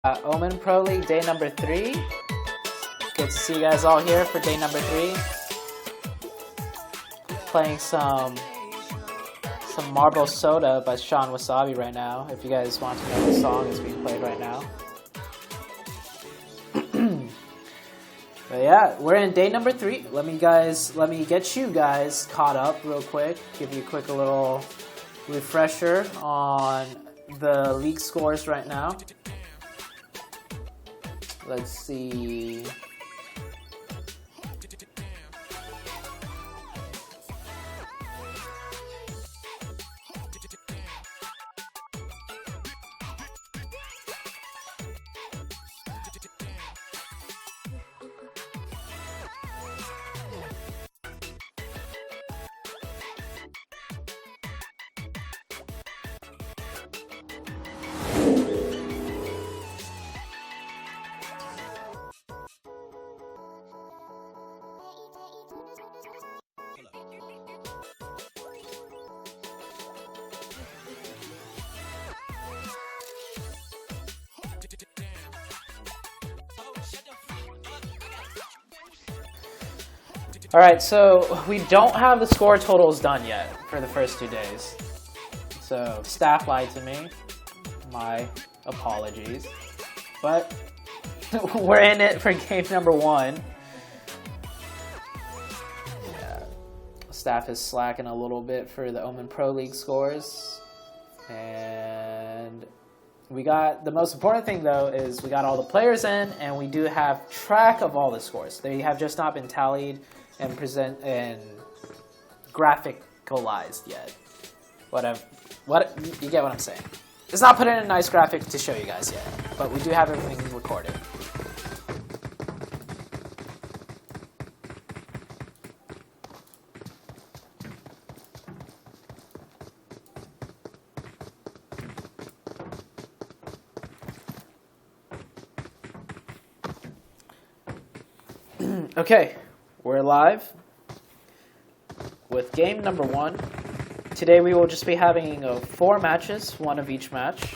Omen Pro League day number 3. Good to see you guys all here for day number 3. Playing some Marble Soda by Sean Wasabi right now. If you guys want to know the song is being played right now. But yeah, we're in day number 3. Let me get you guys caught up real quick. Give you a quick little refresher on the league scores right now. Let's see. Alright, so we don't have the score totals done yet for the first 2 days. So, staff lied to me. My apologies. But, we're in it for game number 1. Yeah. Staff is slacking a little bit for the Omen Pro League scores. And we got, the most important thing though is we got all the players in and we do have track of all the scores. They have just not been tallied and graphicalized yet. You get what I'm saying. It's not put in a nice graphic to show you guys yet, but we do have everything recorded. Okay. We're live with game number 1. Today we will just be having 4 matches, 1 of each match.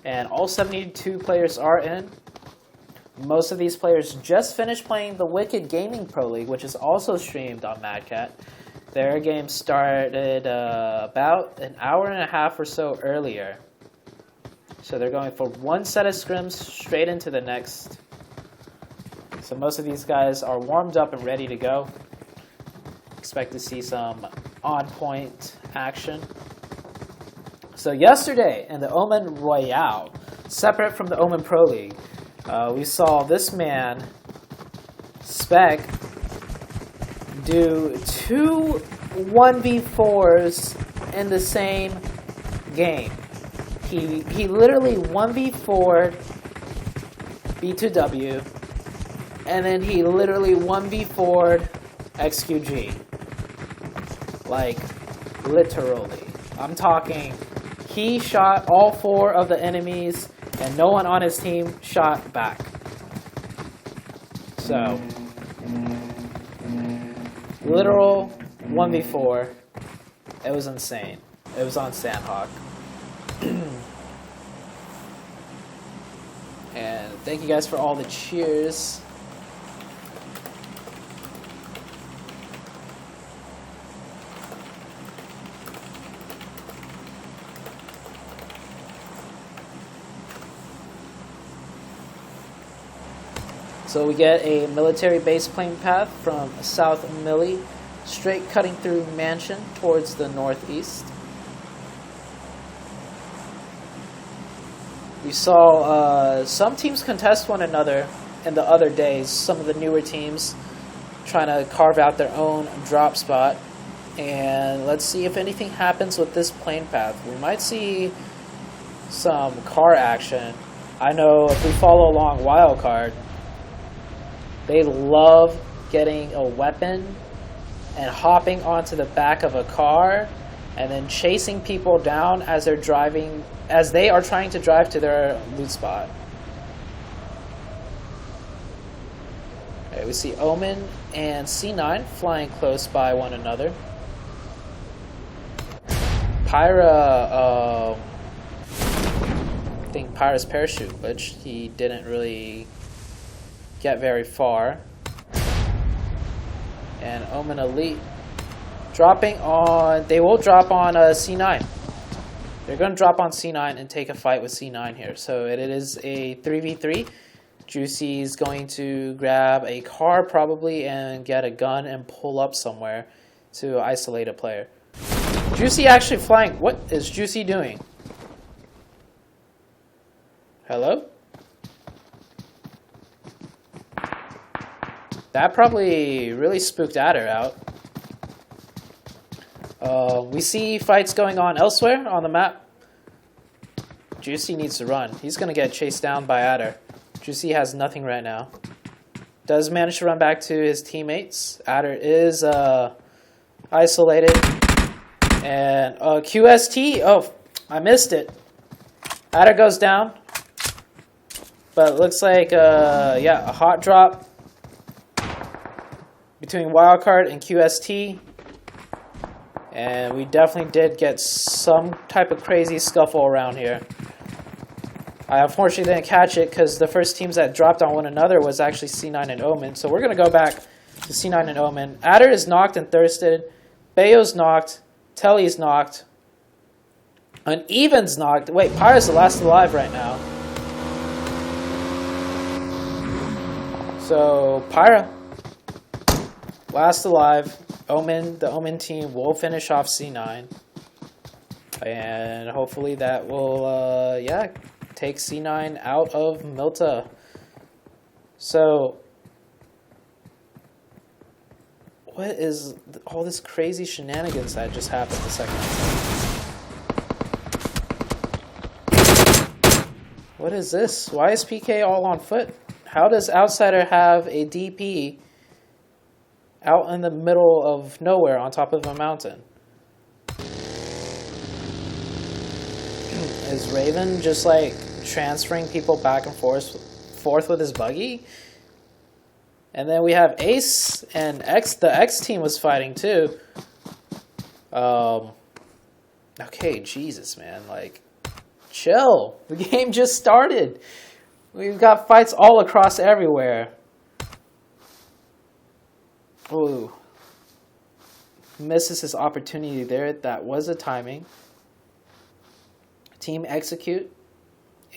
And all 72 players are in. Most of these players just finished playing the Wicked Gaming Pro League, which is also streamed on MadCat. Their game started about an hour and a half or so earlier. So they're going for 1 set of scrims straight into the next. So most of these guys are warmed up and ready to go. Expect to see some on-point action. So yesterday in the Omen Royale, separate from the Omen Pro League, we saw this man, Spec, do 2 1v4s in the same game. He literally 1v4'd B2W. And then he literally 1v4'd XQG. Like, literally. I'm talking, he shot all 4 of the enemies, and no one on his team shot back. So, literal 1v4. It was insane. It was on Sandhawk. And thank you guys for all the cheers. So we get a military base plane path from South Millie, straight cutting through Mansion towards the northeast. We saw some teams contest one another in the other days, some of the newer teams trying to carve out their own drop spot. And let's see if anything happens with this plane path. We might see some car action. I know if we follow along Wildcard, they love getting a weapon and hopping onto the back of a car and then chasing people down as they are trying to drive to their loot spot. Okay, we see Omen and C9 flying close by one another. Pyra think Pyro's parachute glitched. He didn't really get very far. And Omen Elite dropping on. They will drop on C9. They're going to drop on C9 and take a fight with C9 here. So it is a 3v3. Juicy's going to grab a car probably and get a gun and pull up somewhere to isolate a player. Juicy actually flying. What is Juicy doing? Hello? That probably really spooked Adder out. We see fights going on elsewhere on the map. Juicy needs to run. He's going to get chased down by Adder. Juicy has nothing right now. Does manage to run back to his teammates. Adder is isolated. And QST. Oh, I missed it. Adder goes down. But it looks like, yeah, a hot drop between Wildcard and QST. And we definitely did get some type of crazy scuffle around here. I unfortunately didn't catch it because the first teams that dropped on one another was actually C9 and Omen. So we're going to go back to C9 and Omen. Adder is knocked and thirsted. Bayo's knocked. Telly's knocked. Uneven's knocked. Wait, Pyro's the last alive right now. So, Pyro, last alive. Omen, the Omen team will finish off C9. And hopefully that will, yeah, take C9 out of Milta. So, what is all this crazy shenanigans that just happened a second ago? What is this? Why is PK all on foot? How does Outsider have a DP out in the middle of nowhere on top of a mountain? Is Raven just like transferring people back and forth with his buggy? And then we have Ace and X. The X team was fighting too. Okay, Jesus, man. Like, chill. The game just started. We've got fights all across everywhere. Ooh. Misses his opportunity there. That was a timing. Team Execute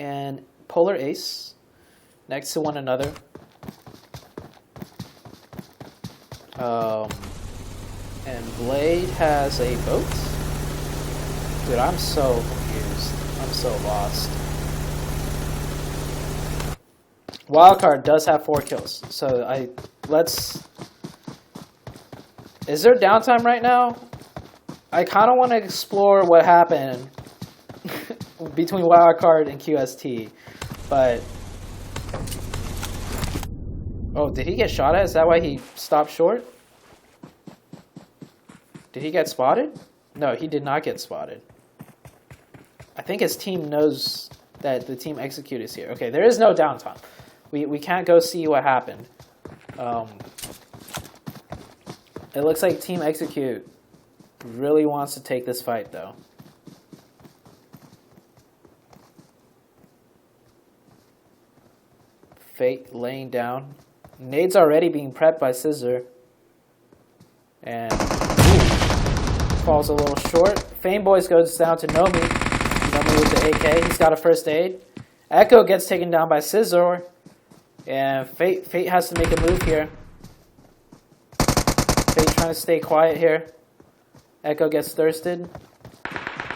and Polar Ace next to one another. And Blade has a boat. Dude, I'm so confused. I'm so lost. Wildcard does have 4 kills. So is there downtime right now? I kind of want to explore what happened between Wildcard and QST, but oh, did he get shot at? Is that why he stopped short? Did he get spotted? No, he did not get spotted. I think his team knows that the Team Execute is here. Okay, there is no downtime. We can't go see what happened. It looks like Team Execute really wants to take this fight, though. Fate laying down. Nade's already being prepped by Scissor. And falls a little short. Fame Boys goes down to Nomi. Nomi with the AK. He's got a first aid. Echo gets taken down by Scissor. And Fate has to make a move here. Fate trying to stay quiet here. Echo gets thirsted.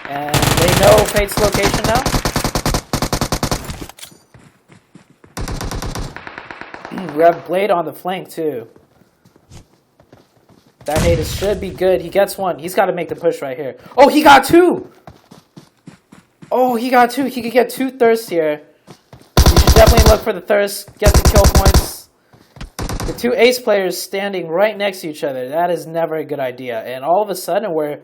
And they know Fate's location now. We have Blade on the flank too. That nade should be good. He gets one. He's got to make the push right here. Oh, he got 2! Oh, he got 2. He could get 2 thirsts here. You should definitely look for the thirst. Get the kill points. The 2 ace players standing right next to each other. That is never a good idea. And all of a sudden, we're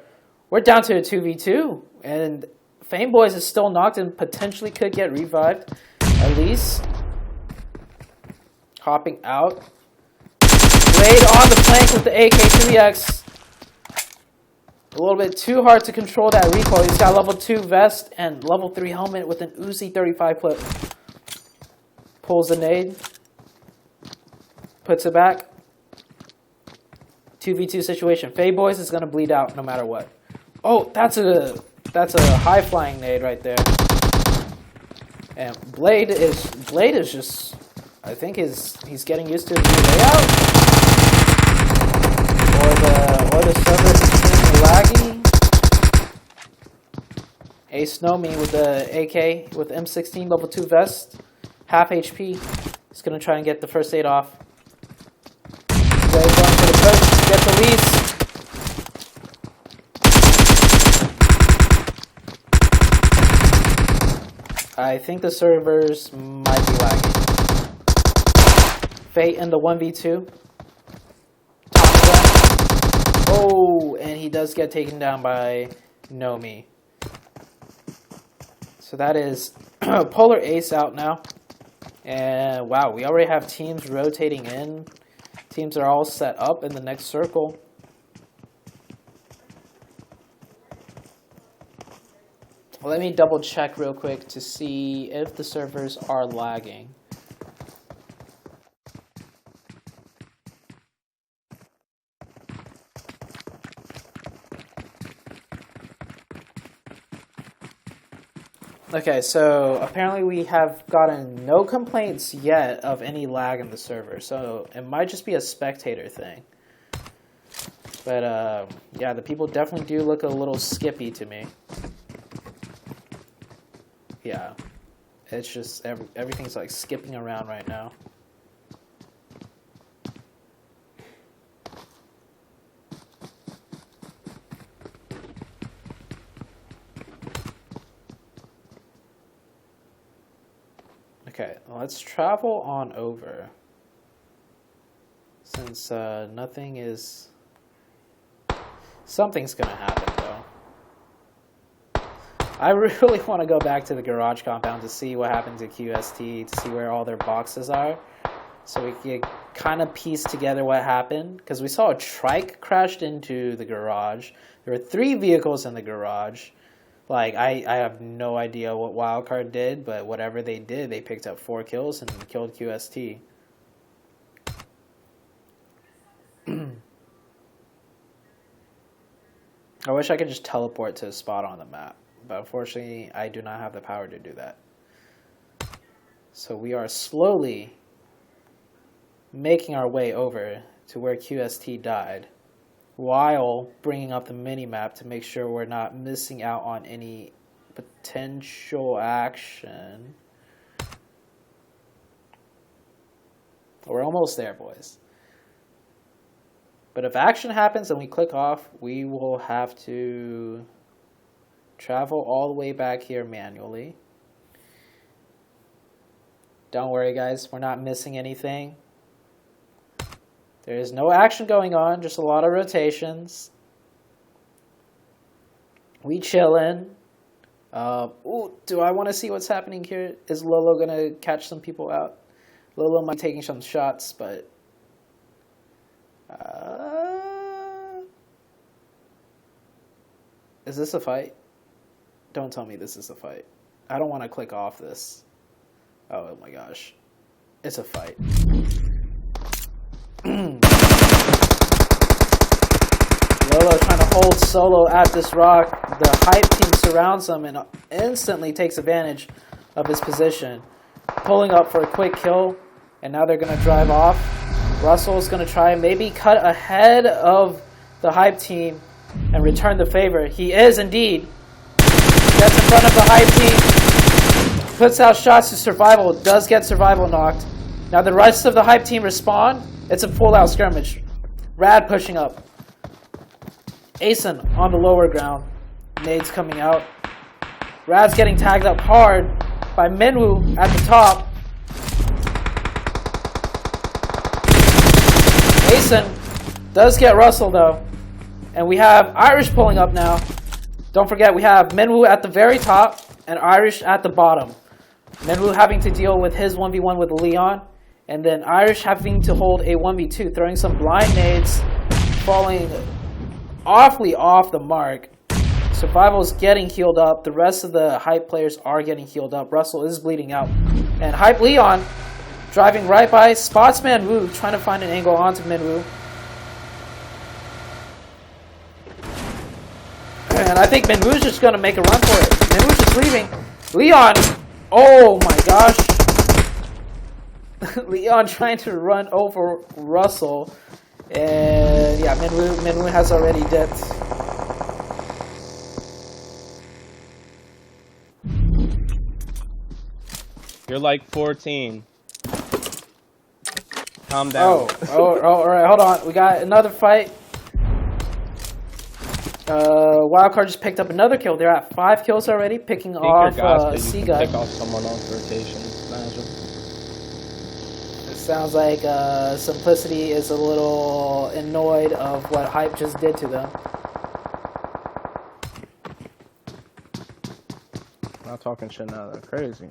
down to a 2v2. And Fame Boys is still knocked and potentially could get revived. At least. Hopping out. Blade on the flank with the AK-3X. A little bit too hard to control that recoil. He's got level 2 vest and level 3 helmet with an Uzi 35 clip. Pulls the nade. Puts it back. 2v2 situation. Faye Boys is going to bleed out no matter what. Oh, that's a high flying nade right there. And Blade is just, I think he's getting used to his new layout. Or the server is extremely laggy. Ace Nomi with the AK with M16 level 2 vest, half HP. He's gonna try and get the first aid off. He's going for the push, get the leads. I think the servers might be lagging. Fate in the 1v2. Oh, and he does get taken down by Nomi. So that is Polar Ace out now. And wow, we already have teams rotating in. Teams are all set up in the next circle. Let me double check real quick to see if the servers are lagging. Okay, so apparently we have gotten no complaints yet of any lag in the server, so it might just be a spectator thing. But yeah, the people definitely do look a little skippy to me. Yeah, it's just everything's like skipping around right now. Okay, let's travel on over. Since nothing is... Something's gonna happen though. I really want to go back to the garage compound to see what happened to QST, to see where all their boxes are. So we can kind of piece together what happened. Because we saw a trike crashed into the garage. There were 3 vehicles in the garage. Like, I have no idea what Wildcard did, but whatever they did, they picked up 4 kills and killed QST. I wish I could just teleport to a spot on the map, but unfortunately, I do not have the power to do that. So we are slowly making our way over to where QST died, while bringing up the mini-map to make sure we're not missing out on any potential action. We're almost there, boys. But if action happens and we click off, we will have to travel all the way back here manually. Don't worry, guys. We're not missing anything. There is no action going on, just a lot of rotations. We chillin'. Ooh, do I want to see what's happening here? Is Lolo going to catch some people out? Lolo might be taking some shots, but... is this a fight? Don't tell me this is a fight. I don't want to click off this. Oh my gosh. It's a fight. Lolo trying to hold solo at this rock. The hype team surrounds him and instantly takes advantage of his position. Pulling up for a quick kill. And now they're going to drive off. Russell's going to try and maybe cut ahead of the hype team and return the favor. He is indeed. Gets in front of the hype team. Puts out shots to survival. Does get survival knocked. Now the rest of the hype team respond. It's a full out skirmish. Rad pushing up. Asen on the lower ground. Nades coming out. Rad's getting tagged up hard by Minwoo at the top. Asen does get Russell though. And we have Irish pulling up now. Don't forget we have Minwoo at the very top and Irish at the bottom. Minwoo having to deal with his 1v1 with Leon. And then Irish having to hold a 1v2, throwing some blind nades, falling awfully off the mark. Survival's getting healed up. The rest of the Hype players are getting healed up. Russell is bleeding out. And Hype Leon driving right by, spots Manwoo, trying to find an angle onto Manwoo. And I think Manwoo's just going to make a run for it. Manwoo's just leaving. Leon, oh my gosh. Leon trying to run over Russell. And yeah, Manwoo has already dipped. You're like 14. Calm down. Oh, all right, hold on. We got another fight. Wildcard just picked up another kill. They're at 5 kills already, picking off Seaguy. Pick off someone on rotation. Imagine. It sounds like Simplicity is a little annoyed of what Hype just did to them. Not talking shit now. They're crazy.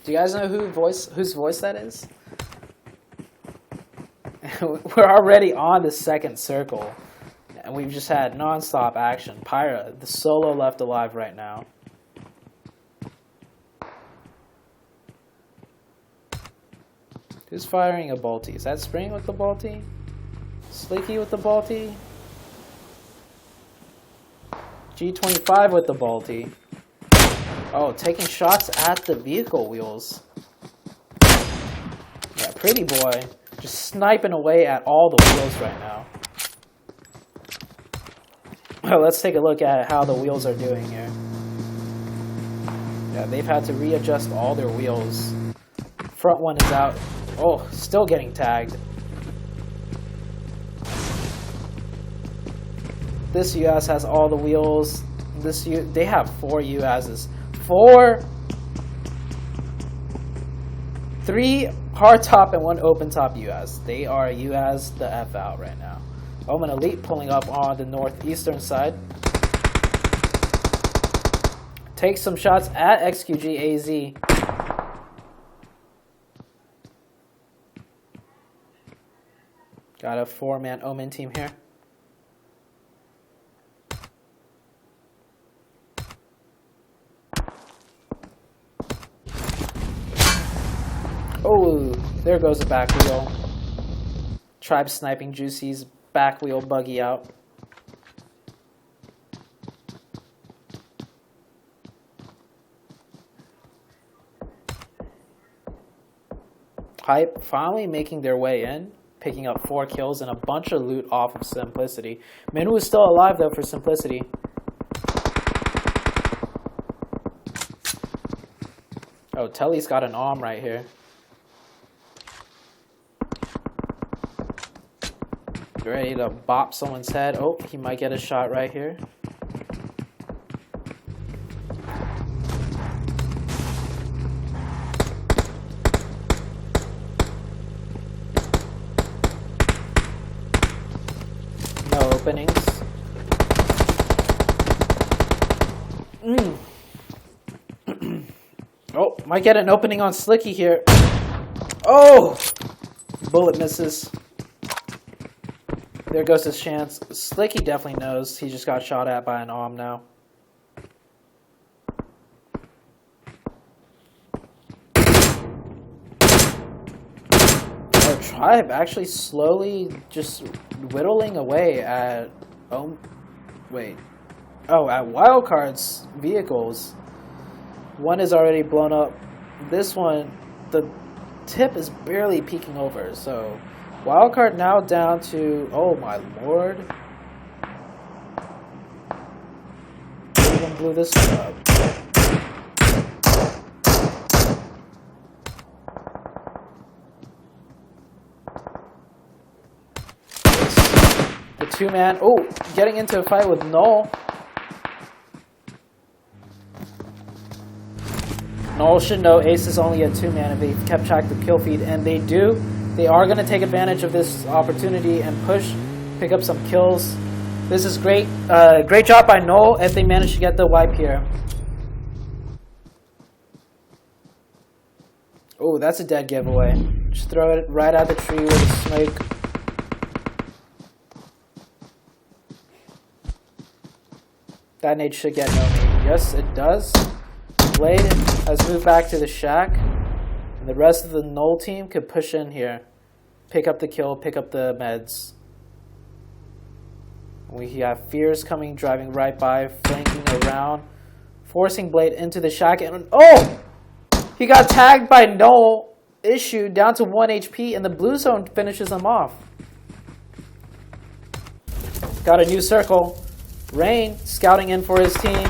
Do you guys know whose voice that is? We're already on the second circle, and we've just had non-stop action. Pyra, the solo left alive right now. Who's firing a bolty? Is that Spring with the bolty? Slicky with the bolty? G25 with the bolty. Oh, taking shots at the vehicle wheels. Yeah, Pretty Boy just sniping away at all the wheels right now. Well, let's take a look at how the wheels are doing here. Yeah, they've had to readjust all their wheels. Front one is out. Oh, still getting tagged. This US has all the wheels. They have 4 USs. 3 hard top and 1 open top US. They are US the F out right now. Omen Elite pulling up on the northeastern side. Takes some shots at XQG AZ. Got a 4-man Omen team here. Oh, there goes the back wheel. Tribe sniping Juicy's back wheel buggy out. Hype finally making their way in, picking up 4 kills and a bunch of loot off of Simplicity. Minu is still alive though for Simplicity. Oh, Telly's got an arm right here. Ready to bop someone's head. Oh, he might get a shot right here. No openings. Oh, might get an opening on Slicky here. Oh! Bullet misses. There goes his chance. Slicky definitely knows he just got shot at by an AUM now. Oh, Tribe actually slowly just whittling away at... Oh, wait. Oh, at Wildcard's vehicles. One is already blown up. This one, the tip is barely peeking over, so... Wildcard now down to, oh my lord. Even blew this one up. The 2-man, oh, getting into a fight with Null. Null should know Ace is only a 2-man if they kept track of the kill feed, and they do. They are going to take advantage of this opportunity and pick up some kills. This is great. Great job by Null if they manage to get the wipe here. Oh, that's a dead giveaway. Just throw it right at the tree with a smoke. That nade should get no nade. Yes, it does. Blade has moved back to the shack. And the rest of the null team could push in here. Pick up the kill, pick up the meds. We have Fears coming, driving right by, flanking around, forcing Blade into the shack. And oh! He got tagged by null. Issue down to 1 HP, and the blue zone finishes him off. Got a new circle. Rain scouting in for his team.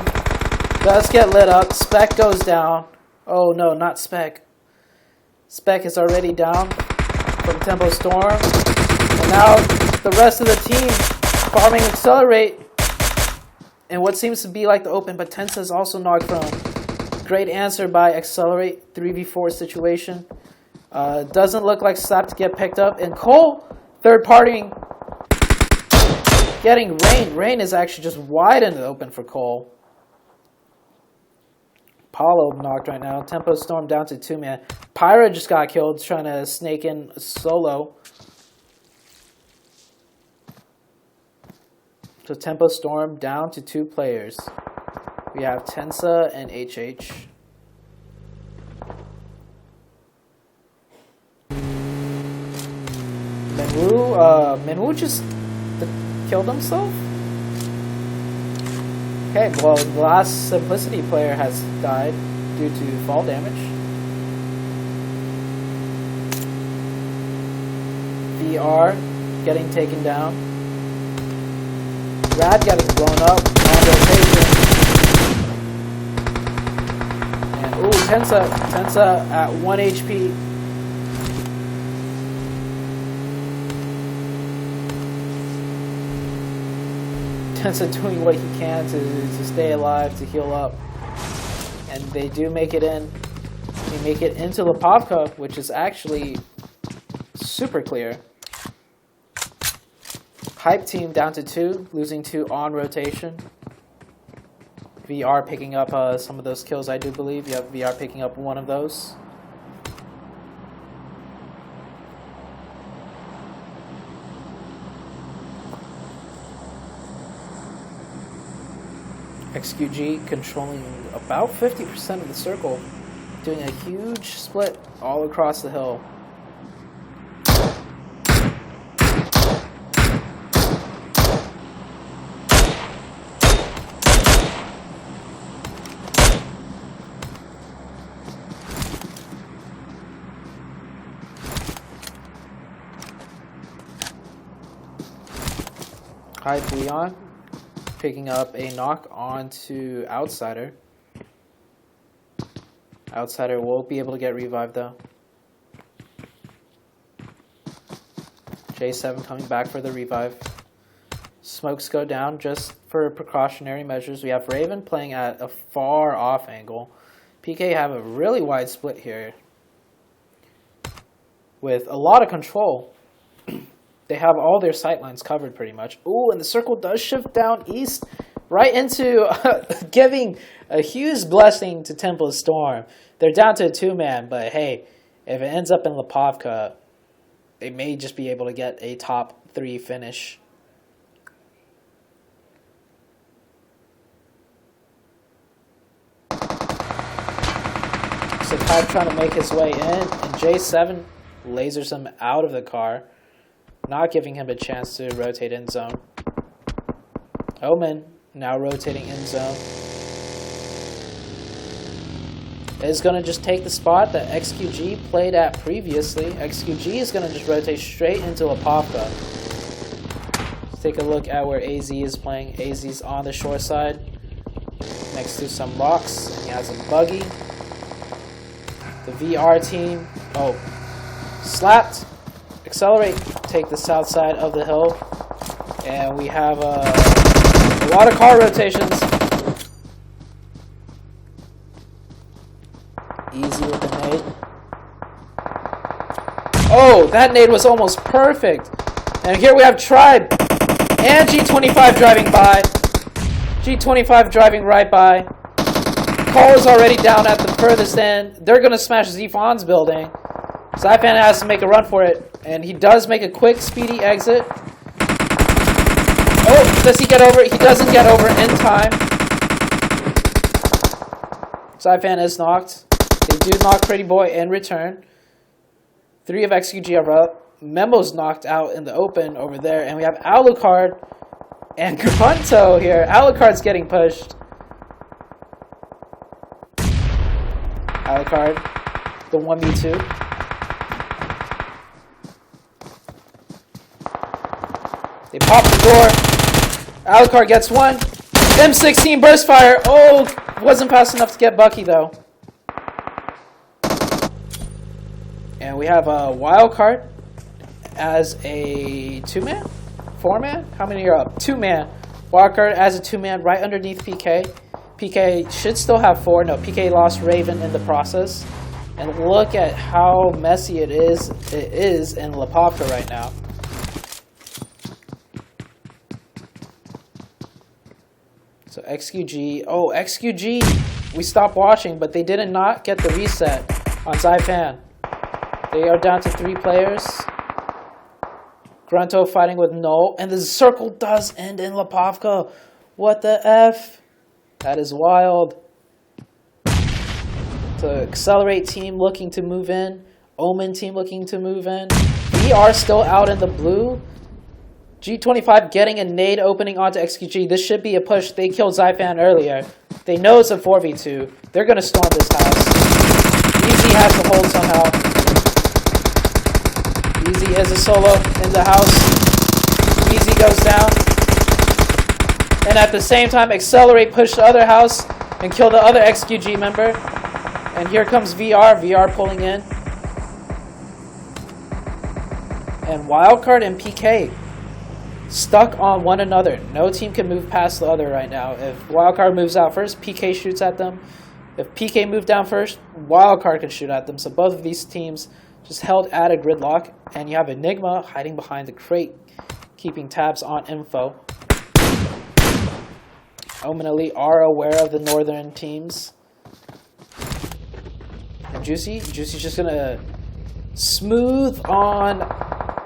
Does get lit up. Spec goes down. Oh no, not Spec. Spec is already down from Tempo Storm. And now the rest of the team farming Accelerate. And what seems to be like the open, but Tensa is also knocked from. Great answer by Accelerate. 3v4 situation. Doesn't look like Slap to get picked up. And Cole, third partying, getting Rain. Rain is actually just wide in the open for Cole. Paulo knocked right now. Tempo Storm down to 2-man. Pyra just got killed trying to snake in solo. So Tempo Storm down to 2 players. We have Tensa and HH. Minwoo just killed himself? Okay, well, the last Simplicity player has died due to fall damage. VR getting taken down. Rad getting blown up on rotation. And ooh, Tensa at 1 HP. Tensa doing what he can to stay alive, to heal up. And they do make it in. They make it into Lipovka, which is actually super clear. Hype team down to 2, losing 2 on rotation. VR picking up some of those kills, I do believe. Yep, VR picking up one of those. XQG controlling about 50% of the circle, doing a huge split all across the hill. Hype Leon picking up a knock onto Outsider. Outsider won't be able to get revived though. J7 coming back for the revive. Smokes go down just for precautionary measures. We have Raven playing at a far off angle. PK have a really wide split here with a lot of control. They have all their sightlines covered pretty much. Ooh, and the circle does shift down east right into giving a huge blessing to Tempo Storm. They're down to a 2-man, but hey, if it ends up in Lipovka, they may just be able to get a top 3 finish. So Hype trying to make his way in, and J7 lasers him out of the car, not giving him a chance to rotate in zone. Omen now rotating in zone. Is going to just take the spot that XQG played at previously. XQG is going to just rotate straight into Lipovka. Let's take a look at where AZ is playing. AZ's on the short side next to some rocks, and he has a buggy. The VR team, slapped. Accelerate, take the south side of the hill, and we have a lot of car rotations. Easy with the nade. Oh, that nade was almost perfect. And here we have Tribe and G25 driving by. G25 driving right by. Cole is already down at the furthest end. They're going to smash Zefon's building. Zyfan has to make a run for it, and he does make a quick, speedy exit. Oh, does he get over? He doesn't get over in time. Zyfan is knocked. They do knock Pretty Boy in return. 3 of XQG are up. Memo's knocked out in the open over there. And we have Alucard and Grunto here. Alucard's getting pushed. Alucard, the 1v2. They pop the door. Alucard gets one. M16 burst fire. Oh, wasn't fast enough to get Bucky though. And we have a Wildcard as a 2-man? 4-man? How many are up? 2-man. Wildcard as a 2-man right underneath PK. PK should still have 4. No, PK lost Raven in the process. And look at how messy it is in Lipovka right now. So XQG. Oh, XQG. We stopped watching, but they did not get the reset on Zyfan. They are down to 3 players. Grunto fighting with Null. And the circle does end in Lipovka. What the F? That is wild. The Accelerate team looking to move in. Omen team looking to move in. We are still out in the blue. G25 getting a nade opening onto XQG. This should be a push. They killed Zyfan earlier. They know it's a 4v2. They're going to storm this house. Easy has to hold somehow. Easy is a solo in the house. Easy goes down. And at the same time, Accelerate push the other house and kill the other XQG member. And here comes VR. VR pulling in. And Wildcard and PK stuck on one another. No team can move past the other right now. If Wildcard moves out first, PK shoots at them. If PK moved down first, Wildcard can shoot at them. So both of these teams just held at a gridlock. And you have Enigma hiding behind the crate, keeping tabs on info. Omen Elite are aware of the northern teams. And Juicy's just going to smooth on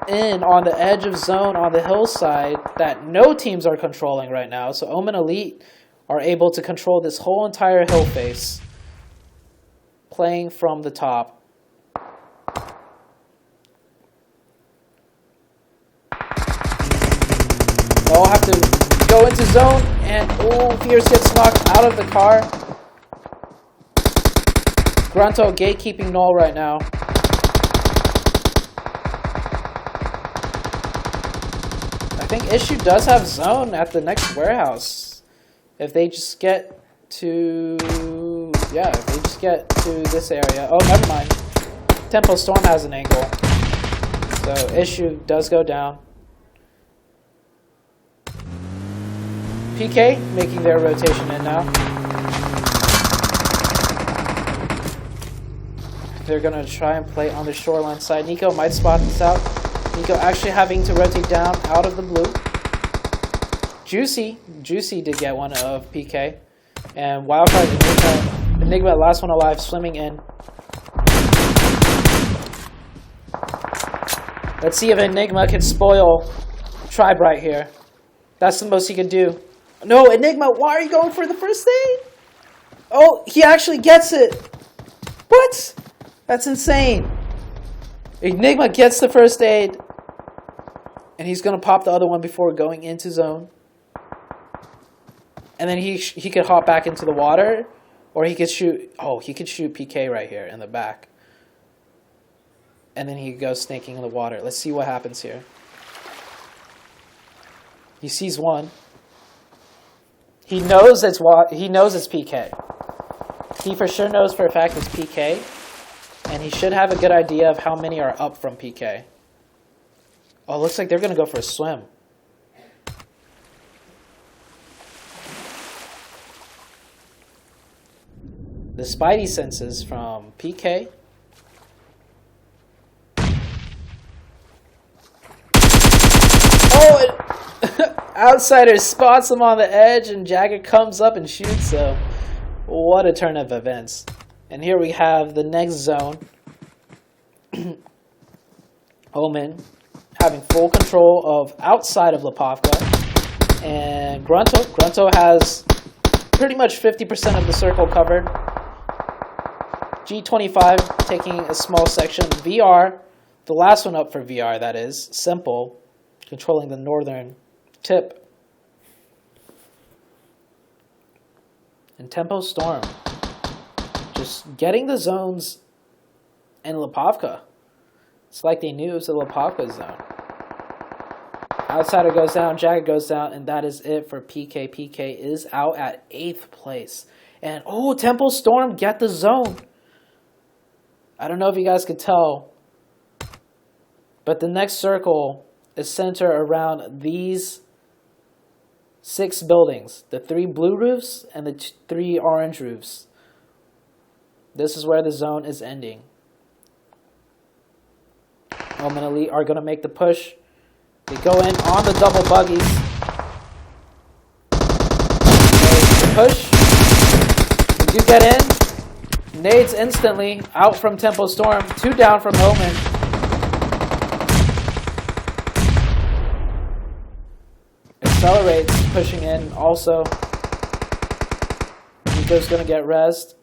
in on the edge of zone on the hillside that no teams are controlling right now. So Omen Elite are able to control this whole entire hill face, playing from the top. All have to go into zone, and oh, Fierce gets knocked out of the car. Grunto gatekeeping Null right now. I think Issue does have zone at the next warehouse. If they just get to... yeah, if they just get to this area. Oh, never mind. Tempo Storm has an angle. So Issue does go down. PK making their rotation in now. They're going to try and play on the shoreline side. Nico might spot this out. Nico actually having to rotate down out of the blue. Juicy did get one of PK. And Wildcard Enigma, last one alive, swimming in. Let's see if Enigma can spoil Tribe right here. That's the most he can do. No, Enigma, why are you going for the first aid? Oh, he actually gets it. What? That's insane. Enigma gets the first aid. And he's going to pop the other one before going into zone. And then he could hop back into the water. Or he could shoot... oh, he could shoot PK right here in the back. And then he goes snaking in the water. Let's see what happens here. He sees one. He knows it's PK. He for sure knows for a fact it's PK. And he should have a good idea of how many are up from PK. Oh, looks like they're going to go for a swim. The Spidey senses from PK. Oh, Outsider spots him on the edge, and Jagger comes up and shoots him. What a turn of events. And here we have the next zone. Omen having full control of outside of Lipovka. And Grunto has pretty much 50% of the circle covered. G25 taking a small section. VR, the last one up for VR, that is. Simple, controlling the northern tip. And Tempo Storm, just getting the zones in Lipovka. It's like they knew it was a Lipovka zone. Outsider goes down, Jagged goes down, and that is it for PK. PK is out at 8th place. And, oh, Tempo Storm get the zone. I don't know if you guys could tell, but the next circle is centered around these 6 buildings. The 3 blue roofs and the 3 orange roofs. This is where the zone is ending. Omen Elite are going to make the push. They go in on the double buggies. The push. They do get in. Nades instantly out from Tempo Storm. 2 down from Omen. Accelerates, pushing in also. Nico's going to get rezzed.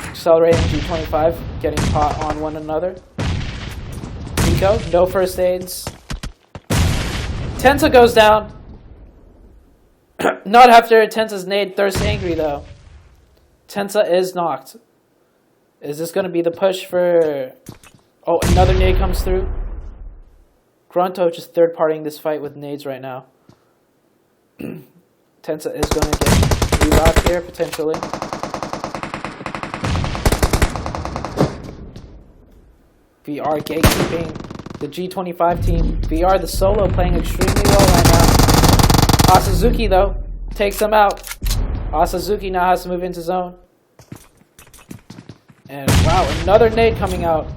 Accelerating G25, getting caught on one another. Nico, no first aids. Tensa goes down. Not after Tensa's nade Thirst Angry though. Tensa is knocked. Is this going to be the push for... Oh, another nade comes through. Grunto just third-partying this fight with nades right now. Tensa is going to get relocked here, potentially. VR gatekeeping the G25 team. VR the solo playing extremely well right now. Asazuki though takes them out. Asazuki now has to move into zone. And wow, another nade coming out.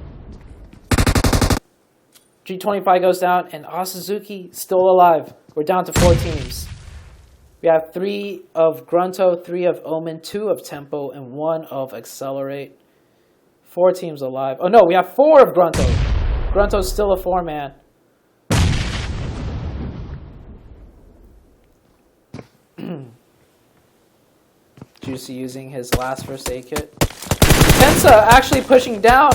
G25 goes down and Asazuki still alive. We're down to 4 teams. We have 3 of Grunto, 3 of Omen, 2 of Tempo, and 1 of Accelerate. 4 teams alive. Oh no, we have 4 of Grunto. Grunto's still a 4-man. Juicy using his last first aid kit. Tensa actually pushing down.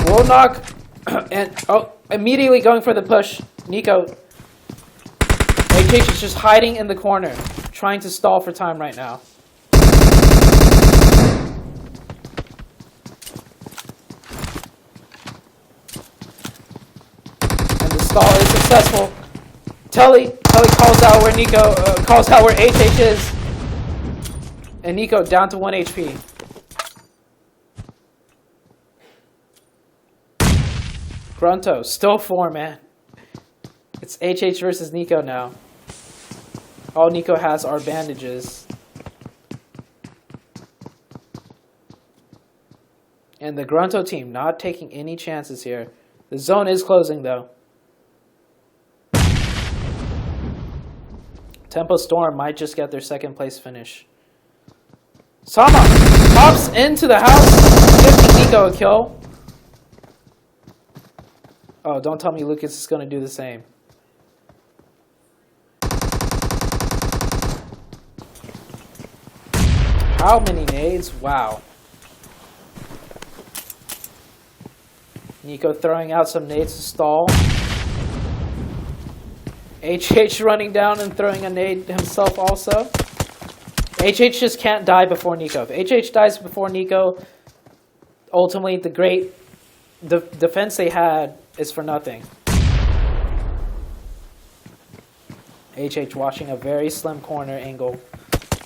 Wonock and immediately going for the push. Nico. AKH is just hiding in the corner, trying to stall for time right now. Stall is successful. Telly calls out where Nico calls out where HH is, and Nico down to 1 HP. Grunto still 4 man. It's HH versus Nico now. All Nico has are bandages, and the Grunto team not taking any chances here. The zone is closing though. Tempo Storm might just get their 2nd place finish. Sama pops into the house, giving Nico a kill. Oh, don't tell me Lucas is going to do the same. How many nades? Wow. Nico throwing out some nades to stall. HH running down and throwing a nade himself also. HH just can't die before Nico. If HH dies before Nico, ultimately the defense they had is for nothing. HH watching a very slim corner angle.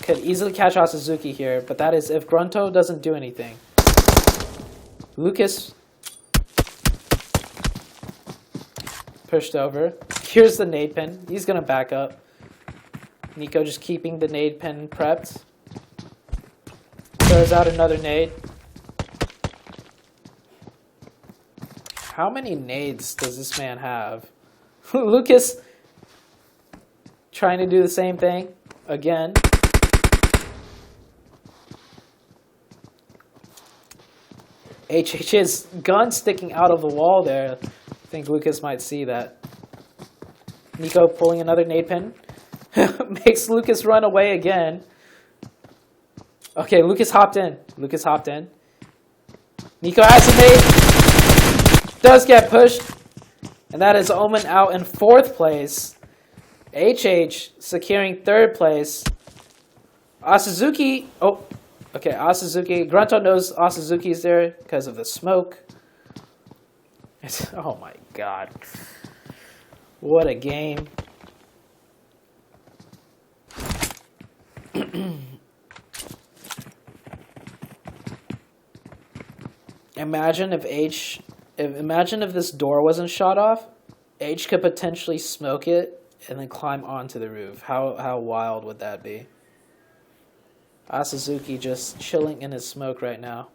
Could easily catch Asazuki here, but that is if Grunto doesn't do anything. Lucas pushed over. Here's the nade pin. He's going to back up. Nico just keeping the nade pin prepped. Throws out another nade. How many nades does this man have? Lucas trying to do the same thing again. HH's gun sticking out of the wall there. I think Lucas might see that. Nico pulling another nade pin. Makes Lucas run away again. Okay, Lucas hopped in. Nico has a nade. Does get pushed. And that is Omen out in 4th place. HH securing 3rd place. Asazuki. Oh, okay. Asazuki. Grunto knows Asazuki's there because of the smoke. Oh my god. What a game. Imagine if this door wasn't shot off, H could potentially smoke it and then climb onto the roof. How wild would that be? Asazuki just chilling in his smoke right now.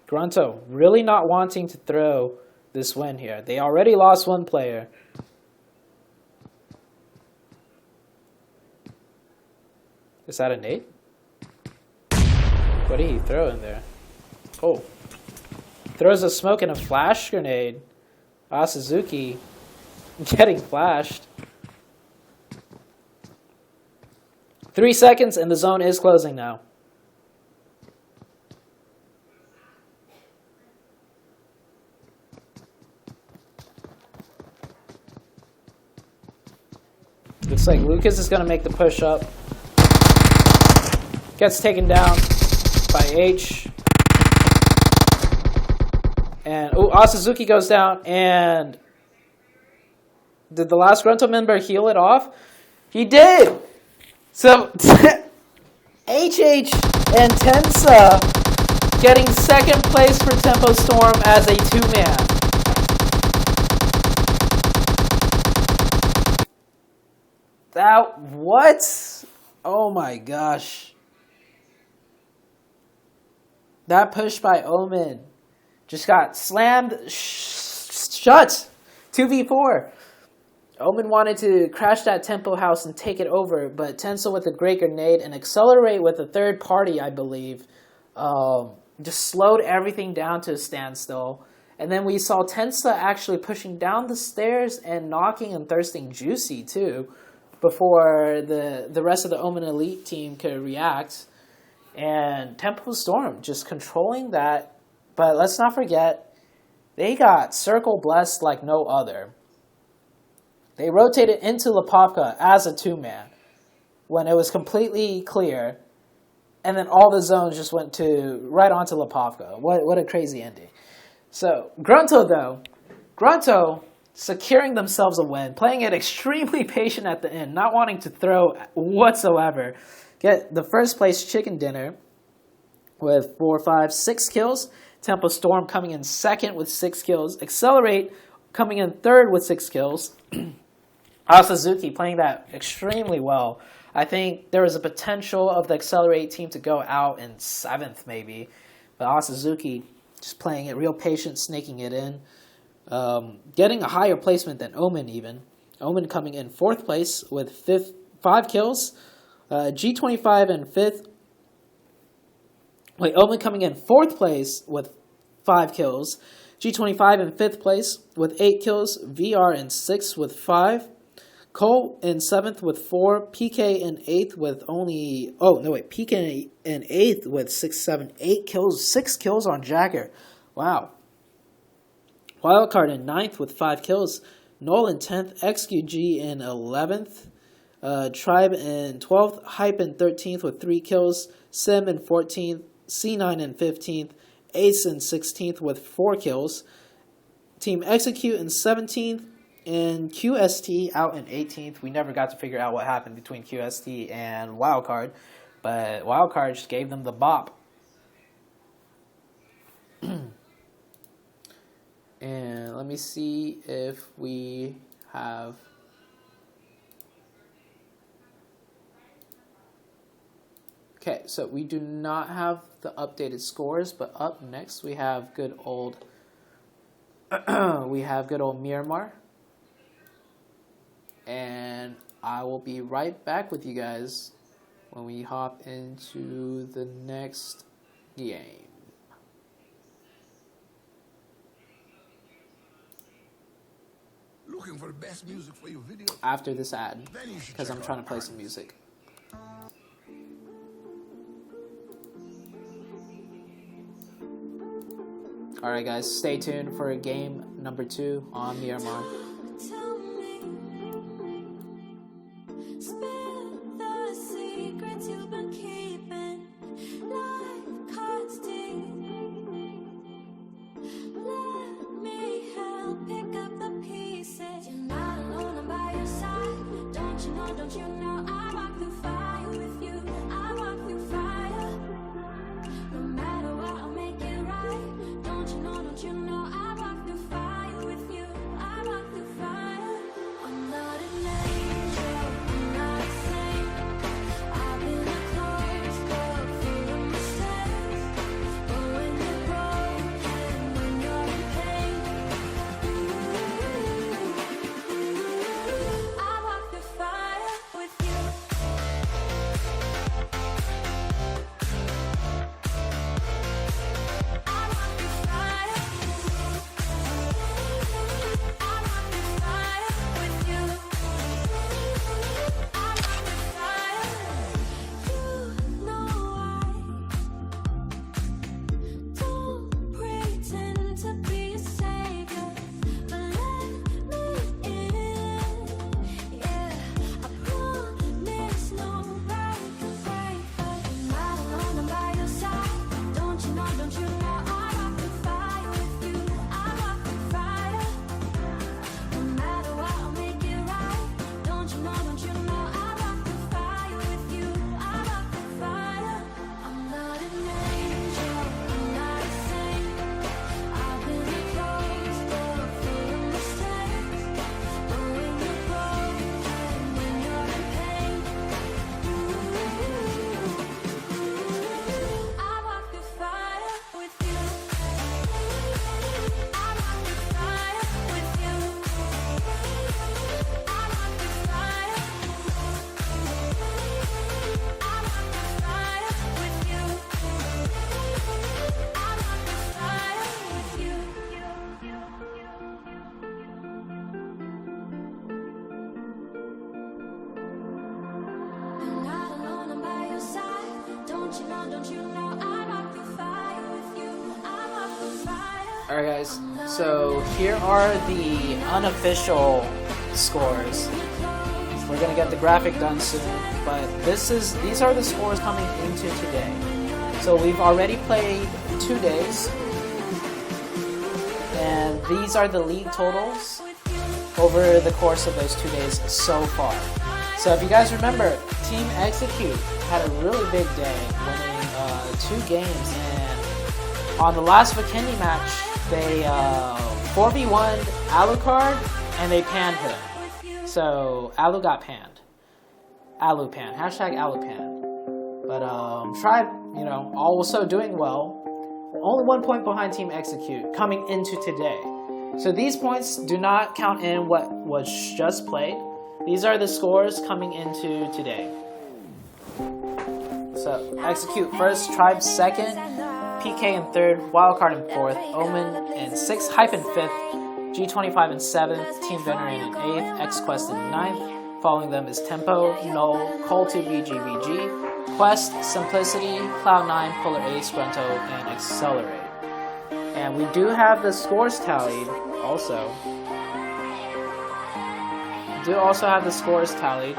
Grunto really not wanting to throw this win here. They already lost 1 player. Is that a nade? What did he throw in there? Oh. Throws a smoke and a flash grenade. Asazuki getting flashed. 3 seconds and the zone is closing now. Looks like Lucas is going to make the push up. Gets taken down by H. And, oh, Asazuki goes down. And did the last Grunto member heal it off? He did! So, HH and Tensa getting 2nd place for Tempo Storm as a 2-man. What? Oh my gosh. That push by Omen just got slammed shut. 2v4. Omen wanted to crash that tempo house and take it over, but Tensa with a great grenade and Accelerate with a 3rd party, I believe, just slowed everything down to a standstill. And then we saw Tensa actually pushing down the stairs and knocking and thirsting Juicy too, before the rest of the Omen Elite team could react. And Tempo Storm just controlling that. But let's not forget, they got circle blessed like no other. They rotated into Lipovka as a 2-man when it was completely clear. And then all the zones just went right onto Lipovka. What a crazy ending. So, Grunto though. Grunto securing themselves a win, playing it extremely patient at the end, not wanting to throw whatsoever. Get the 1st place chicken dinner with 4, 5, 6 kills. Tempo Storm coming in 2nd with 6 kills. Accelerate coming in 3rd with 6 kills. Asazuki playing that extremely well. I think there was a potential of the Accelerate team to go out in 7th maybe. But Asazuki just playing it real patient, snaking it in. Getting a higher placement than Omen even. Omen coming in 4th place with 5 kills. G25 in 5th. Wait, Omen coming in 4th place with 5 kills. G25 in 5th place with 8 kills. VR in 6th with 5. Cole in 7th with 4. PK in 8th with only... Oh, no, wait. PK in 8th with 6, 7, 8 kills. 6 kills on Jagger. Wow. Wildcard in 9th with 5 kills. Null in 10th. XQG in 11th. Tribe in 12th. Hype in 13th with 3 kills. Sim in 14th. C9 in 15th. Ace in 16th with 4 kills. Team Execute in 17th. And QST out in 18th. We never got to figure out what happened between QST and Wildcard. But Wildcard just gave them the bop. And let me see if we have... Okay, so we do not have the updated scores, but up next we have good old Miramar. And I will be right back with you guys when we hop into the next game. Looking for the best music for your video? After this ad, because I'm trying to play some music. Alright guys, stay tuned for game number 2 on Miramar. Don't you know I walk through fire with you? I walk through fire. No matter what, I'll make it right. Don't you know I walk through fire with you? I walk through fire. I'm not an angel, I'm not a saint. I've been a closed book full of mistakes. But when you're broken, when you're in pain, I walk through fire with you. I walk through fire. I walk through fire with you. I walk through fire. You know I don't pretend to be a savior, but let me in. Yeah, I promise nobody can break us. I'm not alone, I'm by your side. Don't you know I walk through fire with you. I walk through fire. No matter what, I'll make it right. Don't you know I walk through fire with you. I walk through fire. I'm not an angel, I'm not a saint. I've been a closed book full of mistakes. But when you're broken, when you're in pain, I walk through fire with you. I walk through fire with you. I walk through fire. I walk through fire with you. I walk through fire with you. You're not alone, I'm by your side. Don't you know I walk through fire with you. I walk through fire. Alright guys, so here are the unofficial scores. We're gonna get the graphic done soon, but these are the scores coming into today. So we've already played 2 days, and these are the league totals over the course of those 2 days so far. So if you guys remember, Team Execute had a really big day, winning 2 games, and on the last Vikendi match, they 4v1'd Alucard, and they panned him. So Alu got panned. Alupan, hashtag Alupan. But Tribe, also doing well. Only 1 point behind Team Execute coming into today. So these points do not count in what was just played. These are the scores coming into today. So Execute first, Tribe second, PK in third, Wildcard in fourth, Omen in sixth, Hype in fifth, G25 in seventh, Team Veteran in eighth, XQuest in ninth. Following them is Tempo, Null, Call2, VG, Quest, Simplicity, Cloud9, Polar Ace, Grunto, and Accelerate. And we do have the scores tallied also. We do also have the scores tallied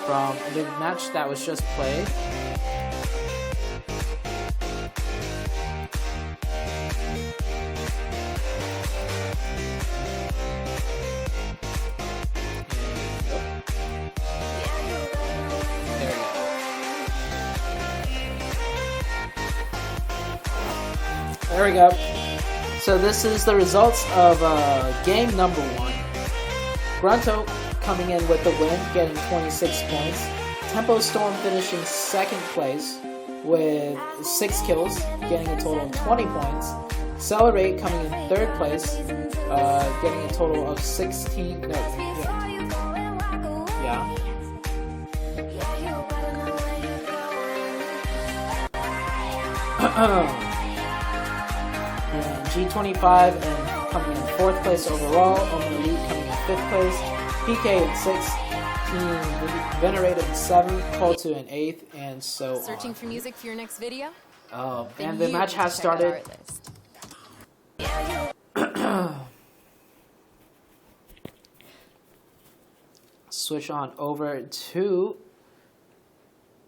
from the match that was just played. There we go. So this is the results of game number 1. Grunto coming in with the win, getting 26 points. Tempo Storm finishing second place with 6 kills, getting a total of 20 points. Accelerate coming in third place, getting a total of 16. And G25 and coming in 4th place overall. Omen Elite coming in 5th place. PK in 6th. Team Venerated in 7th. Call2 in 8th, and so on. Searching for music for your next video? Then And the you match need to has check out started. our list. Switch on over to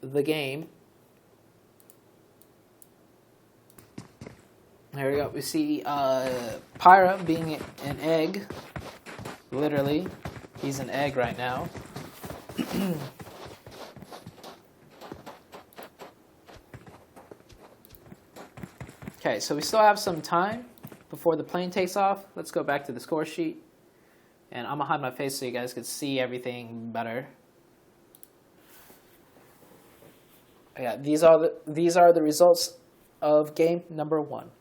the game. There we go. We see Pyra being an egg. Literally. He's an egg right now. Okay, so we still have some time before the plane takes off. Let's go back to the score sheet. And I'm going to hide my face so you guys can see everything better. Yeah, these are the results of game number 1.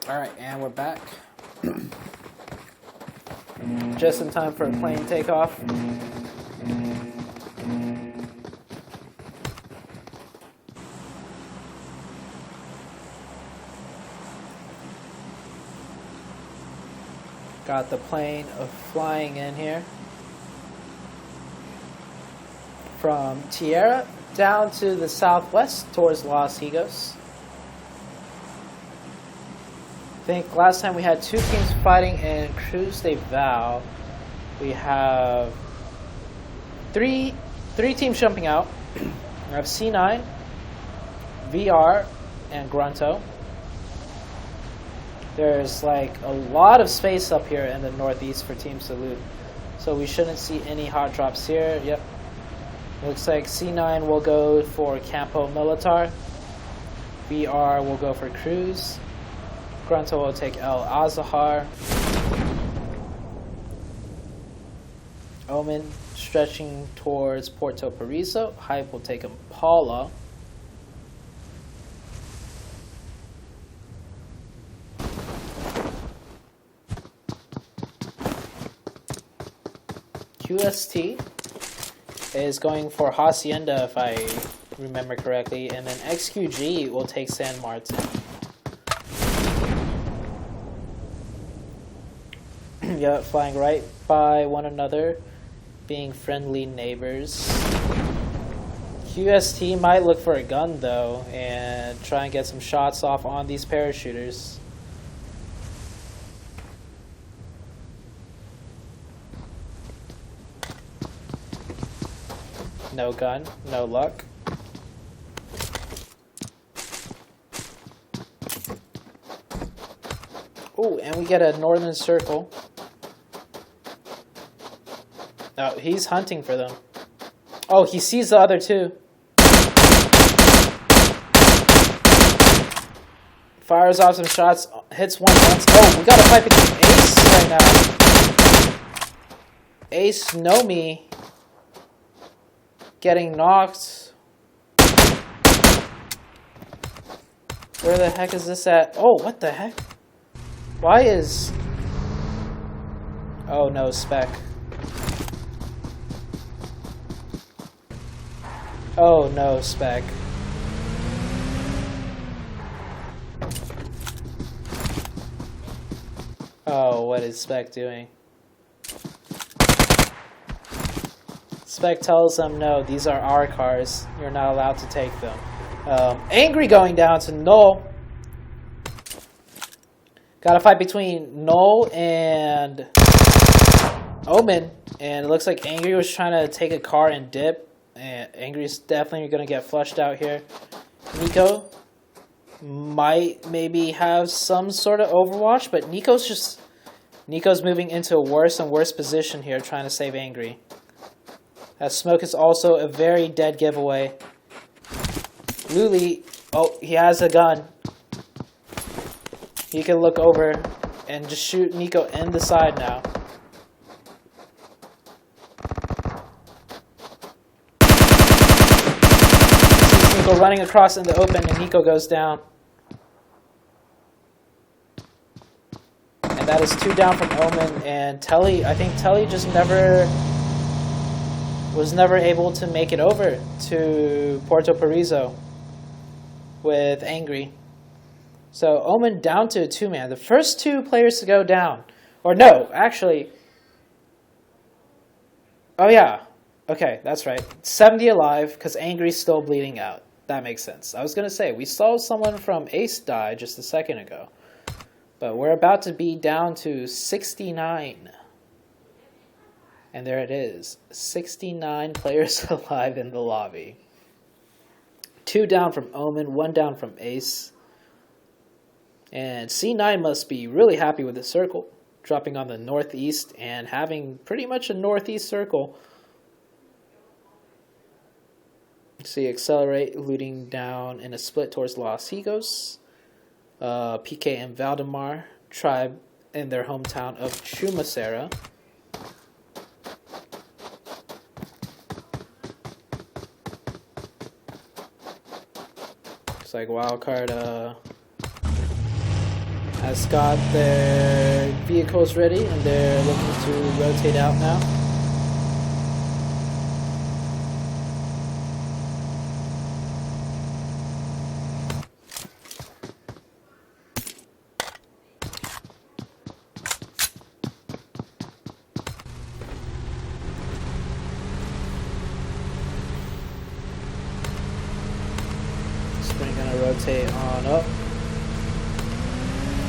Alright, and we're back. Just in time for a plane takeoff. Got the plane flying in here. From Tierra down to the southwest towards Los Higos. I think last time we had 2 teams fighting in Cruz de Val. We have three teams jumping out. We have C9, VR, and Grunto. There's like a lot of space up here in the northeast for teams to loot. So we shouldn't see any hot drops here. Yep. Looks like C9 will go for Campo Militar. VR will go for Cruz. Grunto will take El Azahar. Omen stretching towards Puerto Paraiso. Hype will take Impala. QST is going for Hacienda, if I remember correctly, and then XQG will take San Martin. Yeah, flying right by one another, being friendly neighbors. QST might look for a gun though, and try and get some shots off on these parachuters. No gun, no luck. Oh, and we get a northern circle. Oh, he's hunting for them. Oh, he sees the other 2. Fires off some shots, hits one once. Oh, we got a fight between Ace right now. Ace Nomi getting knocked. Where the heck is this at? Oh, what the heck? Why is... Oh no, Spec. Oh no, Spec. Oh, what is Spec doing? Spec tells them, no, these are our cars. You're not allowed to take them. Angry going down to Null. Got a fight between Null and Omen. And it looks like Angry was trying to take a car and dip. And Angry is definitely going to get flushed out here. Nico might maybe have some sort of Overwatch, but Nico's moving into a worse and worse position here, trying to save Angry. That smoke is also a very dead giveaway. Luli, oh, he has a gun. He can look over and just shoot Nico in the side now. Sees Nico running across in the open, and Nico goes down. And that is 2 down from Omen, and Telly, I think Telly just was never able to make it over to Puerto Paraiso with Angry. So Omen down to a 2-man. The first 2 players to go down. Or no, actually. Oh yeah. Okay, that's right. 70 alive because Angry's still bleeding out. That makes sense. I was going to say, we saw someone from Ace die just a second ago. But we're about to be down to 69. And there it is. 69 players alive in the lobby. 2 down from Omen, 1 down from Ace. And C9 must be really happy with the circle. Dropping on the northeast and having pretty much a northeast circle. See, Accelerate looting down in a split towards Los Higos. PK and Valdemar, tribe in their hometown of Chumacera. Looks like Wildcard has got their vehicles ready and they're looking to rotate out now. Spring gonna rotate on up.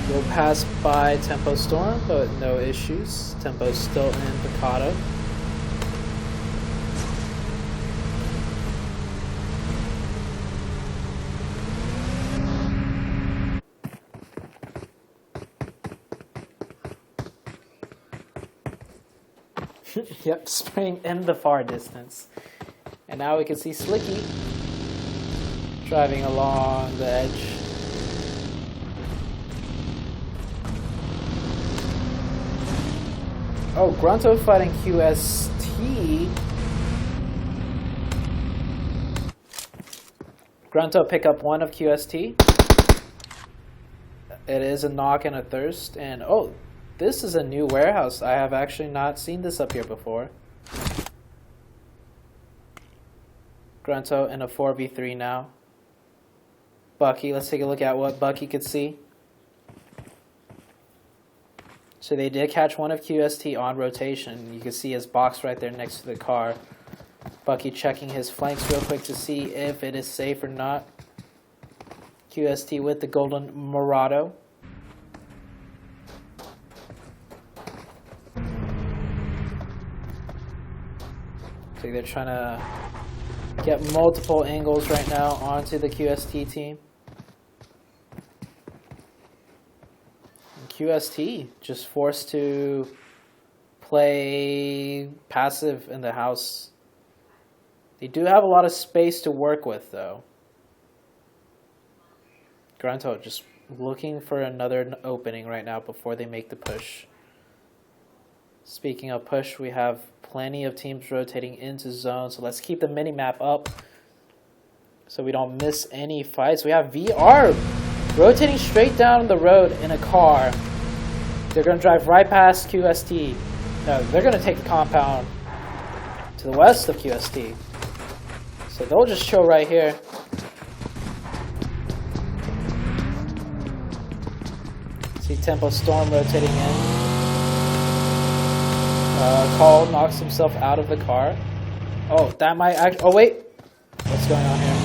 We'll pass by Tempo Storm, but no issues. Tempo's still in Picado. Yep, Spring in the far distance. And now we can see Slicky driving along the edge. Oh, Grunto fighting QST. Grunto pick up 1 of QST. It is a knock and a thirst. And oh, this is a new warehouse. I have actually not seen this up here before. Grunto in a 4v3 now. Bucky, let's take a look at what Bucky could see. So they did catch 1 of QST on rotation. You can see his box right there next to the car. Bucky checking his flanks real quick to see if it is safe or not. QST with the golden Murado. So they're trying to get multiple angles right now onto the QST team. QST just forced to play passive in the house. They do have a lot of space to work with though. Grunto just looking for another opening right now before they make the push. Speaking of push, we have plenty of teams rotating into zone, so let's keep the mini-map up so we don't miss any fights. We have VR rotating straight down the road in a car. They're going to drive right past QST. No, they're going to take the compound to the west of QST. So they'll just chill right here. See Tempo Storm rotating in. Call knocks himself out of the car. Oh, that might act. Oh, wait. What's going on here?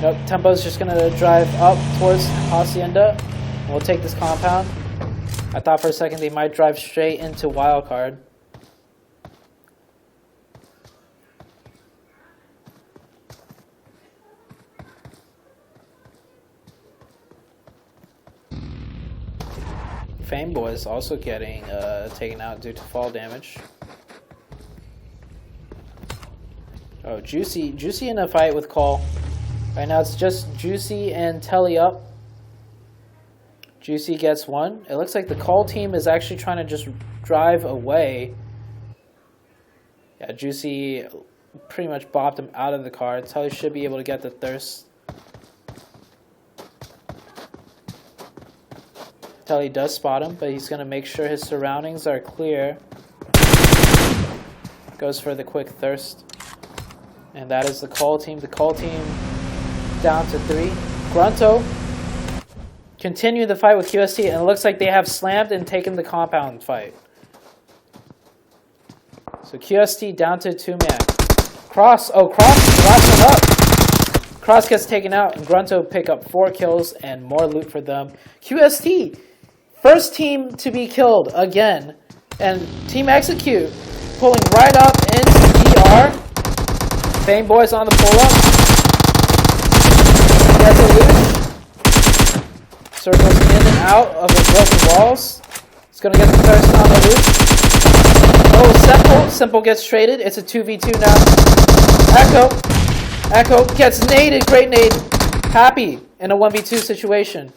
Nope, Tempo's just going to drive up towards Hacienda. We'll take this compound. I thought for a second they might drive straight into Wildcard. Fame Boys also getting taken out due to fall damage. Oh, Juicy in a fight with Cole. Right now it's just Juicy and Telly up. Juicy gets one. It looks like the Cole team is actually trying to just drive away. Yeah, Juicy pretty much bopped him out of the car. Telly should be able to get the thirst. Telly does spot him, but he's going to make sure his surroundings are clear. Goes for the quick thirst. And that is the Cole team. The Cole team down to 3. Grunto continue the fight with QST, and it looks like they have slammed and taken the compound fight. So QST down to 2-man. Cross went up. Cross gets taken out, and Grunto pick up 4 kills and more loot for them. QST, first team to be killed again, and Team Execute pulling right up into DR. Fame Boys on the pull-up. Gets a loot. Circles in and out of the broken walls. He's going to get the thirst on the loot. Oh, Simple gets traded. It's a 2v2 now. Echo gets naded. Great nade. Happy in a 1v2 situation.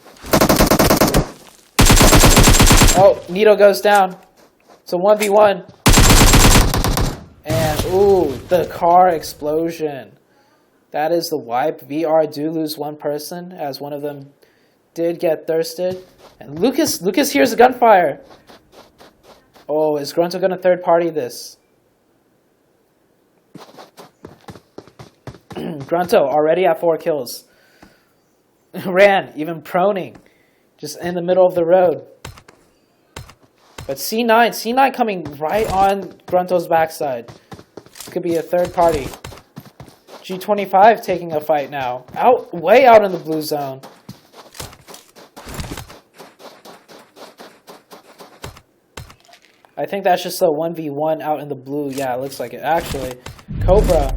Oh, Nito goes down. It's a 1v1. And, ooh, the car explosion. That is the wipe. VR do lose one person, as one of them did get thirsted. And Lucas hears the gunfire. Oh, is Grunto going to third party this? Grunto already at 4 kills. Ran, even proning. Just in the middle of the road. But C9 coming right on Grunto's backside. This could be a third party. G25 taking a fight now. Way out in the blue zone. I think that's just a 1v1 out in the blue. Yeah, it looks like it. Actually, Cobra,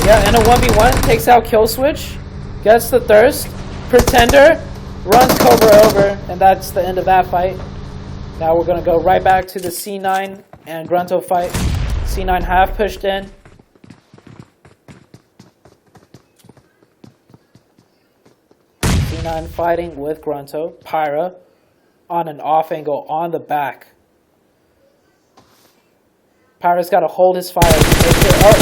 yeah, in a 1v1, takes out Kill Switch, gets the thirst. Pretender runs Cobra over, and that's the end of that fight. Now we're going to go right back to the C9 and Grunto fight. C9 half pushed in. C9 fighting with Grunto. Pyra on an off angle on the back. Pyra's got to hold his fire to make sure. Oh!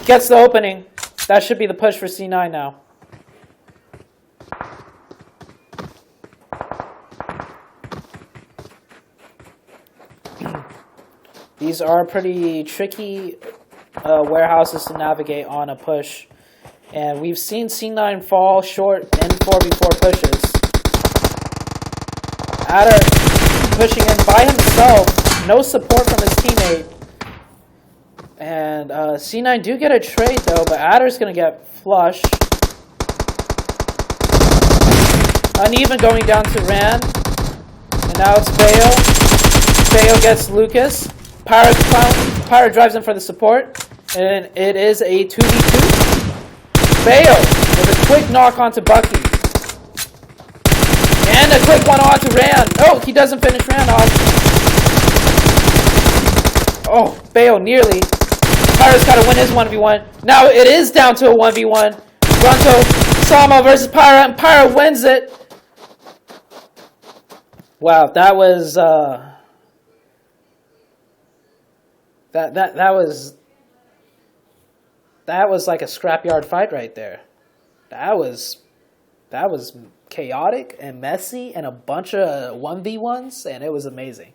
Gets the opening. That should be the push for C9 now. These are pretty tricky warehouses to navigate on a push. And we've seen C9 fall short in 4v4 pushes. Adder pushing in by himself. No support from his teammate. And C9 do get a trade though, but Adder's going to get flushed. Uneven going down to Rand. And now it's Bayo. Bayo gets Lucas. Pyra drives in for the support. And it is a 2v2. Bayo with a quick knock onto Bucky. And a quick one onto Rand. Oh, he doesn't finish Rand off. Oh, Bayo nearly. Pyra's got to win his 1v1. Now it is down to a 1v1. Grunto, Sama versus Pyra, and Pyra wins it. Wow, that was that was like a scrapyard fight right there. That was chaotic and messy and a bunch of 1v1s, and it was amazing.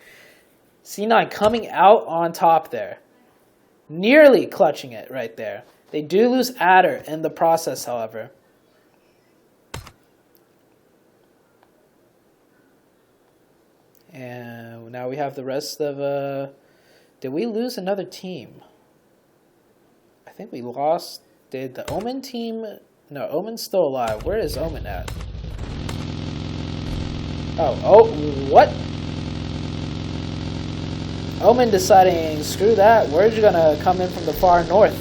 C9 coming out on top there. Nearly clutching it right there. They do lose Adder in the process, however. And now we have the rest of... did we lose another team? I think we lost. Did the Omen team... No, Omen's still alive. Where is Omen at? Oh, what? Omen deciding, screw that. We're just going to come in from the far north.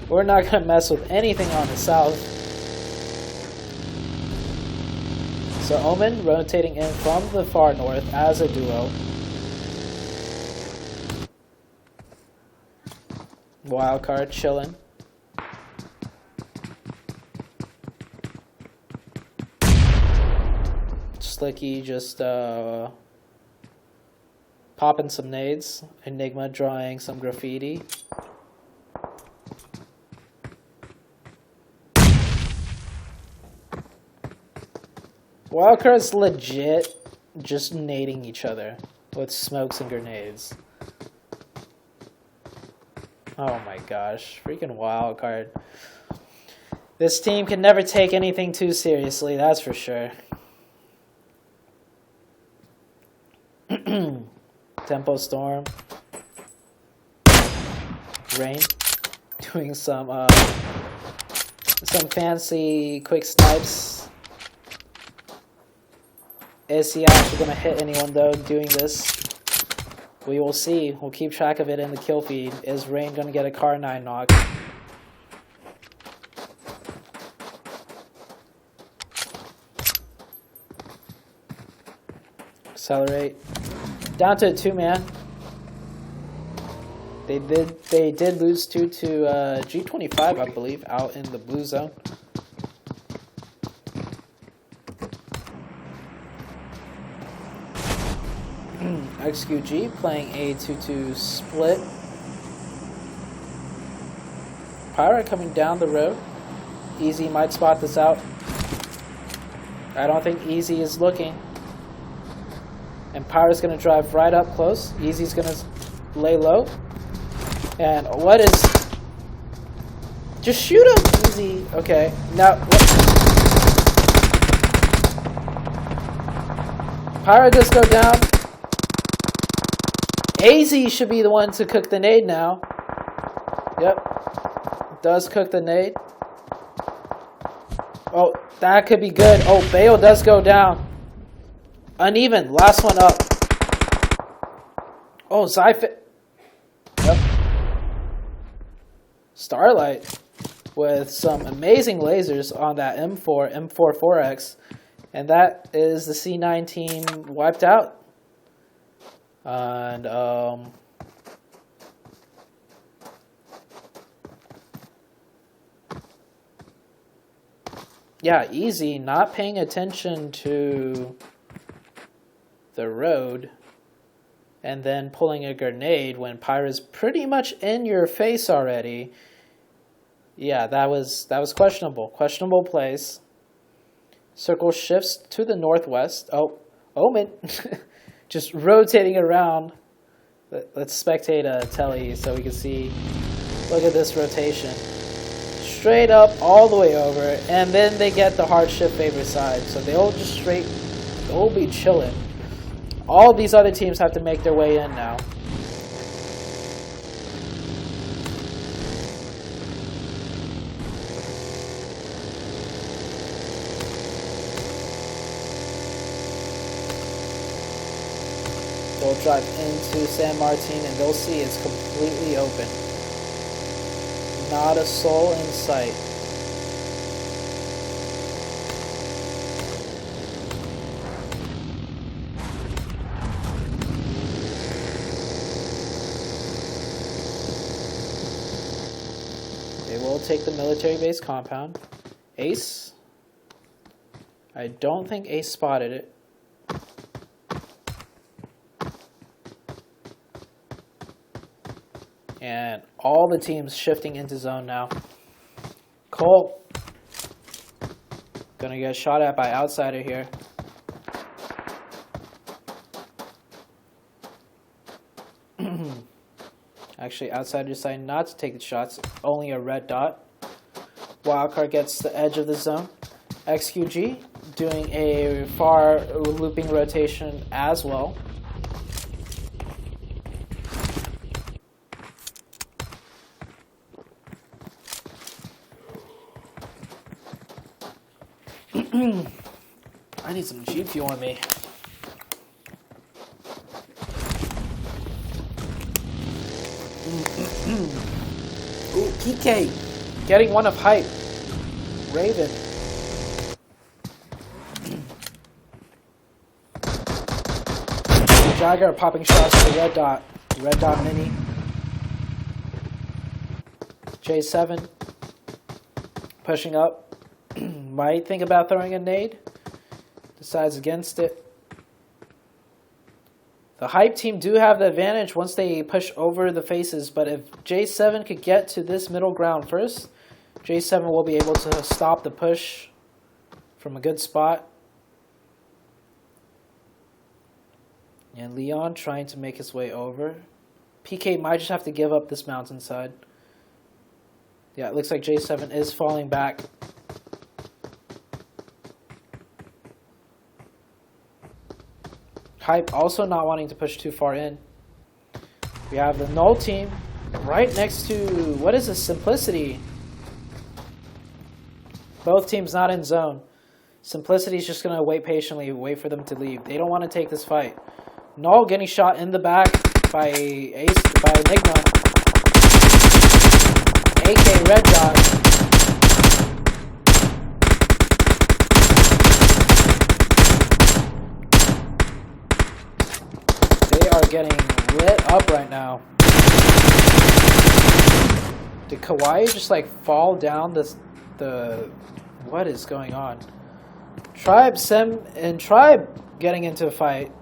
We're not going to mess with anything on the south. So Omen rotating in from the far north as a duo. Wildcard chilling. Slicky just popping some nades. Enigma drawing some graffiti. Wildcard's legit just nading each other with smokes and grenades. Oh my gosh, freaking Wildcard. This team can never take anything too seriously, that's for sure. Tempo Storm. Rain. Doing some fancy quick snipes. Is he actually going to hit anyone though doing this? We will see. We'll keep track of it in the kill feed. Is Rain going to get a car 9 knock? Accelerate. Down to a 2-man. They did lose 2 to G25, I believe, out in the blue zone. XQG playing a 2-2 split. Pyra coming down the road. Easy might spot this out. I don't think Easy is looking. And Pyra's going to drive right up close. Easy's going to lay low. And what is... Just shoot him! Easy. Okay. Now... Pyra does go down. AZ should be the one to cook the nade now. Yep. Does cook the nade. Oh, that could be good. Oh, Bale does go down. Uneven. Last one up. Oh, Zyfit. Yep. Starlight with some amazing lasers on that M4 4X. And that is the C9 team wiped out. And yeah, Easy not paying attention to the road and then pulling a grenade when Pyra's pretty much in your face already. Yeah, that was questionable. Questionable plays. Circle shifts to the northwest. Oh, Omen. Just rotating around. Let's spectate a telly so we can see. Look at this rotation. Straight up all the way over. And then they get the hard shift favor side. So they'll be chilling. All these other teams have to make their way in now. They'll drive into San Martin and they'll see it's completely open. Not a soul in sight. They will take the military base compound. Ace. I don't think Ace spotted it. And all the teams shifting into zone now. Cole gonna get shot at by outsider here. Actually, outsider decided not to take the shots. Only a red dot. Wildcard gets the edge of the zone. XQG doing a far looping rotation as well. I need some G fuel on me. Ooh, PK getting one of hype. Raven. Jagger are popping shots to the red dot. Red dot mini. J7 pushing up. Might think about throwing a nade. Decides against it. The hype team do have the advantage once they push over the faces, but if J7 could get to this middle ground first, J7 will be able to stop the push from a good spot. And Leon trying to make his way over. PK might just have to give up this mountainside. Yeah, it looks like J7 is falling back. Hype also not wanting to push too far in. We have the Null team right next to, what is this, Simplicity. Both teams not in zone. Simplicity is just going to wait patiently, wait for them to leave. They don't want to take this fight. Null getting shot in the back by Enigma. AK red dot. They are getting lit up right now. Did Kawaii just like fall down what is going on? Tribe, Sem, and Tribe getting into a fight.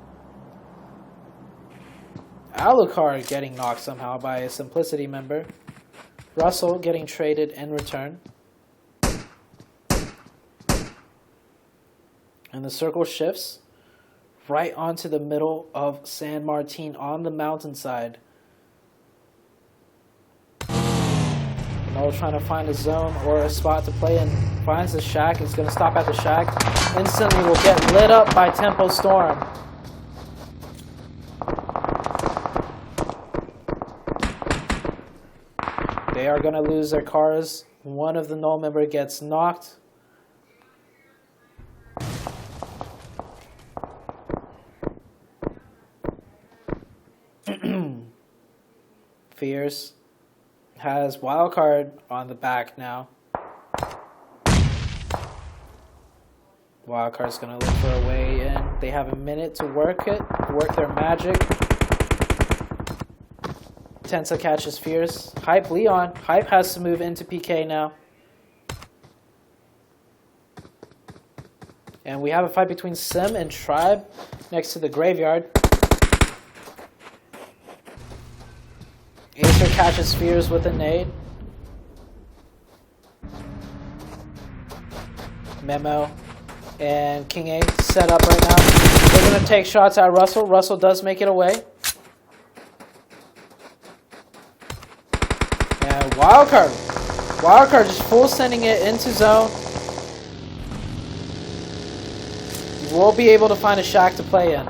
Alucard getting knocked somehow by a Simplicity member. Russell getting traded in return. And the circle shifts right onto the middle of San Martin on the mountainside. Null trying to find a zone or a spot to play in. Finds the shack. He's going to stop at the shack. Instantly will get lit up by Tempo Storm. They are going to lose their cars. One of the Null member gets knocked. Fierce has Wildcard on the back now. Wildcard's going to look for a way in. They have a minute to work their magic. Tensa catches Fierce. Hype Leon. Hype has to move into PK now. And we have a fight between Sim and Tribe next to the graveyard. Acer catches Fierce with a nade. Memo and King A set up right now. They're going to take shots at Russell. Russell does make it away. And Wildcard. Wildcard just full sending it into zone. We'll be able to find a shack to play in.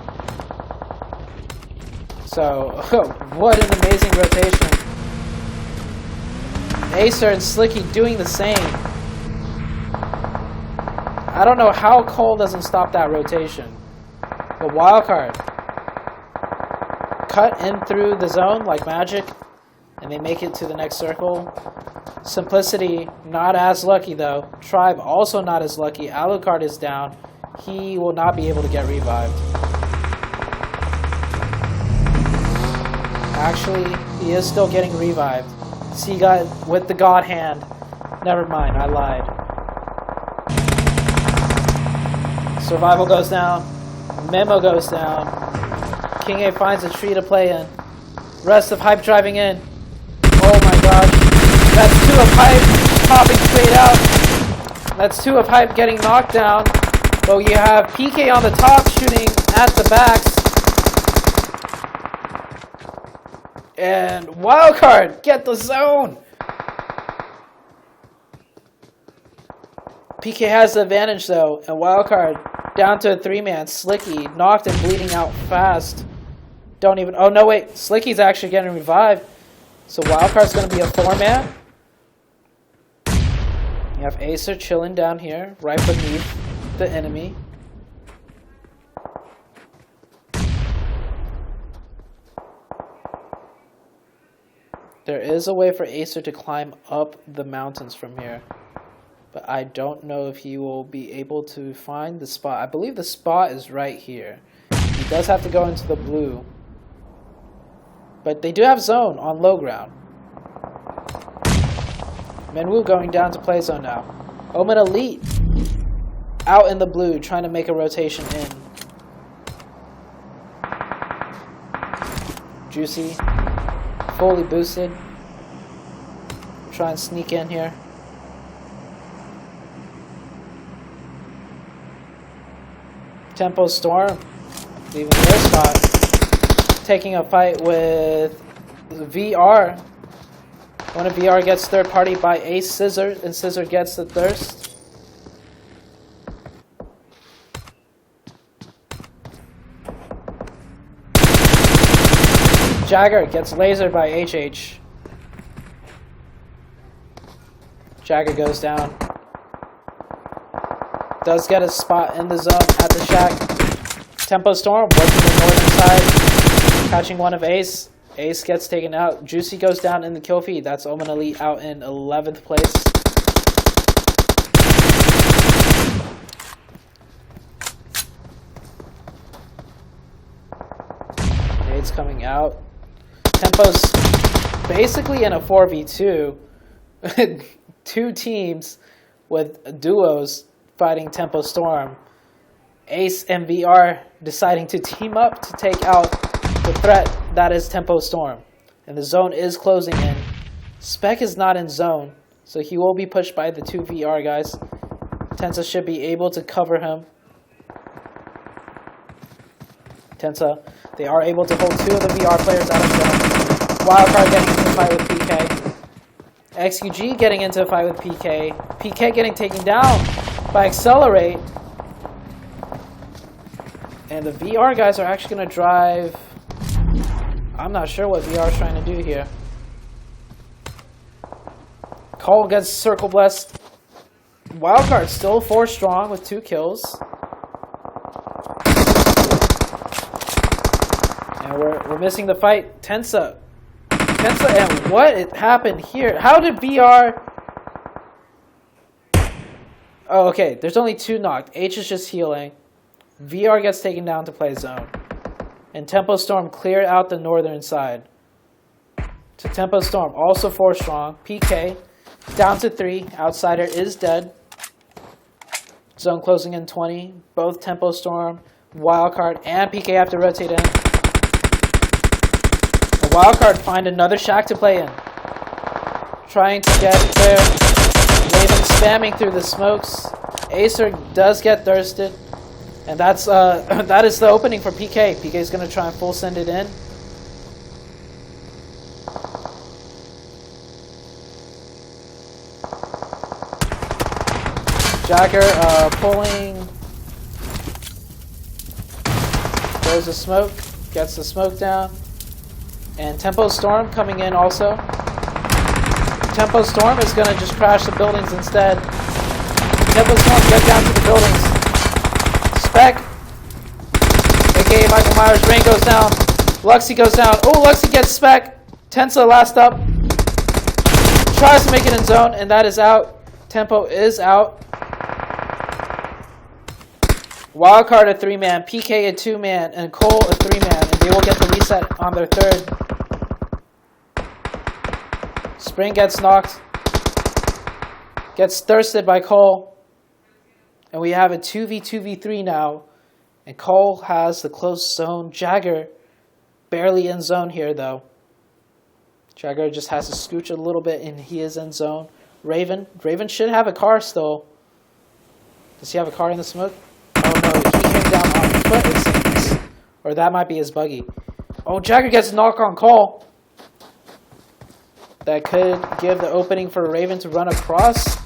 So, what an amazing rotation. Acer and Slicky doing the same. I don't know how Cole doesn't stop that rotation. But Wildcard cut in through the zone like magic, and they make it to the next circle. Simplicity not as lucky though. Tribe also not as lucky. Alucard is down. He will not be able to get revived. Actually, he is still getting revived. See, got with the God hand. Never mind, I lied. Survival goes down. Memo goes down. King A finds a tree to play in. Rest of Hype driving in. Oh my gosh. That's two of Hype popping straight out. That's two of Hype getting knocked down. But you have PK on the top shooting at the backs. And Wildcard, get the zone. PK has the advantage though, and Wildcard down to a 3-man. Slicky knocked and bleeding out fast. Don't even. Oh no, wait. Slicky's actually getting revived. So Wildcard's going to be a 4-man. You have Acer chilling down here, right beneath the enemy. There is a way for Acer to climb up the mountains from here, but I don't know if he will be able to find the spot. I believe the spot is right here. He does have to go into the blue. But they do have zone on low ground. Minwoo going down to play zone now. Omen Elite out in the blue, trying to make a rotation in. Juicy, fully boosted. Try and sneak in here. Tempo Storm leaving their spot. Taking a fight with VR. One of VR gets third party by Ace Scissor, and Scissor gets the thirst. Jagger gets lasered by HH. Jagger goes down. Does get a spot in the zone at the shack. Tempo Storm working the northern side. Catching one of Ace. Ace gets taken out. Juicy goes down in the kill feed. That's Omen Elite out in 11th place. Nade's coming out. Tempo's basically in a 4v2. Two teams with duos fighting Tempo Storm. Ace and VR deciding to team up to take out the threat that is Tempo Storm. And the zone is closing in. Spec is not in zone, so he will be pushed by the two VR guys. Tensa should be able to cover him. Tensa, they are able to hold two of the VR players out of zone. Wildcard getting into a fight with PK. XUG getting into a fight with PK. PK getting taken down by Accelerate. And the VR guys are actually going to drive. I'm not sure what VR is trying to do here. Cole gets circle blessed. Wildcard still 4 strong with 2 kills. And we're missing the fight. Tensa, and what happened here? How did VR... Oh, okay. There's only 2 knocked. H is just healing. VR gets taken down to play zone. And Tempo Storm cleared out the northern side. So Tempo Storm also 4 strong. PK down to 3. Outsider is dead. Zone closing in 20. Both Tempo Storm, Wildcard, and PK have to rotate in. The Wildcard find another shack to play in. Trying to get there. Raven spamming through the smokes. Acer does get thirsted. And that's that is the opening for PK. PK is going to try and full send it in. Jagger pulling. Throws a smoke. Gets the smoke down. And Tempo Storm coming in also. Tempo Storm is going to just crash the buildings instead. Tempo Storm get down to the buildings. Spec, aka Michael Myers, Rain goes down. Luxy goes down. Oh, Luxy gets Spec. Tensa last up. Tries to make it in zone, and that is out. Tempo is out. Wildcard a 3-man, PK a 2-man, and Cole a 3-man, and they will get the reset on their third. Spring gets knocked. Gets thirsted by Cole. And we have a 2v2v3 now. And Cole has the close zone. Jagger barely in zone here though. Jagger just has to scooch a little bit and he is in zone. Raven should have a car still. Does he have a car in the smoke? Oh no, he came down on foot it seems. Or that might be his buggy. Oh, Jagger gets a knock on Cole. That could give the opening for Raven to run across.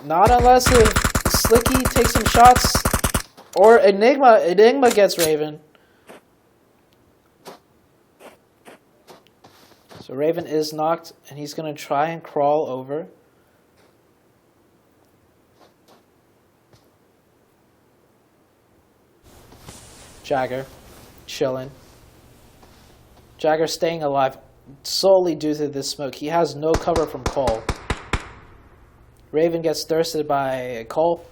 Not unless if Slicky takes some shots. Or Enigma gets Raven. So Raven is knocked and he's going to try and crawl over. Jagger chilling. Jagger staying alive solely due to this smoke. He has no cover from Cole. Raven gets thirsted by Cole,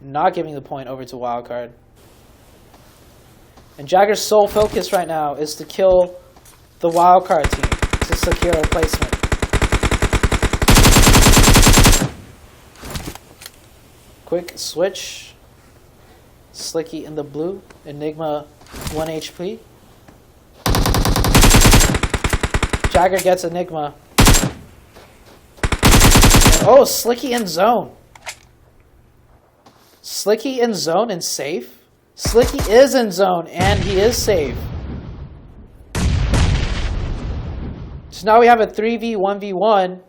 not giving the point over to Wildcard. And Jagger's sole focus right now is to kill the wildcard team to secure a placement. Quick switch. Slicky in the blue. Enigma 1 HP. Jagger gets Enigma. Oh, Slicky in zone. Slicky in zone and safe. Slicky is in zone and he is safe. So now we have a 3v1v1.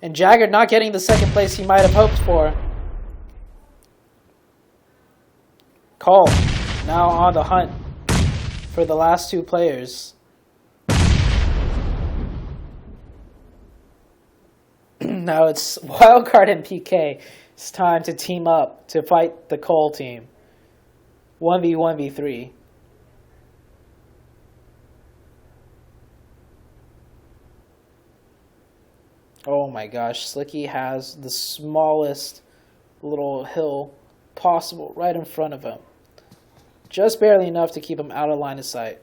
And Jagger not getting the second place he might have hoped for. Cole now on the hunt for the last two players. Now it's Wildcard and PK. It's time to team up to fight the Cole team. 1v1v3. Oh my gosh, Slicky has the smallest little hill possible right in front of him. Just barely enough to keep him out of line of sight.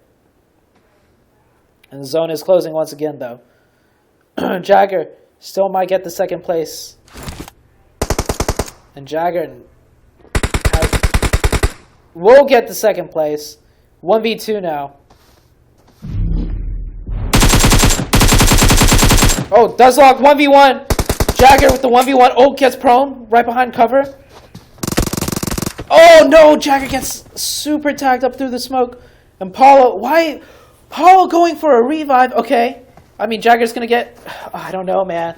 And the zone is closing once again though. Jagger still might get the second place. And Jagger will get the second place. 1v2 now. Oh, Duzlocke 1v1. Jagger with the 1v1. Oh, gets prone right behind cover. Oh no, Jagger gets super tagged up through the smoke. And Paulo, why? Paulo going for a revive. Okay. I mean, Jagger's going to get, I don't know, man.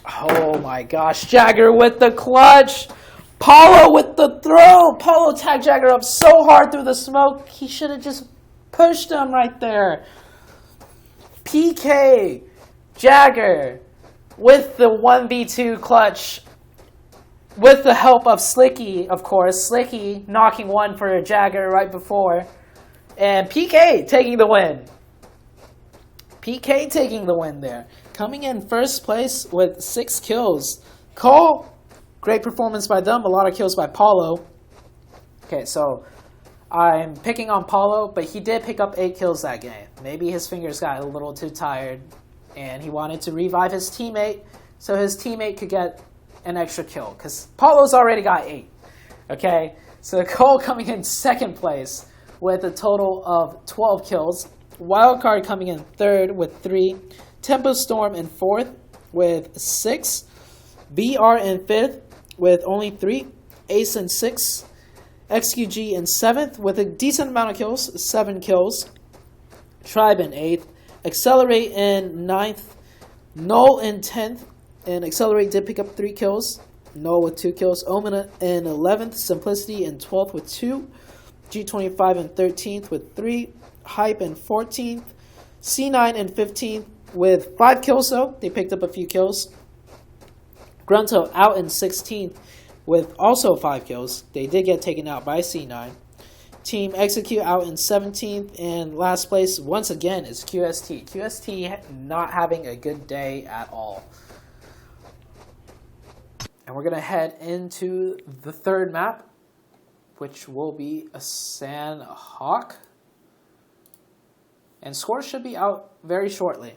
Oh my gosh, Jagger with the clutch. Paulo with the throw. Paulo tagged Jagger up so hard through the smoke. He should have just pushed him right there. PK, Jagger with the 1v2 clutch. With the help of Slicky, of course. Slicky knocking one for Jagger right before. And PK taking the win. PK taking the win there. Coming in first place with 6 kills. Cole, great performance by them. A lot of kills by Paulo. Okay, so I'm picking on Paulo, but he did pick up 8 kills that game. Maybe his fingers got a little too tired, and he wanted to revive his teammate so his teammate could get an extra kill, because Paulo's already got 8. Okay, so Cole coming in second place with a total of 12 kills. Wildcard coming in third with 3. Tempo Storm in fourth with 6. VR in fifth with only 3. Ace in 6th. XQG in 7th with a decent amount of kills, 7 kills. Tribe in 8th. Accelerate in 9th. Null in 10th. And Accelerate did pick up 3 kills. Null with 2 kills. Omen in 11th. Simplicity in 12th with 2. G25 in 13th with 3. Hype in 14th. C9 in 15th with 5 kills though. They picked up a few kills. Grunto out in 16th with also 5 kills. They did get taken out by C9. Team Execute out in 17th. And last place once again is QST. QST not having a good day at all. And we're going to head into the third map, which will be a Sandhawk. And scores should be out very shortly.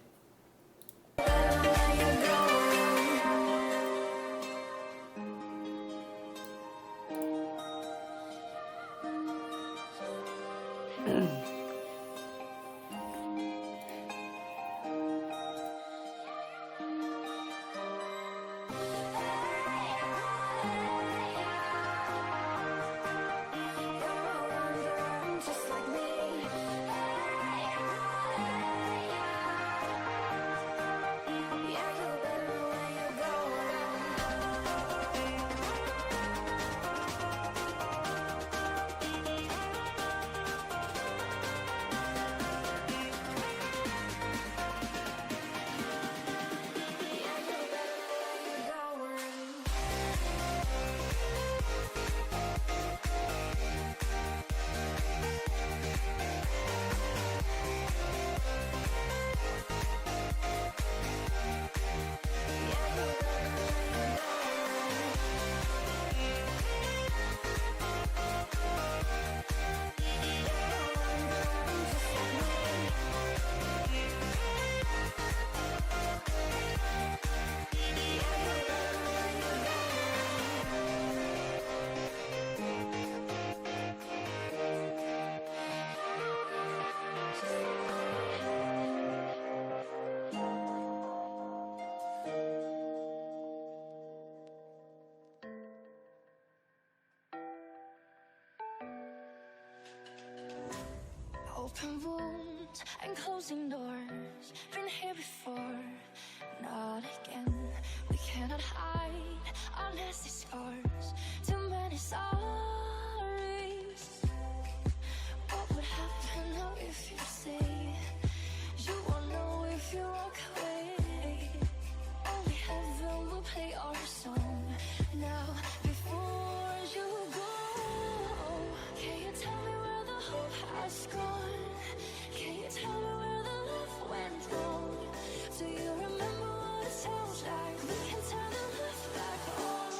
and closing doors. Been here before, not again. We cannot hide our nasty scars. Too many sorries. What would happen now if you say you won't know if you walk away? Only heaven will play our song now before you go. Can you tell me where the hope has gone? Can you tell me where the love went wrong? Do you remember what it sounds like? We can turn the love back on.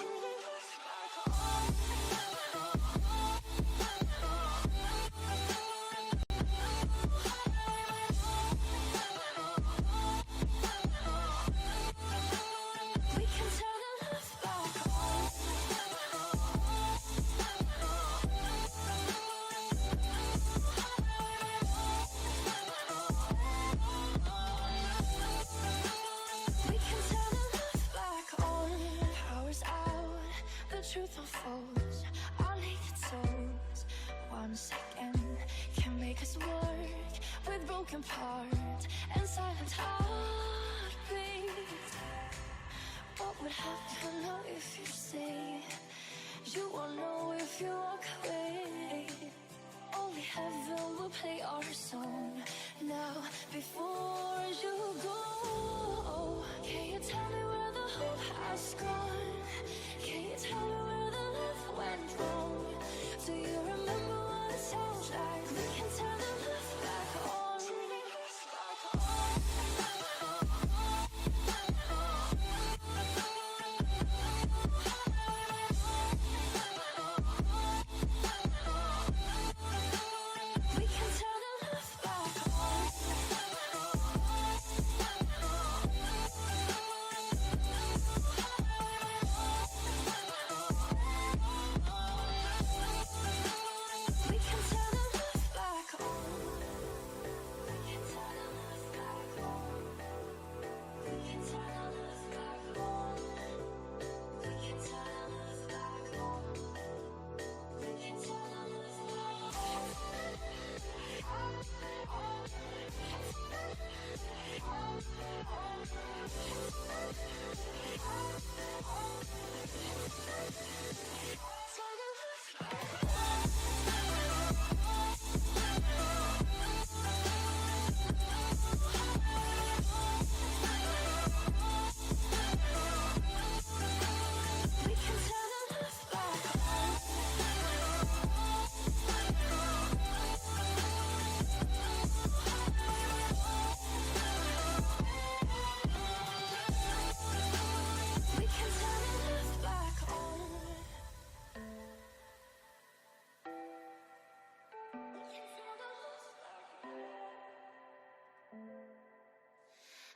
We can turn the love back on. We can turn the love back on. Power's out, the truth unfolds. Our naked souls, once again, can make us work with broken parts and silent heartbeats. What would happen now if you say you won't know if you walk away? Only heaven will play our song now before you go. Can you tell me where the hope has gone? Can you tell me where the love went wrong? Do you remember what it sounds like? We can turn the love back on. We can turn the love back on. We can turn the love back on. We can turn the love back on. We can turn the love back on. We can turn the love back on. We can turn the love We can turn the love back on. We can turn the love back on.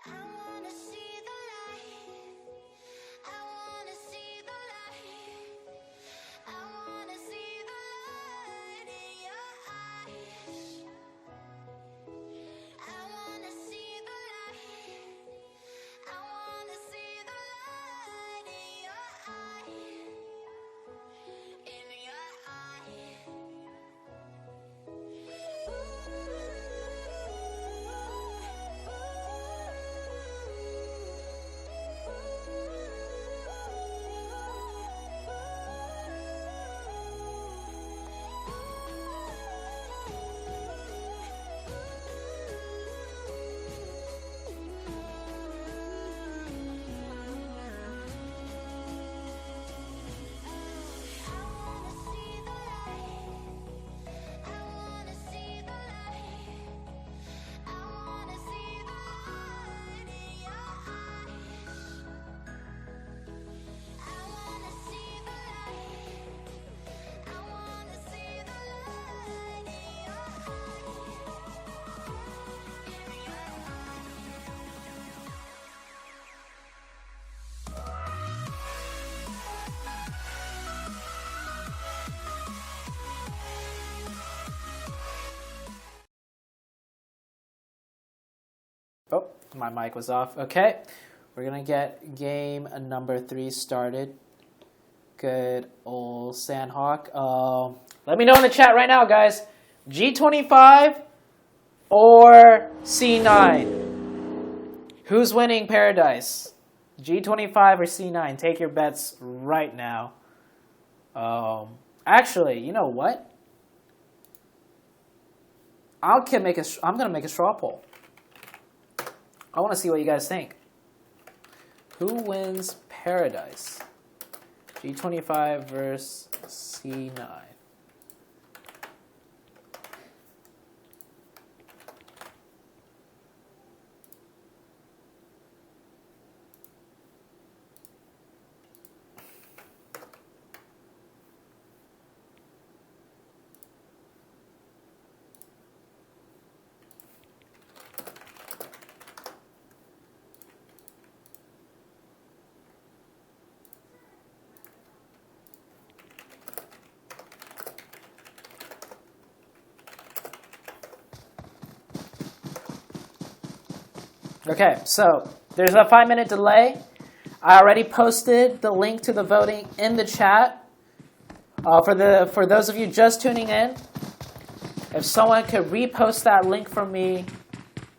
I wanna see the light. I wanna see the light. I wanna see the light in your eyes. I wanna see the light. I wanna see the light in your eyes. In your eyes. I wanna see the light. I wanna see the light. I wanna see the light in your eyes. I wanna see the light. I wanna see the light in your Oh, my mic was off. Okay, we're gonna get game number 3 started. Good old Sandhawk. Let me know in the chat right now, guys. G25 or C9? Who's winning Paradise? G25 or C9? Take your bets right now. Actually, you know what? I'm gonna make a straw poll. I want to see what you guys think. Who wins Paradise? G25 versus C9. Okay, so there's a 5-minute delay. I already posted the link to the voting in the chat. For those of you just tuning in, if someone could repost that link for me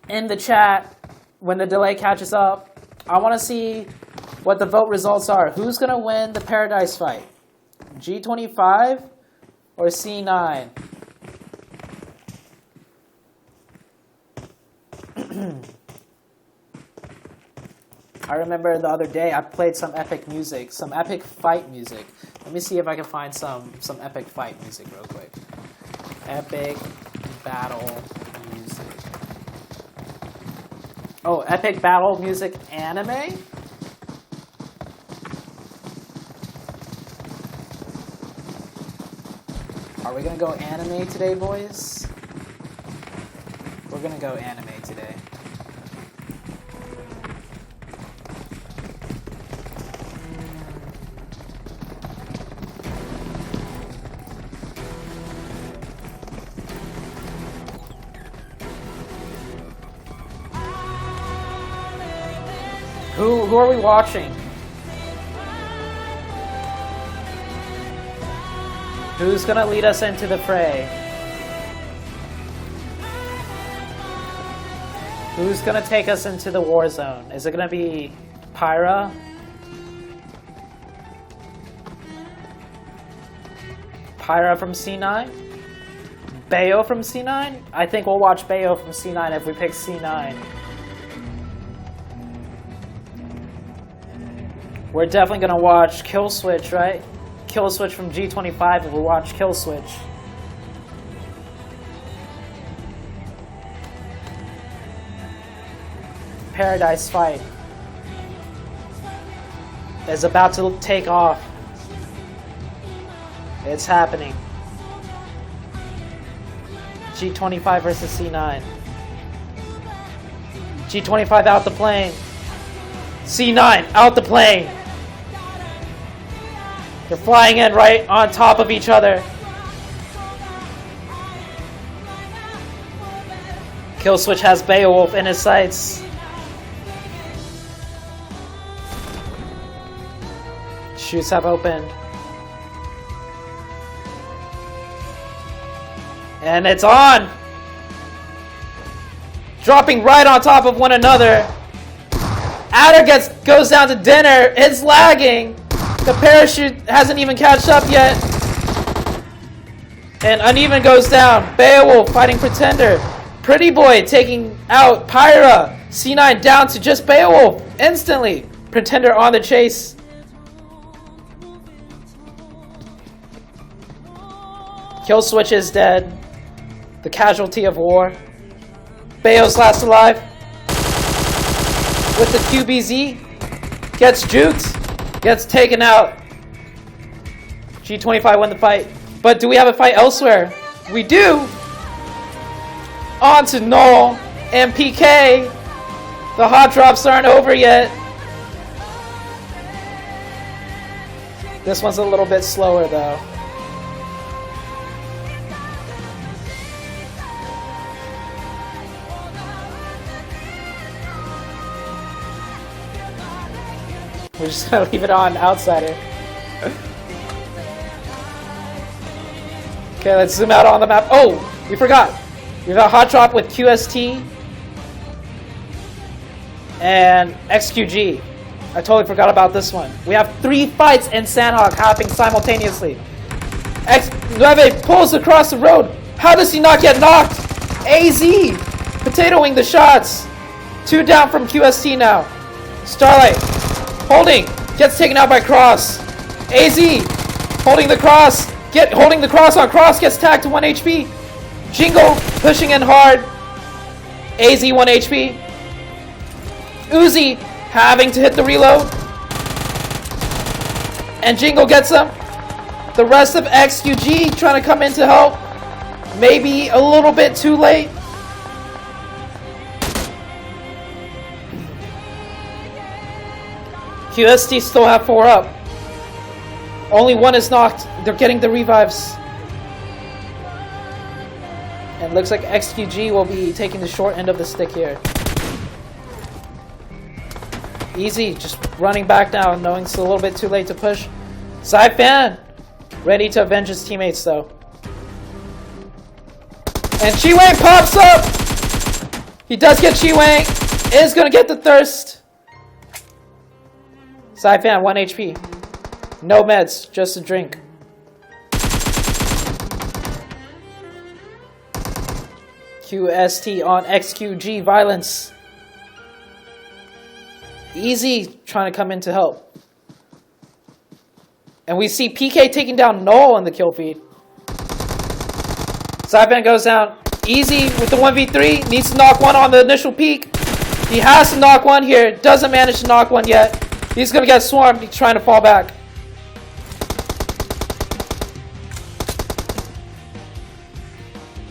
in the chat when the delay catches up, I want to see what the vote results are. Who's going to win the Paradise fight? G25 or C9? I remember the other day I played some epic music, some epic fight music. Let me see if I can find some epic fight music real quick. Epic battle music. Oh, epic battle music anime? Are we gonna go anime today, boys? We're gonna go anime today. Who are we watching? Who's gonna lead us into the fray? Who's gonna take us into the war zone? Is it gonna be Pyra? Pyra from C9? Bayo from C9? I think we'll watch Bayo from C9 if we pick C9. We're definitely gonna watch Kill Switch, right? Kill Switch from G25 if we watch Kill Switch. Paradise fight is about to take off. It's happening. G25 versus C9. G25 out the plane. C9 out the plane. They're flying in right on top of each other. Killswitch has Beowulf in his sights. Shoots have opened. And it's on! Dropping right on top of one another. Adder goes down to dinner. It's lagging. The parachute hasn't even catched up yet. And Uneven goes down. Beowulf fighting Pretender. Pretty Boy taking out Pyra. C9 down to just Beowulf instantly. Pretender on the chase. Killswitch is dead. The casualty of war. Beo's last alive. With the QBZ. Gets juked. Gets taken out. G25 won the fight. But do we have a fight elsewhere? We do. On to Null and PK. The hot drops aren't over yet. This one's a little bit slower though. We're just gonna leave it on Outsider. Okay, let's zoom out on the map. Oh, we forgot. We've got Hot Drop with QST and XQG. I totally forgot about this one. We have 3 fights in Sandhawk happening simultaneously. X9 pulls across the road. How does he not get knocked? AZ potatoing the shots. 2 down from QST now. Starlight holding, gets taken out by Cross. AZ holding the cross, holding the cross on Cross, gets tagged to 1 HP. Jingle pushing in hard. AZ 1 HP. Uzi having to hit the reload. And Jingle gets him. The rest of XQG trying to come in to help. Maybe a little bit too late. QST still have 4 up. Only 1 is knocked. They're getting the revives. And looks like XQG will be taking the short end of the stick here. Easy, just running back now, knowing it's a little bit too late to push. Saifan, ready to avenge his teammates though. And Chiwang pops up! He does get Chiwang, is gonna get the thirst. Saifan, 1 HP. No meds, just a drink. QST on XQG violence. Easy trying to come in to help. And we see PK taking down Null on the kill feed. Saipan goes down. Easy with the 1v3. Needs to knock 1 on the initial peak. He has to knock 1 here. Doesn't manage to knock 1 yet. He's going to get swarmed. He's trying to fall back.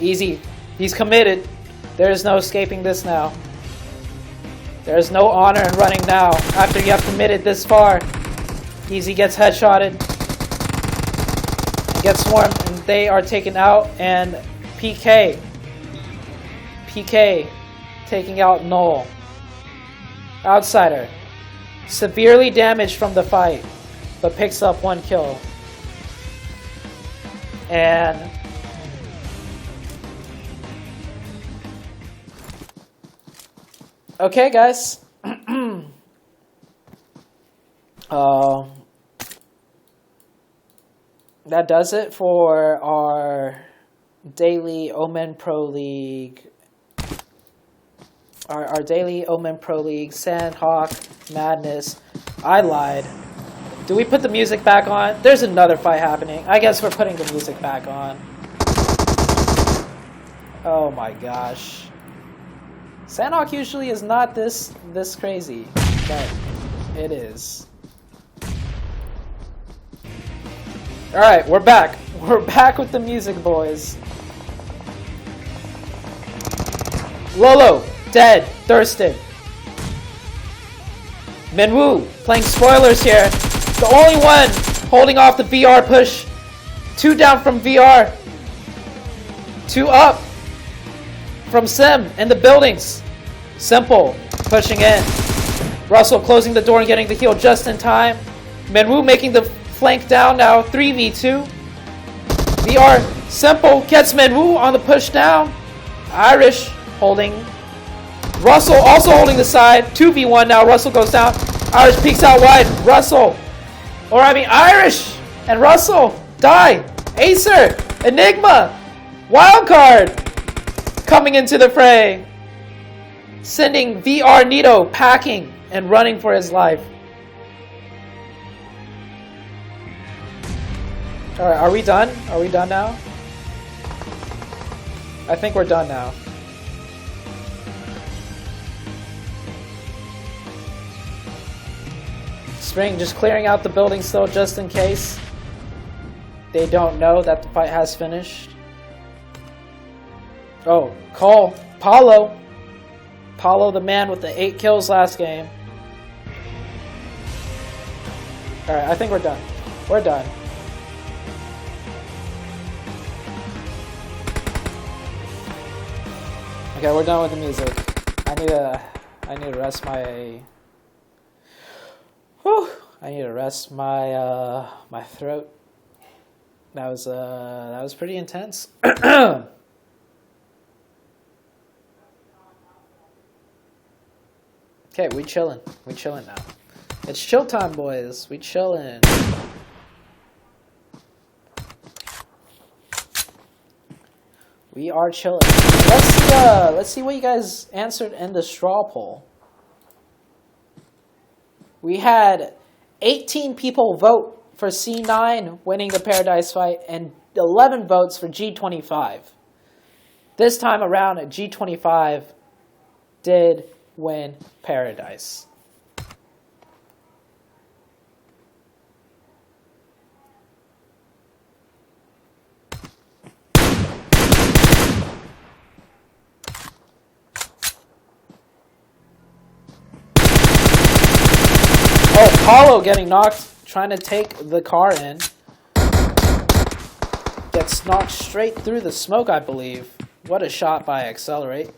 Easy. He's committed. There is no escaping this now. There is no honor in running now after you have committed this far. Easy gets headshotted. Gets swarmed and they are taken out. And PK taking out Null. Outsider. Severely damaged from the fight, but picks up 1 kill. And okay, guys. That does it for our daily Omen Pro League. Our daily Omen Pro League Sandhawk Madness. I lied. Do we put the music back on? There's another fight happening. I guess we're putting the music back on. Oh my gosh. Sandhawk usually is not this crazy, but it is. Alright, we're back. We're back with the music, boys. Lolo, dead, thirsted. Minwoo, playing spoilers here. The only one holding off the VR push. 2 down from VR. 2 up from Sim in the buildings. Simple, pushing in. Russell closing the door and getting the heal just in time. Minwoo making the flank down now. 3v2. VR, Simple gets Minwoo on the push down. Irish holding. Russell also holding the side. 2v1 now. Russell goes down. Irish peeks out wide. Irish and Russell die. Acer, Enigma, Wildcard coming into the fray. Sending VR Nito packing and running for his life. Alright, are we done? Are we done now? I think we're done now. Spring just clearing out the building still just in case they don't know that the fight has finished. Oh, call. Paulo, the man with the 8 kills last game. Alright, I think we're done. We're done. Okay, we're done with the music. I need to rest my... Whew, I need to rest my my throat. That was pretty intense. Okay, we chillin'. We chillin' now. It's chill time, boys. We chillin'. We are chillin'. Let's see what you guys answered in the straw poll. We had 18 people vote for C9 winning the Paradise fight and 11 votes for G25. This time around, G25 did win Paradise. Oh, Paulo getting knocked, trying to take the car in. Gets knocked straight through the smoke, I believe. What a shot by Accelerate.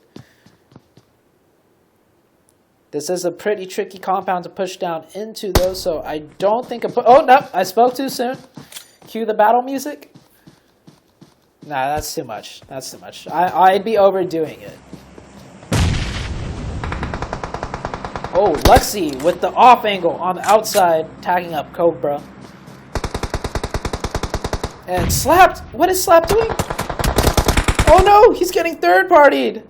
This is a pretty tricky compound to push down into, though, so I don't think oh, no, I spoke too soon. Cue the battle music. Nah, that's too much. That's too much. I'd be overdoing it. Oh, Luxy with the off angle on the outside, tagging up Cobra. And Slapped! What is Slap doing? Oh no, he's getting third-partied!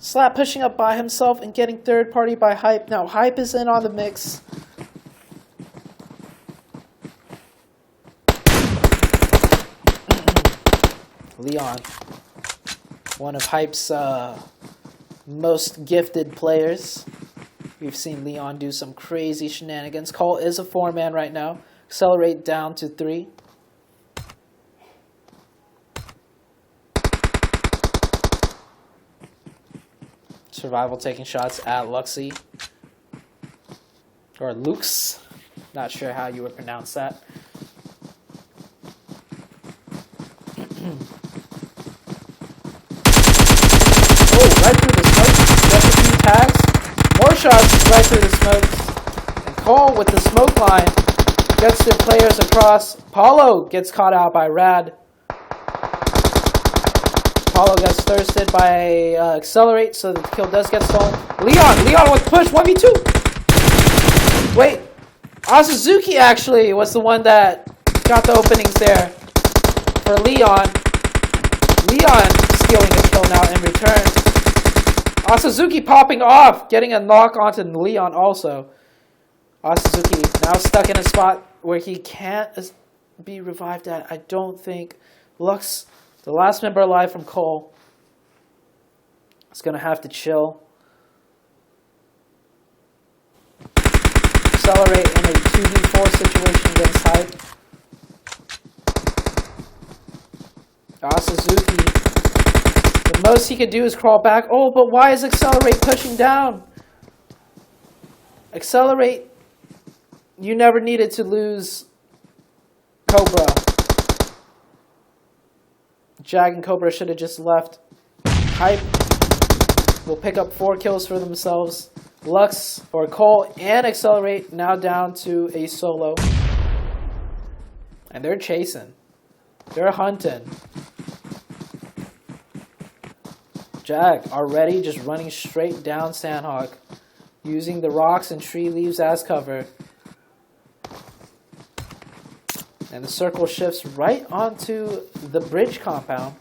Slap pushing up by himself and getting third-partied by Hype. Now Hype is in on the mix. Leon, one of Hype's most gifted players. We've seen Leon do some crazy shenanigans. Cole is a 4-man right now. Accelerate down to 3. Survival taking shots at Luxy. Or Lux. Not sure how you would pronounce that. Oh, right through the smoke. Gets a few tags. More shots right through the smoke. And Cole with the smoke line gets their players across. Paulo gets caught out by Rad. Paulo gets thirsted by Accelerate, so the kill does get stolen. Leon with push, 1v2. Wait, Asazuki actually was the one that got the openings there for Leon. Leon stealing a kill now in return. Asazuki popping off, getting a knock onto Leon also. Asazuki now stuck in a spot where he can't be revived at. I don't think. Lux, the last member alive from Cole, is going to have to chill. Accelerate in a 2v4 situation against Hype. Asazuki, the most he could do is crawl back. Oh, but why is Accelerate pushing down? Accelerate, you never needed to lose Cobra. Jag and Cobra should have just left. Hype will pick up 4 kills for themselves. Lux, or Cole, and Accelerate now down to a solo. And they're chasing. They're hunting. Jag already just running straight down Sandhawk, using the rocks and tree leaves as cover. And the circle shifts right onto the bridge compound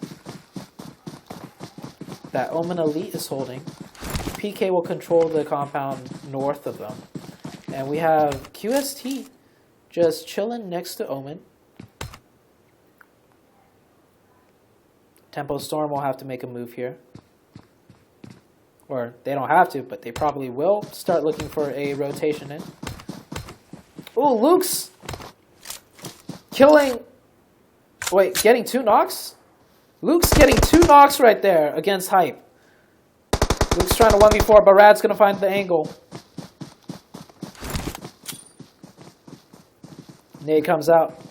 that Omen Elite is holding. PK will control the compound north of them. And we have QST just chilling next to Omen. Tempo Storm will have to make a move here. Or they don't have to, but they probably will start looking for a rotation in. Ooh, Luke's killing. Wait, getting 2 knocks? Luke's getting 2 knocks right there against Hype. Luke's trying to 1v4, but Rad's going to find the angle. Nade comes out.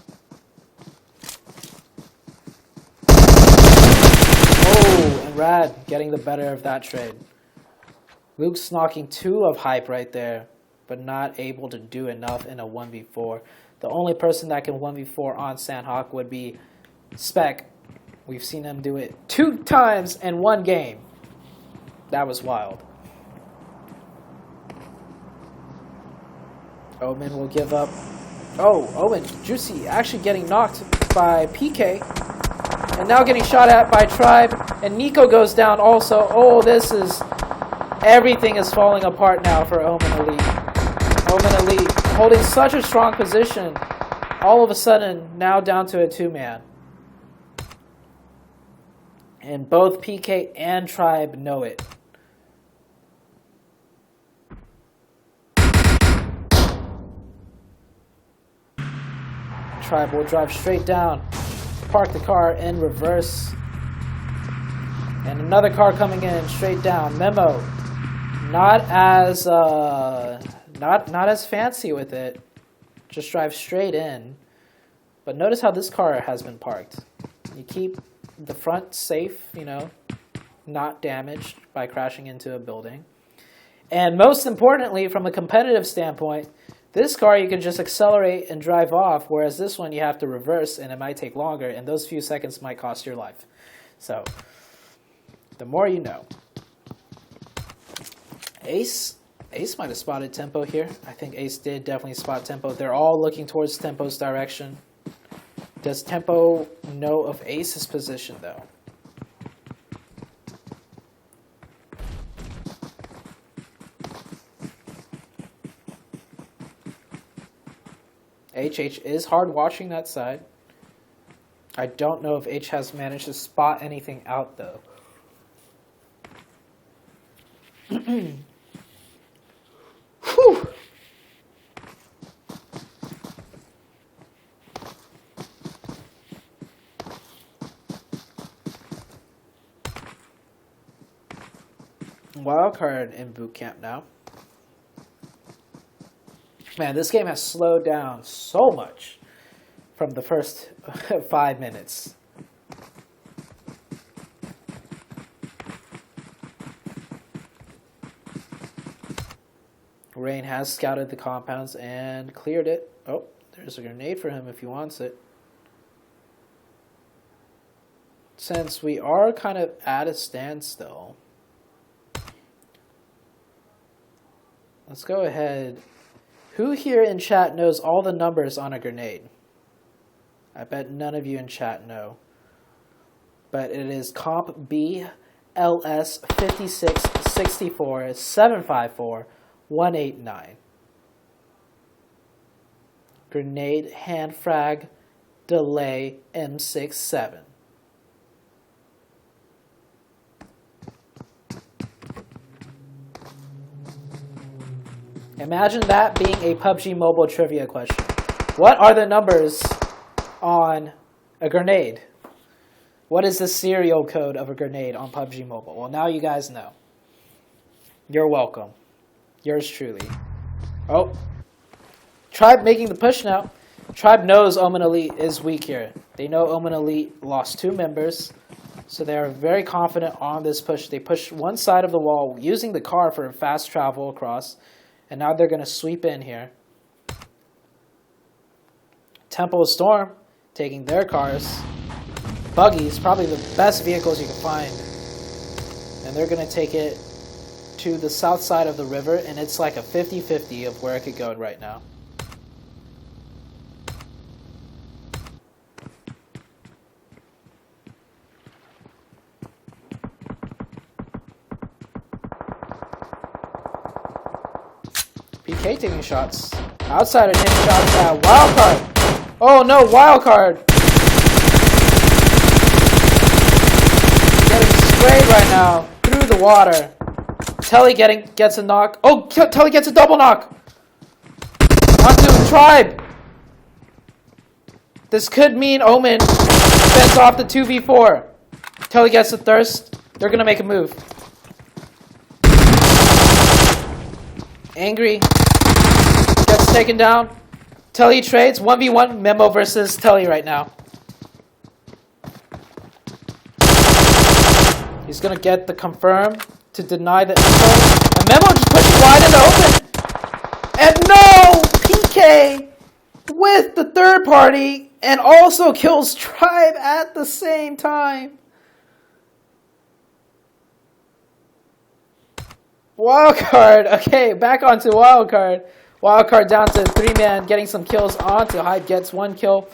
Oh, and Rad getting the better of that trade. Luke's knocking 2 of Hype right there, but not able to do enough in a 1v4. The only person that can 1v4 on Sandhawk would be Spec. We've seen him do it 2 times in 1 game. That was wild. Omen will give up. Oh, Omen, Juicy, actually getting knocked by PK. And now getting shot at by Tribe. And Nico goes down also. Oh, this is... Everything is falling apart now for Omen Elite. Omen Elite holding such a strong position. All of a sudden, now down to a 2-man. And both PK and Tribe know it. Tribe will drive straight down, park the car in reverse, and another car coming in straight down. Memo, not as fancy with it. Just drive straight in. But notice how this car has been parked. You keep the front safe, you know, not damaged by crashing into a building. And most importantly, from a competitive standpoint, this car you can just accelerate and drive off, whereas this one you have to reverse and it might take longer, and those few seconds might cost your life. So, the more you know. Ace might have spotted Tempo here. I think Ace did definitely spot Tempo. They're all looking towards Tempo's direction. Does Tempo know of Ace's position, though? HH is hard watching that side. I don't know if H has managed to spot anything out, though. Whew. Wildcard in boot camp now. Man, this game has slowed down so much from the first 5 minutes. Rain has scouted the compounds and cleared it. Oh, there's a grenade for him if he wants it. Since we are kind of at a standstill, let's go ahead. Who here in chat knows all the numbers on a grenade? I bet none of you in chat know. But it is comp B LS 5664 754 189. Grenade hand frag delay M67. Imagine that being a PUBG Mobile trivia question. What are the numbers on a grenade? What is the serial code of a grenade on PUBG Mobile? Well, now you guys know. You're welcome. Yours truly. Oh. Tribe making the push now. Tribe knows Omen Elite is weak here. They know Omen Elite lost 2 members. So they are very confident on this push. They push one side of the wall using the car for fast travel across. And now they're going to sweep in here. Temple Storm taking their cars. Buggies, probably the best vehicles you can find. And they're going to take it to the south side of the river. And it's like a 50-50 of where it could go right now. PK taking shots. Outsider taking shots at Wildcard. Oh no, Wildcard. Getting sprayed right now through the water. Telly gets a knock. Oh, Telly gets a double knock. Onto Tribe. This could mean Omen fends off the 2v4. Telly gets the thirst. They're going to make a move. Angry gets taken down. Telly trades 1v1 Memo versus Telly right now. He's gonna get the confirm to deny the info. And Memo just pushing wide in the open. And no! PK with the third party and also kills Tribe at the same time. Wildcard. Okay, back onto Wildcard. Wildcard down to 3-man, getting some kills onto Hype, gets 1 kill.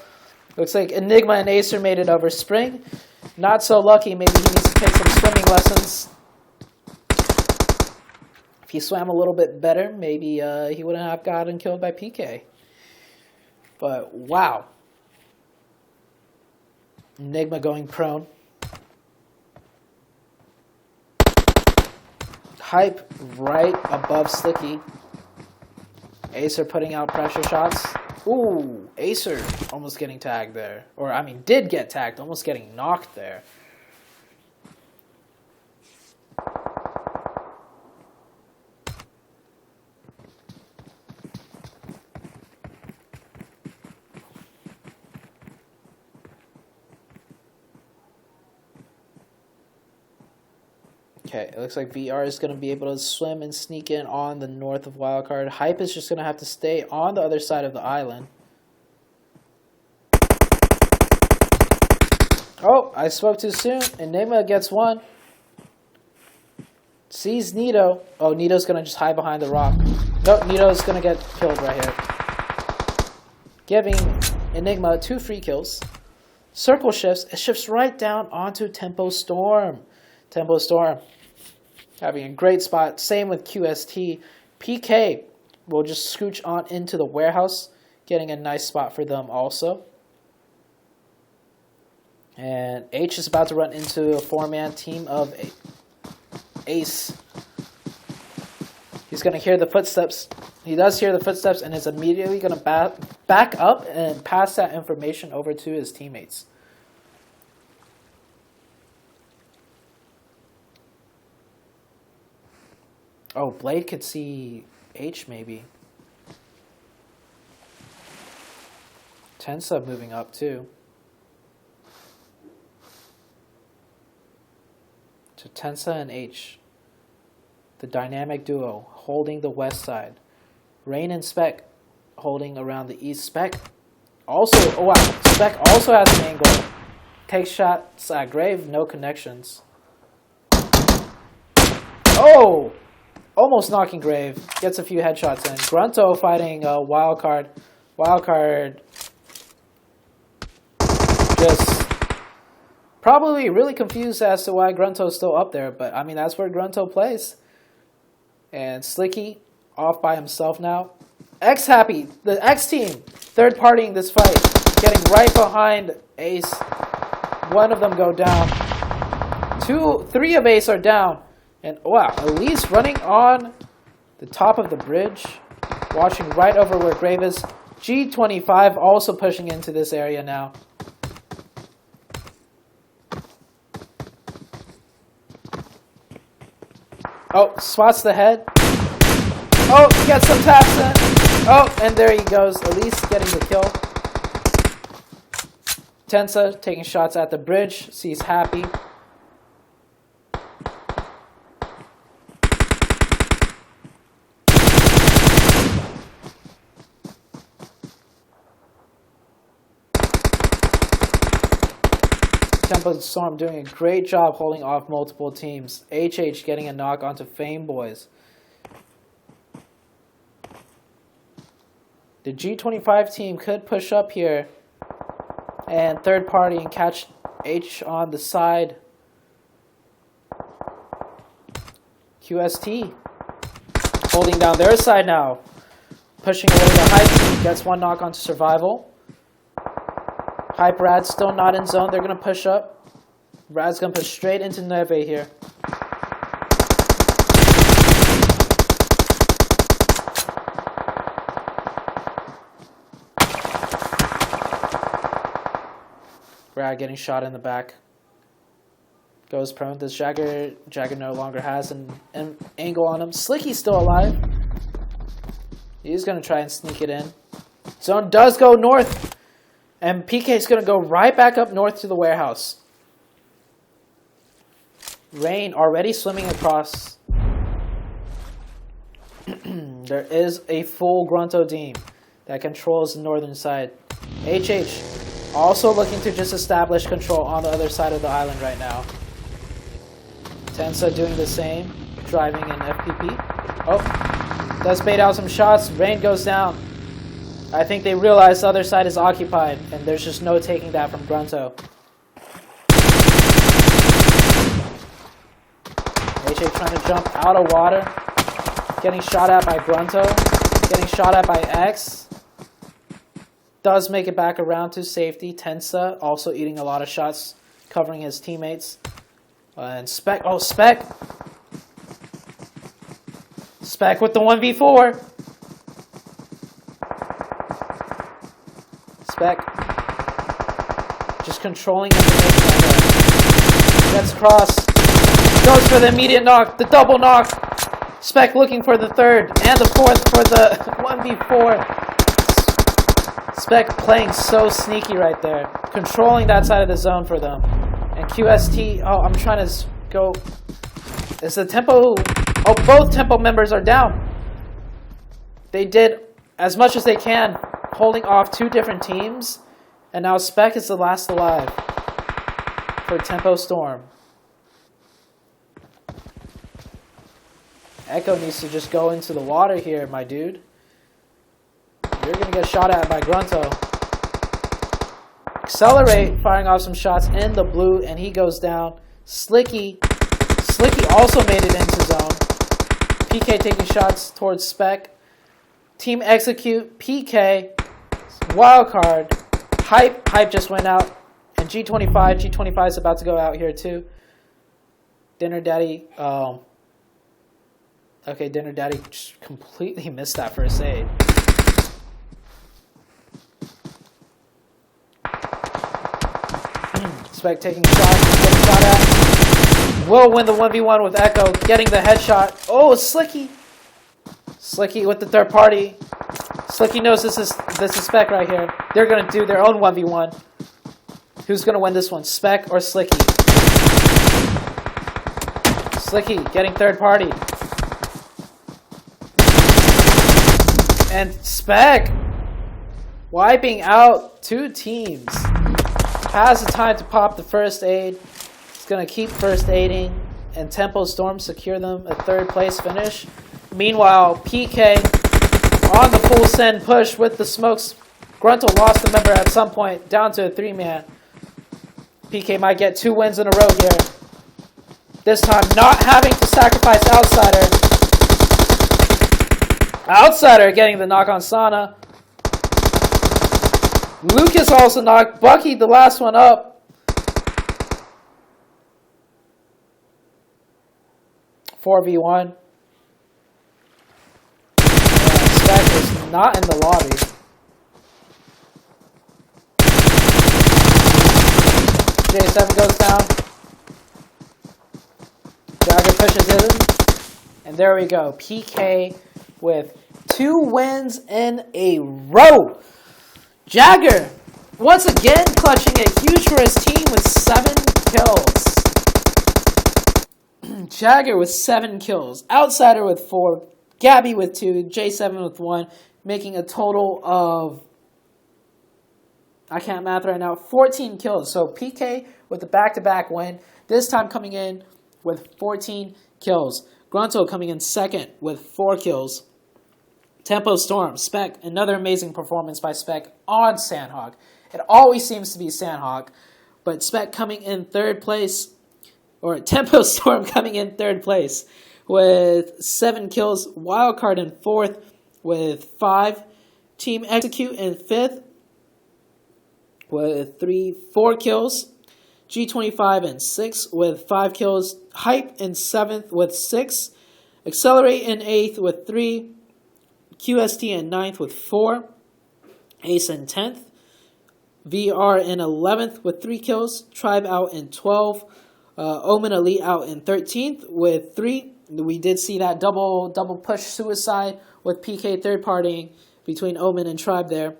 Looks like Enigma and Acer made it over Spring. Not so lucky, maybe he needs to take some swimming lessons. If he swam a little bit better, maybe he wouldn't have gotten killed by PK. But wow. Enigma going prone. Hype right above Slicky. Acer putting out pressure shots. Ooh, Acer almost getting tagged there. Or, I mean, did get tagged, almost getting knocked there. Okay, it looks like VR is going to be able to swim and sneak in on the north of Wildcard. Hype is just going to have to stay on the other side of the island. Oh, I spoke too soon. Enigma gets 1. Sees Nito. Oh, Nito's going to just hide behind the rock. Nope, Nito's going to get killed right here. Giving Enigma 2 free kills. Circle shifts. It shifts right down onto Tempo Storm. Tempo Storm having a great spot. Same with QST. PK will just scooch on into the warehouse, getting a nice spot for them also. And H is about to run into a 4-man team of Ace. He's going to hear the footsteps. He does hear the footsteps and is immediately going to back up and pass that information over to his teammates. Oh, Blade could see H maybe. Tensa moving up too. So Tensa and H. The dynamic duo holding the west side. Rain and Spec holding around the east. Spec also, oh wow, Spec also has an angle. Takes shots at Grave, no connections. Oh! Almost knocking Grave. Gets a few headshots in. Grunto fighting Wildcard. Wildcard just probably really confused as to why Grunto's still up there. But, I mean, that's where Grunto plays. And Slicky off by himself now. X Happy, the X team, third partying this fight. Getting right behind Ace. One of them go down. 3 of Ace are down. And wow, Elise running on the top of the bridge, watching right over where Grave is. G25 also pushing into this area now. Oh, spots the head. Oh, gets some taps in. Oh, and there he goes. Elise getting the kill. Tensa taking shots at the bridge. Sees Happy. Tempo Storm doing a great job holding off multiple teams. HH getting a knock onto Fame Boys. The G25 team could push up here and third party and catch H on the side. QST holding down their side now. Pushing away the Hype team. Gets 1 knock onto Survival. Hype Rad's still not in zone. They're going to push up. Rad's going to push straight into Neve here. Rad getting shot in the back. Goes prone. This Jagger no longer has an angle on him. Slicky's still alive. He's going to try and sneak it in. Zone does go north. And PK is going to go right back up north to the warehouse. Rain already swimming across. There is a full Grunto team that controls the northern side. HH also looking to just establish control on the other side of the island right now. Tensa doing the same, driving an FPP. Oh, Does bait out some shots. Rain goes down. I think they realize the other side is occupied, and there's just no taking that from Grunto. AJ trying to jump out of water. Getting shot at by Grunto. Getting shot at by X. Does make it back around to safety. Tensa also eating a lot of shots, covering his teammates. And Spec. Oh, Spec. Spec with the 1v4. Spec. Just controlling information right there. Gets cross. Goes for the immediate knock. The double knock. Spec looking for the third and the fourth for the 1v4. Spec playing so sneaky right there. Controlling that side of the zone for them. And QST, oh, I'm trying to go. Is the tempo? Oh, both tempo members are down. They did as much as they can, holding off two different teams. And now Spec is the last alive for Tempo Storm. Echo needs to just go into the water here, my dude. You're going to get shot at by Grunto. Accelerate, firing off some shots in the blue, and he goes down. Slicky also made it into zone. PK taking shots towards Spec. Team Execute, PK, Wildcard, Hype just went out, and G25 is about to go out here too. Dinner Daddy, okay, Dinner Daddy just completely missed that first aid. Spec taking shots, getting shot at. Will win the 1v1 with Echo, getting the headshot. Oh, Slicky! Slicky with the third party. Slicky knows this is Spec right here. They're gonna do their own 1v1. Who's gonna win this one, Spec or Slicky? Slicky getting third party. And Spec wiping out two teams. Has the time to pop the first aid. He's going to keep first aiding. And Tempo Storm secure them a third place finish. Meanwhile, PK on the full send push with the smokes. Grunto lost the member at some point, down to a 3-man. PK might get 2 wins in a row here. This time not having to sacrifice Outsider. Outsider getting the knock on Sana. Lucas also knocked Bucky, the last one up. "4v1. And Spec is not in the lobby. J7 goes down. Jagger pushes in. And there we go. PK with 2 wins in a row. Jagger, once again, clutching it huge for his team with 7 kills. Jagger with 7 kills. Outsider with 4. Gabby with 2. J7 with 1. Making a total of, I can't math right now, 14 kills. So PK with the back-to-back win. This time coming in with 14 kills. Grunto coming in second with 4 kills. Tempo Storm, Spec, another amazing performance by Spec on Sandhawk. It always seems to be Sandhawk, but Spec coming in third place, or Tempo Storm coming in third place with 7 kills. Wildcard in fourth with 5. Team Execute in fifth with 4 kills. G25 in sixth with 5 kills. Hype in seventh with 6. Accelerate in eighth with 3. QST in 9th with 4. Ace in 10th. VR in 11th with 3 kills. Tribe out in 12th. Omen Elite out in 13th with 3. We did see that double push suicide with PK third partying between Omen and Tribe there.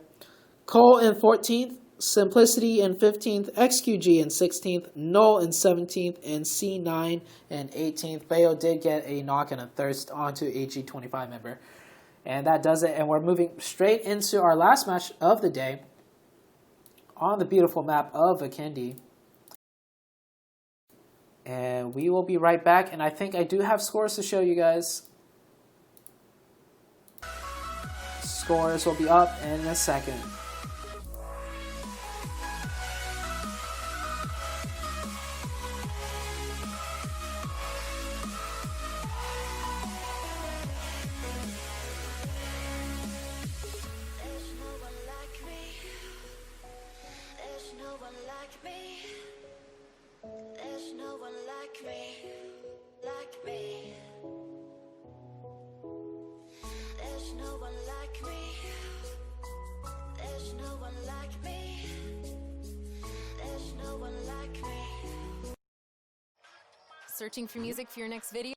Cole in 14th. Simplicity in 15th. XQG in 16th. Null in 17th. And C9 in 18th. Bayo did get a knock and a thirst onto a G25 member. And that does it. And we're moving straight into our last match of the day on the beautiful map of Vikendi. And we will be right back. And I think I do have scores to show you guys. Scores will be up in a second. Searching for music for your next video?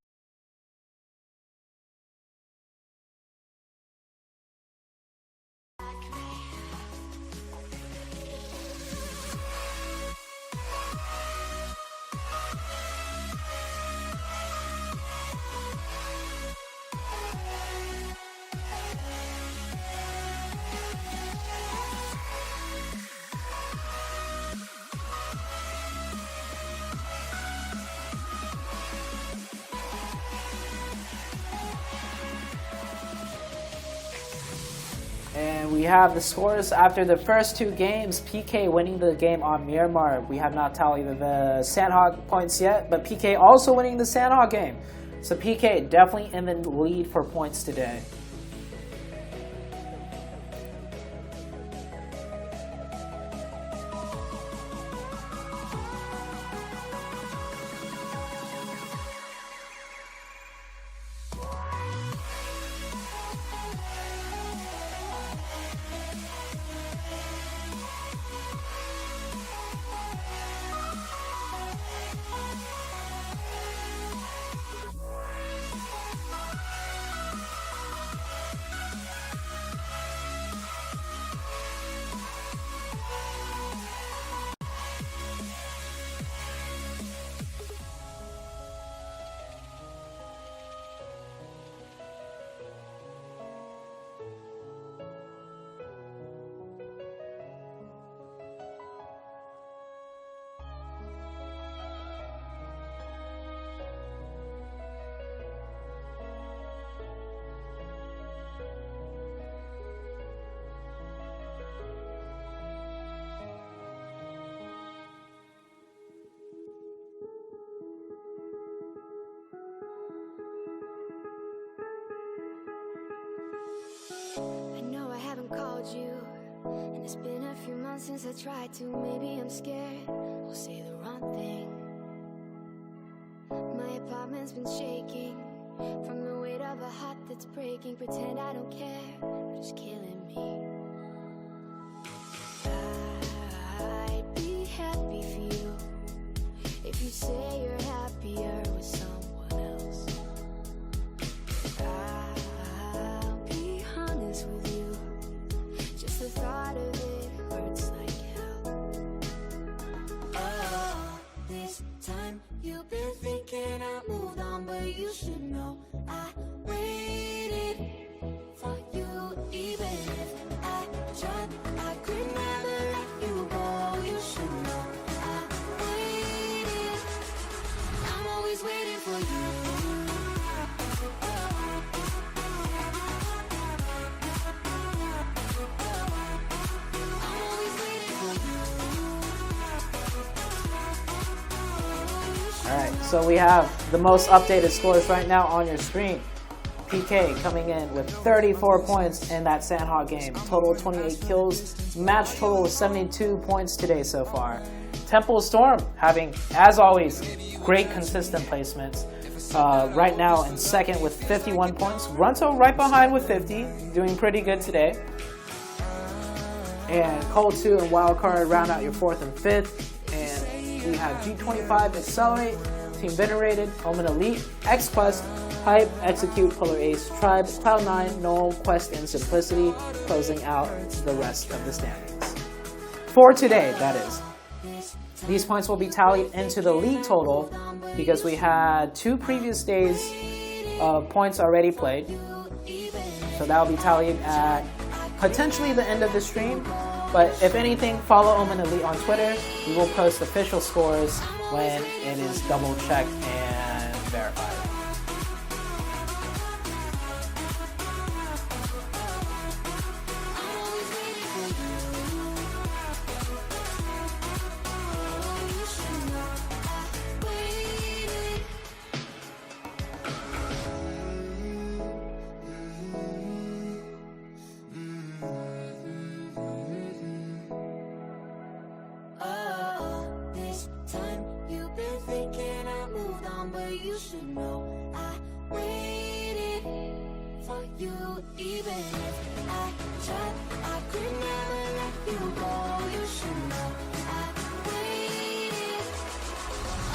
And we have the scores after the first two games. PK winning the game on Myanmar. We have not tallied the Sandhog points yet, but PK also winning the Sandhog game. So PK definitely in the lead for points today. I know I haven't called you, and it's been a few months since I tried to. Maybe I'm scared I'll say the wrong thing. My apartment's been shaking from the weight of a heart that's breaking. Pretend I don't care, but it's killing me. I'd be happy for you if you say you're happier with someone else. I'll be honest with you, just the thought of it hurts like hell. Oh, this time you've been thinking I moved on, but you should know I waited for you. Even if I tried, I could never let you go. You should know I waited. I'm always waiting for you. I'm always waiting for you. Alright, so we have the most updated scores right now on your screen. PK coming in with 34 points in that Sandhog game. Total 28 kills. Match total of 72 points today so far. Temple Storm having, as always, great consistent placements. Right now in second with 51 points. Runto right behind with 50. Doing pretty good today. And Cold 2 and Wildcard round out your 4th and 5th. And we have G25 Accelerate, Team Venerated, Omen Elite, X-Quest, Hype, Execute, Polar Ace, Tribes, Cloud9, Null, Quest, and Simplicity, closing out the rest of the standings. For today, that is. These points will be tallied into the league total because we had 2 previous days of points already played. So that will be tallied at potentially the end of the stream. But if anything, follow Omen Elite on Twitter. We will post official scores when it is double checked and verified. down, but you should know I waited for you. Even if I tried, I could never let you go. You should know I waited.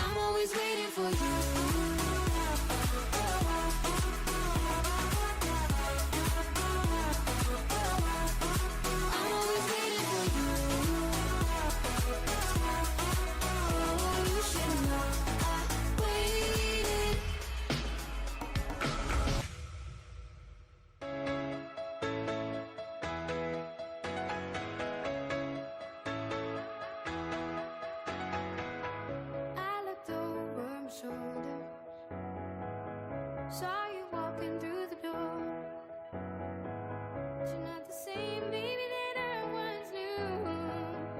I'm always waiting for you. I'm always waiting for you. You should know I waited. I looked over my shoulder, saw you walking through the door. But you're not the same baby that I once knew.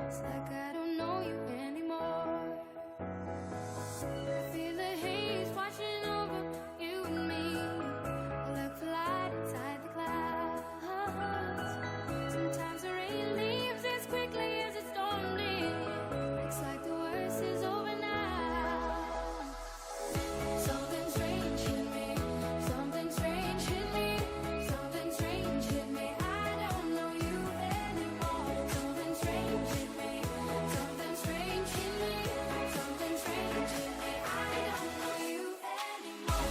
It's like I don't know you anymore. I feel the haze washing over you and me. I look for light inside the clouds. Sometimes the rain leaves as quickly as it stormed in. Looks like the worst is over now. Something strange hit me. Something strange hit me. Something strange hit me. I don't know you anymore. Something strange hit me. Something strange hit me. Something strange hit me. I don't know you anymore.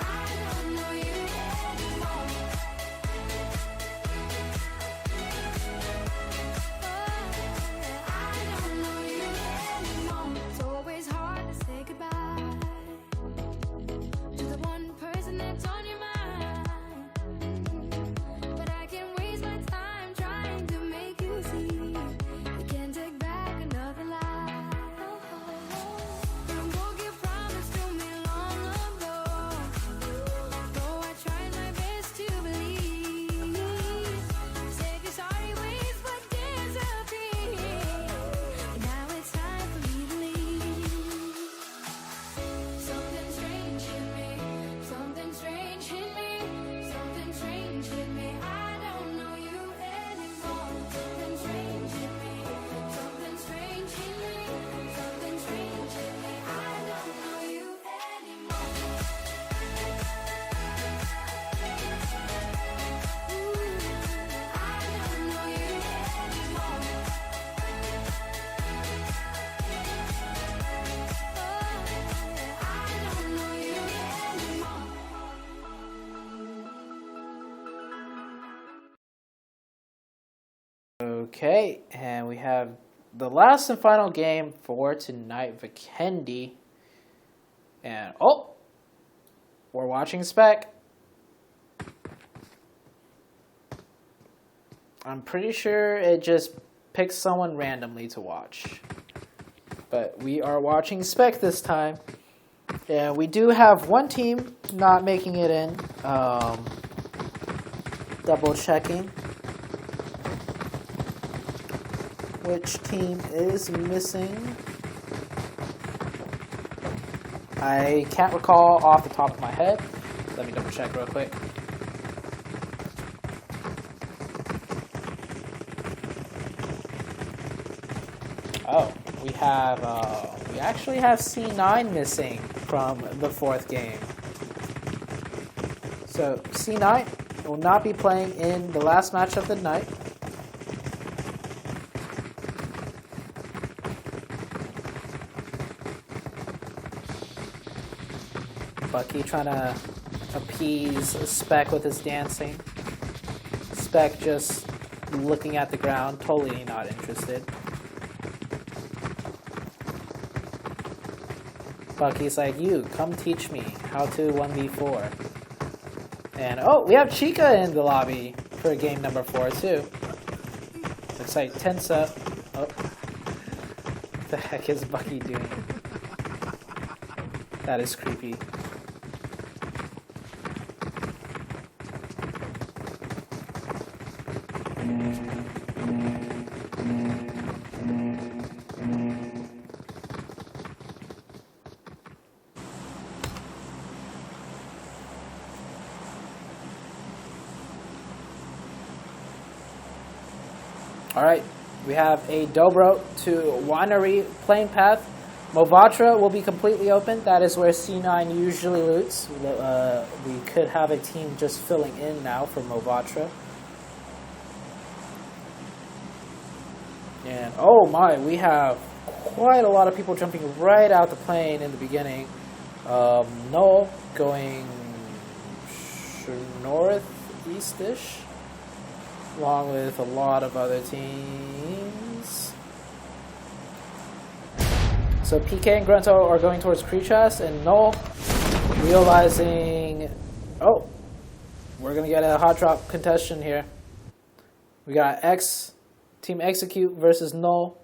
I don't know you anymore. I don't know you anymore. It's always hard to say goodbye to the one person that's on your mind. But I can't waste my time trying to make you see you can't take back another lie. You broke your promise to me long ago. Though I tried my best to believe, said your sorry ways would disappear. And now it's time for me to leave. Something strange hit me. Something strange hit me. Something strange hit me. I don't know you anymore. Something strange hit me. Something strange hit me. Something strange hit me. I don't know you anymore. I don't know you anymore. I don't know you anymore. Okay, and we have the last and final game for tonight, Vikendi. And oh, we're watching Spec. I'm pretty sure it just picks someone randomly to watch. But we are watching Spec this time. And we do have one team not making it in. Double checking which team is missing. I can't recall off the top of my head. Let me double check real quick. Oh, we actually have C9 missing from the fourth game. So C9 will not be playing in the last match of the night. Bucky trying to appease Spec with his dancing. Spec just looking at the ground, totally not interested. Bucky's like, you, come teach me how to 1v4. And, oh, we have Chica in the lobby for game number 4, too. Looks like Tensa. Oh. What the heck is Bucky doing? That is creepy. All right, We have a Dobro to Winery playing path. Movatra will be completely open. That is where C9 usually loots. We could have a team just filling in now for Movatra. And oh my, we have quite a lot of people jumping right out the plane in the beginning. Null going northeast-ish, along with a lot of other teams. So PK and Grunto are going towards Creechas, and Null realizing, oh, we're gonna get a hot drop contestation here. We got Team Execute versus Null.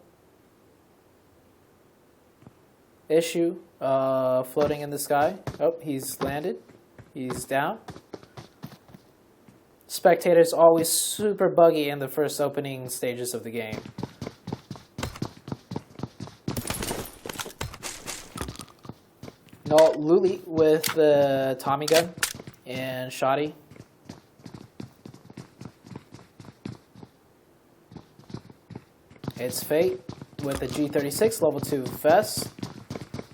Issue floating in the sky. Oh, he's landed. He's down. Spectators always super buggy in the first opening stages of the game. No, Luli with the Tommy gun and Shoddy. It's Fate with the G36 level 2 vest.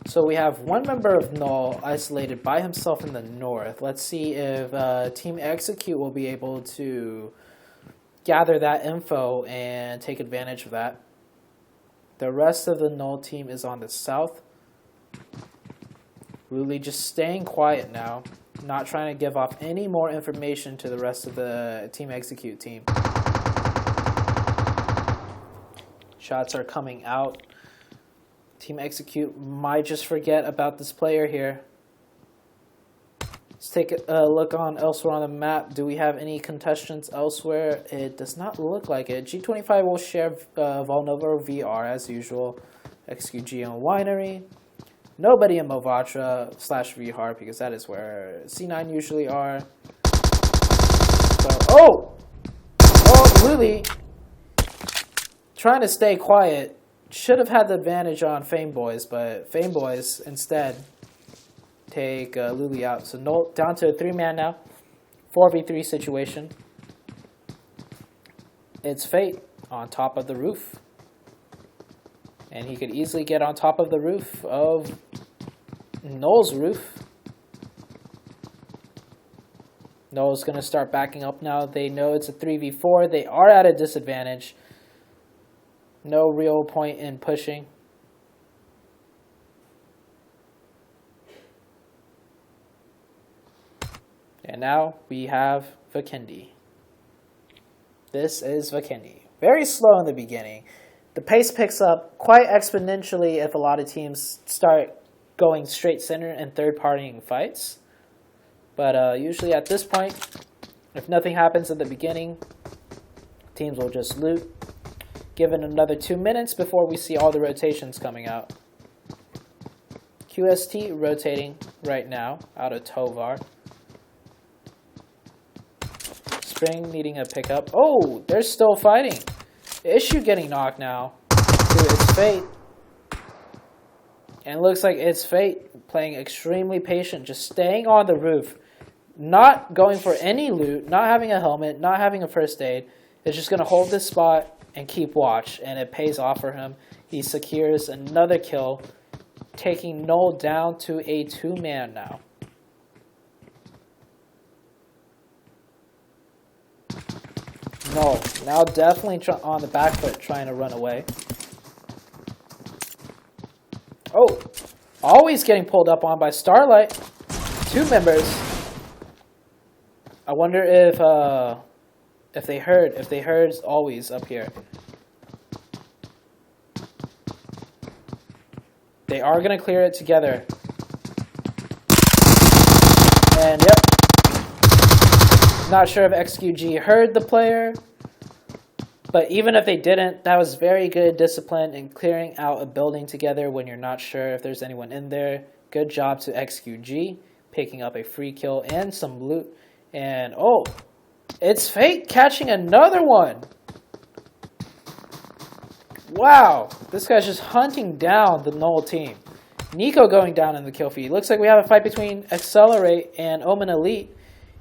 So we have one member of Null isolated by himself in the north. Let's see if Team Execute will be able to gather that info and take advantage of that. The rest of the Null team is on the south. Luli just staying quiet now, not trying to give off any more information to the rest of the Team Execute team. Shots are coming out. Team Execute might just forget about this player here. Let's take a look on elsewhere on the map. Do we have any contestants elsewhere? It does not look like it. G25 will share Volnova VR as usual. XQG and Winery. Nobody in Movatra / VHAR because that is where C9 usually are. So, Luli trying to stay quiet. Should have had the advantage on Fame Boys, but Fame Boys instead take Luli out. So down to a 3-man now. 4v3 situation. It's Fate on top of the roof. And he could easily get on top of the roof of Null's roof. Null's going to start backing up now. They know it's a 3v4. They are at a disadvantage. No real point in pushing. And now we have Vikendi. This is Vikendi. Very slow in the beginning. The pace picks up quite exponentially if a lot of teams start going straight center and third-partying fights. But usually at this point, if nothing happens in the beginning, teams will just loot. Given another 2 minutes before we see all the rotations coming out. QST rotating right now out of Tovar. Spring needing a pickup. Oh, they're still fighting. Issue getting knocked now. It's Fate. And it looks like it's Fate playing extremely patient, just staying on the roof. Not going for any loot, not having a helmet, not having a first aid. It's just going to hold this spot and keep watch, and it pays off for him. He secures another kill, taking Null down to a 2-man now. Null now definitely on the back foot trying to run away. Oh, always getting pulled up on by Starlight. 2 members. I wonder if they heard always up here. They are going to clear it together. And yep. Not sure if XQG heard the player. But even if they didn't, that was very good discipline in clearing out a building together when you're not sure if there's anyone in there. Good job to XQG. Picking up a free kill and some loot. And oh, it's Fate catching another one. Wow, this guy's just hunting down the Null team. Nico going down in the kill feed. Looks like we have a fight between Accelerate and Omen Elite.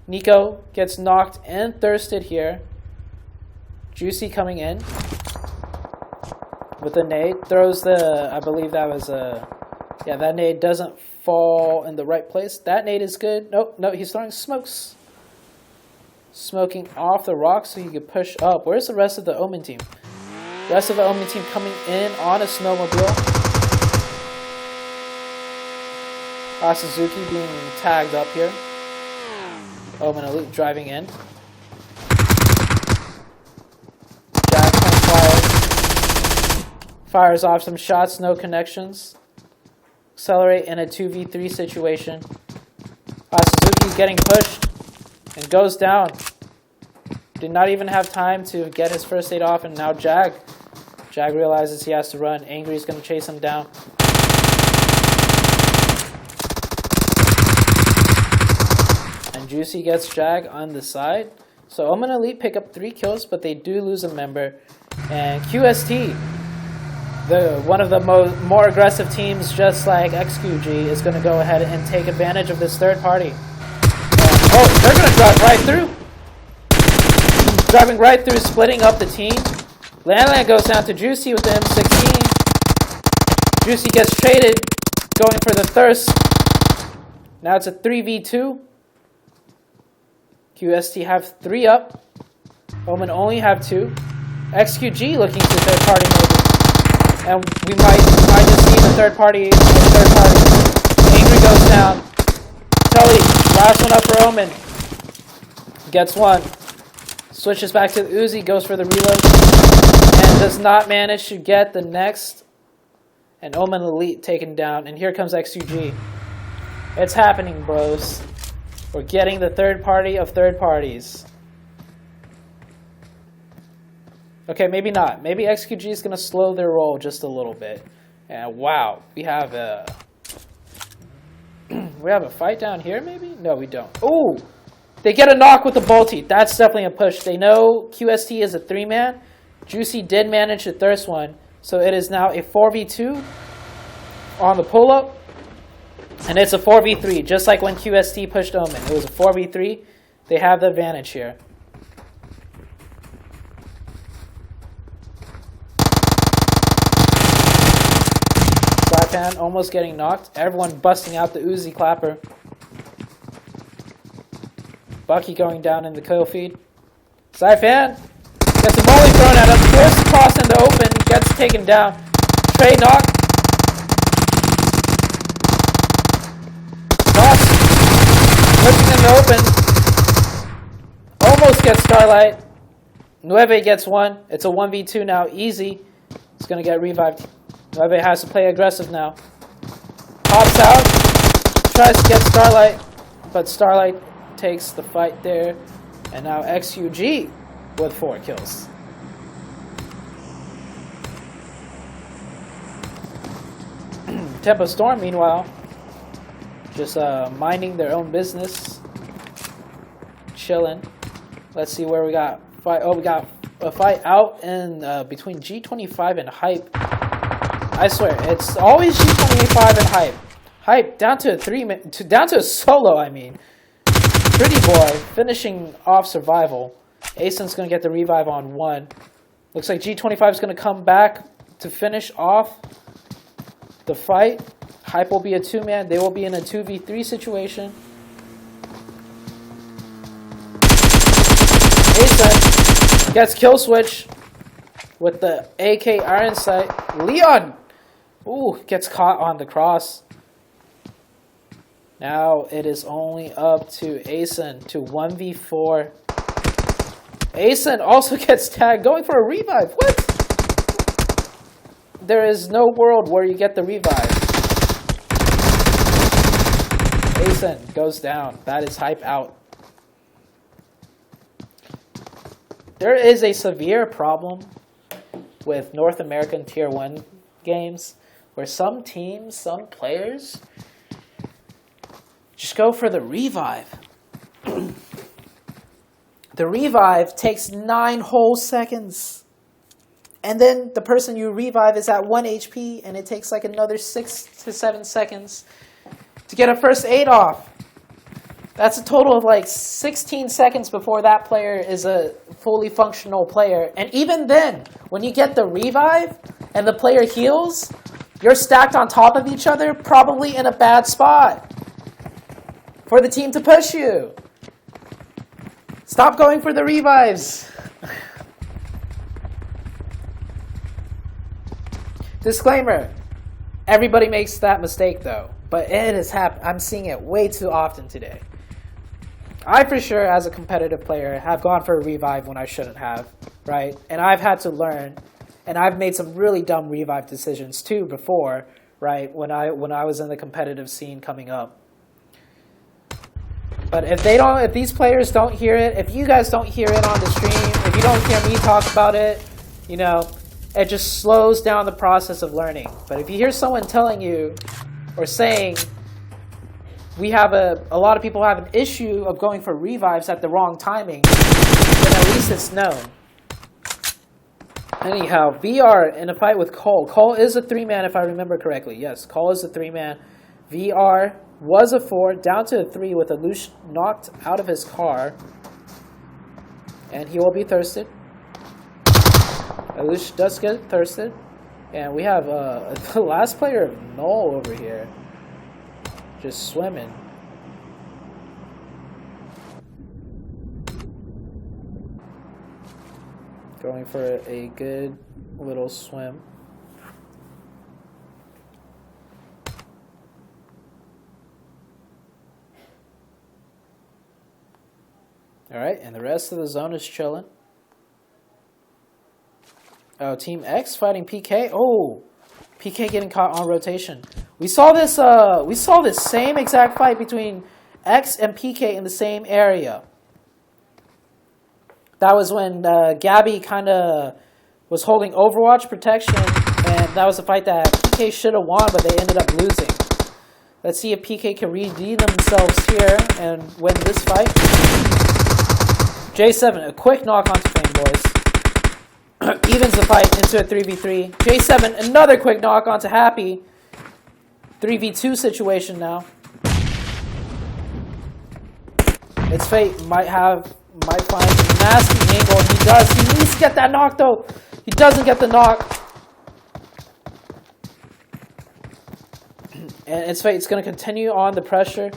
Nico gets knocked and thirsted here. Juicy coming in. with the nade. Throws the, I believe that was a, yeah, that nade doesn't fall in the right place. That nade is good. Nope, no, he's throwing smokes. Smoking off the rock so he could push up. Where's the rest of the Omen team? The rest of the Omen team coming in on a snowmobile. Suzuki being tagged up here. Omen Elite driving in. Jack fires off some shots, no connections. Accelerate in a 2v3 situation. Suzuki getting pushed and goes down. Did not even have time to get his first aid off, and now Jag realizes he has to run. Angry is going to chase him down. And Juicy gets Jag on the side. So Omen Elite pick up 3 kills, but they do lose a member. And QST, one of the more aggressive teams, just like XQG, is going to go ahead and take advantage of this third party. Oh, they're going to drive right through. Driving right through, splitting up the team. Landland goes down to Juicy with the M16. Juicy gets traded, going for the thirst. Now it's a 3v2. QST have 3 up. Omen only have 2. XQG looking to third party maybe. And we might just see the third party. Angry goes down. Tully, last one up for Omen. Gets 1. Switches back to the Uzi, goes for the reload. And does not manage to get the next. And Omen Elite taken down. And here comes XQG. It's happening, bros. We're getting the third party of third parties. Okay, maybe not. Maybe XQG is going to slow their roll just a little bit. And wow, we have a fight down here maybe? No, we don't. Ooh! They get a knock with the bolty. That's definitely a push. They know QST is a 3-man. Juicy did manage to thirst one. So it is now a 4v2 on the pull-up. And it's a 4v3, just like when QST pushed Omen. It was a 4v3. They have the advantage here. Saipan almost getting knocked. Everyone busting out the Uzi clapper. Bucky going down in the kill feed. Saipan gets a molly thrown at him. Forced across in the open. Gets taken down. Trade knock. Pushing in the open. Almost gets Starlight. Nueve gets 1. It's a 1v2 now. Easy. It's going to get revived. Nueve has to play aggressive now. Pops out. Tries to get Starlight. But Starlight takes the fight there. And now XUG with 4 kills. Tempo Storm, meanwhile, just minding their own business, chilling. Let's see where we got fight. Oh, we got a fight out in between G25 and Hype. I swear, it's always G25 and Hype. Hype down to a down to a solo. I mean, Pretty Boy finishing off survival. Asen's gonna get the revive on 1. Looks like G25 is gonna come back to finish off the fight. Hype will be a 2-man. They will be in a 2v3 situation. Asen gets kill switch with the AK Iron Sight. Leon, ooh, gets caught on the cross. Now it is only up to Asen to 1v4. Asen also gets tagged, going for a revive. What? There is no world where you get the revive. Asen goes down. That is Hype out. There is a severe problem with North American Tier 1 games where some teams, some players just go for the revive. The revive takes 9 whole seconds. And then the person you revive is at 1 HP and it takes like another 6 to 7 seconds to get a first aid off. That's a total of like 16 seconds before that player is a fully functional player. And even then, when you get the revive, and the player heals, you're stacked on top of each other, probably in a bad spot for the team to push you. Stop going for the revives. Disclaimer, everybody makes that mistake though, but it has happened. I'm seeing it way too often today. I, for sure, as a competitive player, have gone for a revive when I shouldn't have, right? And I've had to learn, and I've made some really dumb revive decisions too before, right? When I was in the competitive scene coming up. But if these players don't hear it, if you guys don't hear it on the stream, if you don't hear me talk about it, you know, it just slows down the process of learning. But if you hear someone telling you or saying, a lot of people have an issue of going for revives at the wrong timing, then at least it's known. Anyhow, VR in a fight with Cole. Cole is a 3-man if I remember correctly. Yes, Cole is a 3-man. VR was a 4, down to a 3 with Alush knocked out of his car. And he will be thirsted. Alush does get thirsted. And we have the last player of Null over here. Just swimming. Going for a good little swim. Alright, and the rest of the zone is chilling. Oh, Team X fighting PK. Oh, PK getting caught on rotation. We saw this same exact fight between X and PK in the same area. That was when Gabby kind of was holding Overwatch protection, and that was a fight that PK should have won, but they ended up losing. Let's see if PK can redeem themselves here and win this fight. J7, a quick knock onto Fame, boys. Evens the fight into a 3v3. J7, another quick knock onto Happy. 3v2 situation now. It's Fate might find a nasty angle. He does. He needs to get that knock though. He doesn't get the knock. And it's Fate. It's going to continue on the pressure.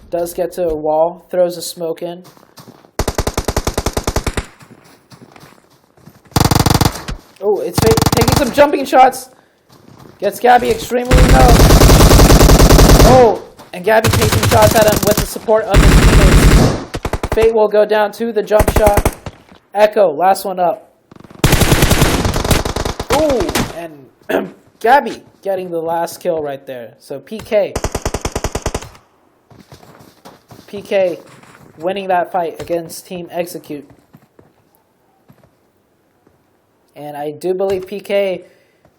Does get to a wall. Throws a smoke in. Oh, it's Fate taking some jumping shots. Gets Gabby extremely low. Oh, and Gabby taking shots at him with the support of his teammates. Fate will go down to the jump shot. Echo, last one up. Ooh, and Gabby getting the last kill right there. So PK winning that fight against Team Execute. And I do believe PK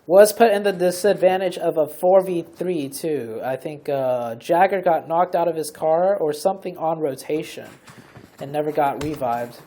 was put in the disadvantage of a 4v3 too. I think Jagger got knocked out of his car or something on rotation and never got revived.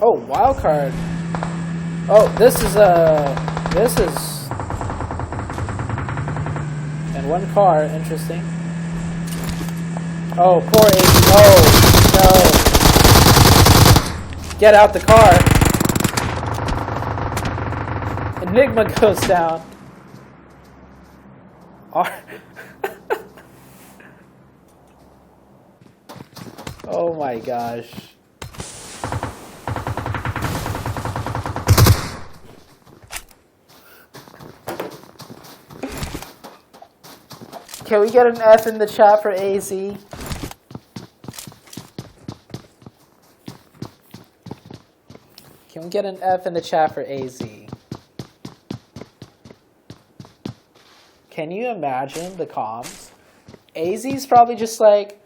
Oh, wild card. Oh, this is and one car, interesting. Oh, poor AP. Oh, no. Get out the car. Enigma goes down. Oh my gosh. Can we get an F in the chat for AZ? Can we get an F in the chat for AZ? Can you imagine the comms AZ's probably just like,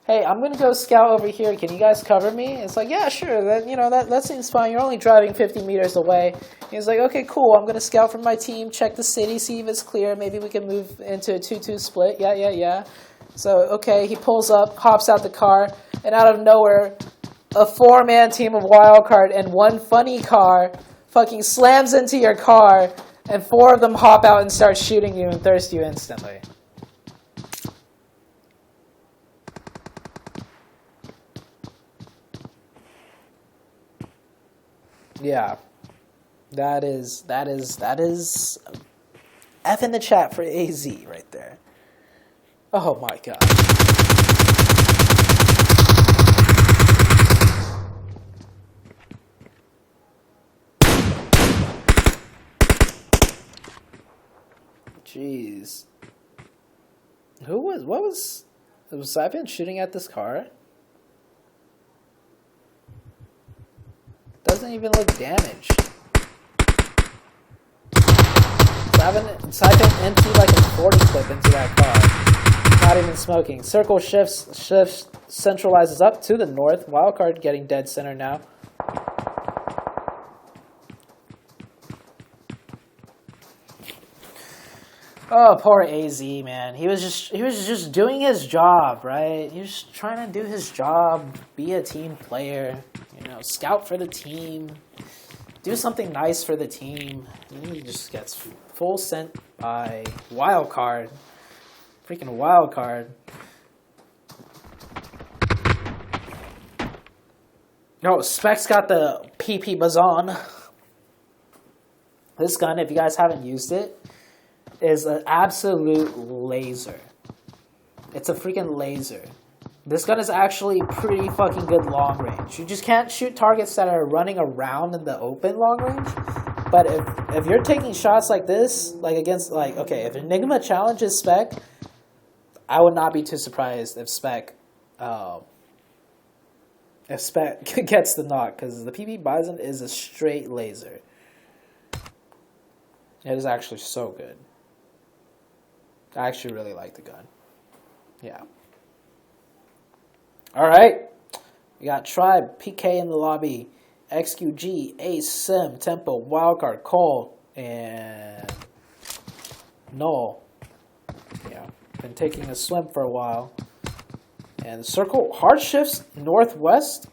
hey, I'm gonna go scout over here. Can you guys cover me? It's like, yeah, sure. That seems fine. You're only driving 50 meters away. He's like, okay, cool. I'm gonna scout for my team, check the city, see if it's clear. Maybe we can move into a 2-2 split. Yeah. So okay, he pulls up, hops out the car, and out of nowhere, a 4-man team of wildcard and one funny car fucking slams into your car, and 4 of them hop out and start shooting you and thirst you instantly. Yeah, that is F in the chat for AZ right there. Oh my god. Jeez. What was Saipan shooting at this car? Doesn't even look damaged. Saipan emptied like a 40 clip into that car. Not even smoking. Circle shifts, centralizes up to the north. Wildcard getting dead center now. Oh, poor AZ, man. He was just doing his job, right? He was just trying to do his job, be a team player, scout for the team, do something nice for the team. And then he just gets full sent by wildcard. Freaking wildcard. Oh, Spec's got the PP Bazon. This gun, if you guys haven't used it, is an absolute laser. It's a freaking laser. This gun is actually pretty fucking good long range. You just can't shoot targets that are running around in the open long range. But if you're taking shots like this, like against, like, okay, if Enigma challenges Spec, I would not be too surprised if Spec gets the knock, because the PP Bison is a straight laser. It is actually so good. I actually really like the gun. Yeah. Alright. We got Tribe, PK in the lobby, XQG, Ace, Sim, Tempo, Wildcard, Cole, and Null. Yeah. Been taking a swim for a while. And Circle hard shifts northwest.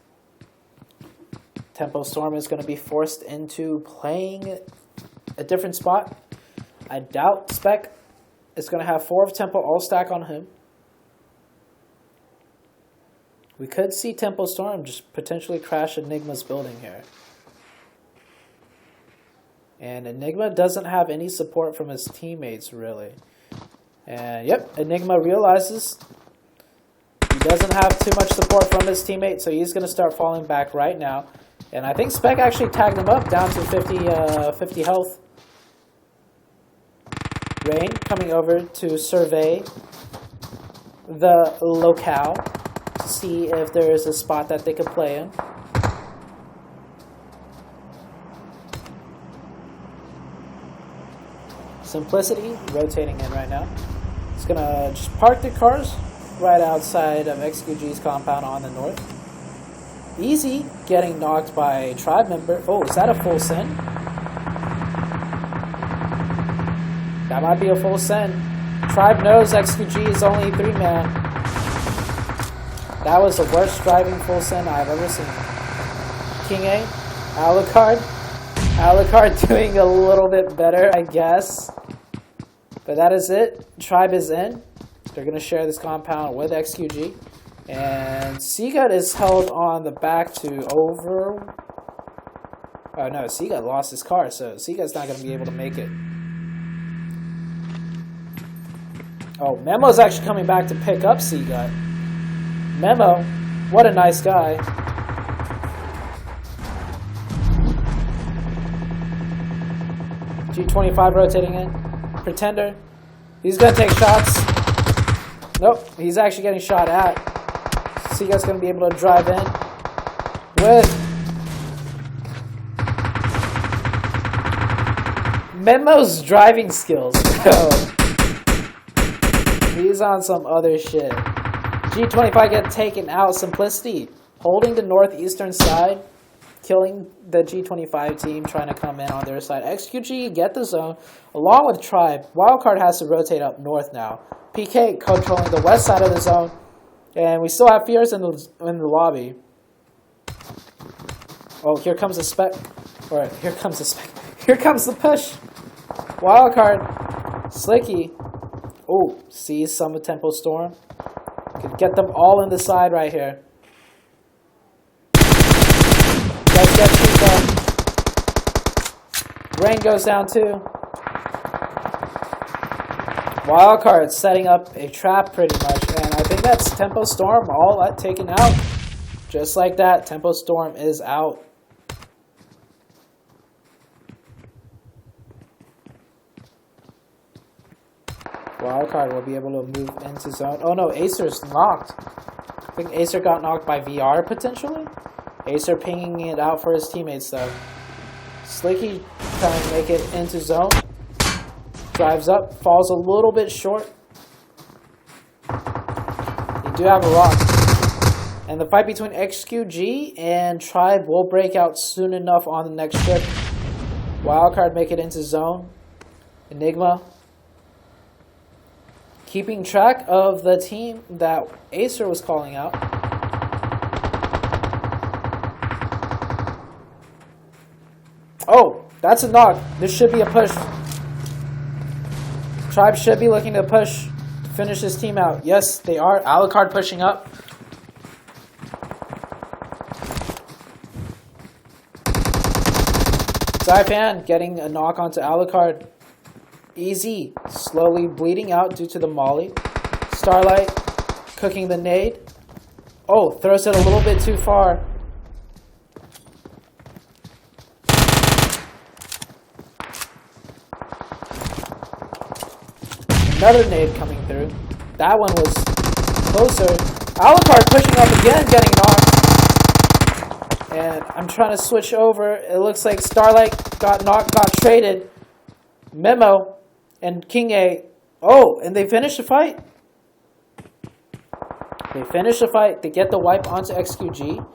Tempo Storm is going to be forced into playing a different spot. I doubt Spec is going to have 4 of Tempo all stack on him. We could see Tempo Storm just potentially crash Enigma's building here. And Enigma doesn't have any support from his teammates, really. And yep, Enigma realizes he doesn't have too much support from his teammates, so he's going to start falling back right now. And I think Spec actually tagged him up down to 50 health. Rain coming over to survey the locale to see if there is a spot that they could play in. Simplicity rotating in right now. It's gonna just park the cars right outside of XQG's compound on the north. Easy getting knocked by a tribe member. Oh, is that a full send? That might be a full send. Tribe knows XQG is only 3-man. That was the worst driving full send I've ever seen. King A, Alucard. Alucard doing a little bit better, I guess. But that is it. Tribe is in. They're going to share this compound with XQG. And Seagut is held on the back to over... Oh no, Seagut lost his car, so Seagut's not going to be able to make it. Oh, Memo's actually coming back to pick up Seagut. Memo, what a nice guy. G25 rotating in. Pretender. He's going to take shots. Nope, he's actually getting shot at. Seagut's going to be able to drive in with Memo's driving skills. He's on some other shit. G25 get taken out. Simplicity holding the northeastern side, killing the G25 team trying to come in on their side. XQG get the zone along with Tribe. Wildcard has to rotate up north now. PK controlling the west side of the zone. And we still have Fears in the lobby. Oh, here comes the spec. Or here comes the spec. Here comes the push. Wildcard. Slicky. Oh, sees some of Tempo Storm. Could get them all in the side right here. Let's get Chico. Rain goes down too. Wildcard setting up a trap pretty much. And I think that's Tempo Storm all taken out. Just like that, Tempo Storm is out. Wildcard will be able to move into zone. Oh no, Acer's knocked. I think Acer got knocked by VR potentially. Acer pinging it out for his teammates though. Slicky trying to make it into zone. Drives up, falls a little bit short. You do have a rock. And the fight between XQG and Tribe will break out soon enough on the next trip. Wildcard make it into zone. Enigma keeping track of the team that Acer was calling out. Oh, that's a knock. This should be a push. Tribe should be looking to push to finish this team out. Yes, they are. Alucard pushing up. Saipan getting a knock onto Alucard. Easy, slowly bleeding out due to the molly. Starlight cooking the nade. Oh, throws it a little bit too far. Another nade coming through. That one was closer. Alucard pushing up again, getting knocked. And I'm trying to switch over. It looks like Starlight got knocked, got traded. Memo and King A. Oh, and they finish the fight. They finish the fight. They get the wipe onto XQG.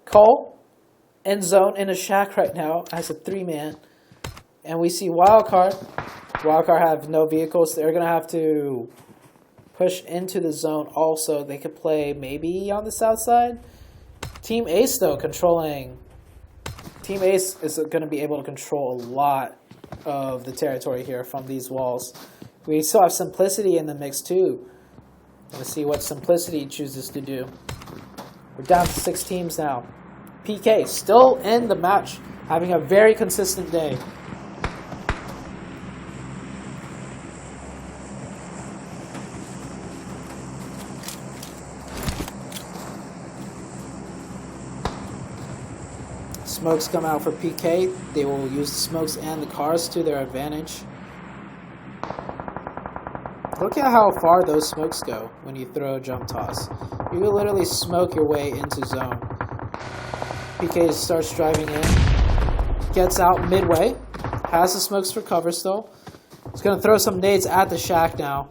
Cole in zone in a shack right now as a 3-man. And we see Wildcard. Wildcard have no vehicles. They're going to have to push into the zone also. They could play maybe on the south side. Team Ace, though, controlling. Team Ace is going to be able to control a lot of the territory here from these walls. We still have Simplicity in the mix, too. Let's see what Simplicity chooses to do. We're down to 6 teams now. PK still in the match, having a very consistent day. Smokes come out for PK. They will use the smokes and the cars to their advantage. Look at how far those smokes go when you throw a jump toss. You will literally smoke your way into zone. PK starts driving in. Gets out midway. Has the smokes for cover still. He's going to throw some nades at the shack now.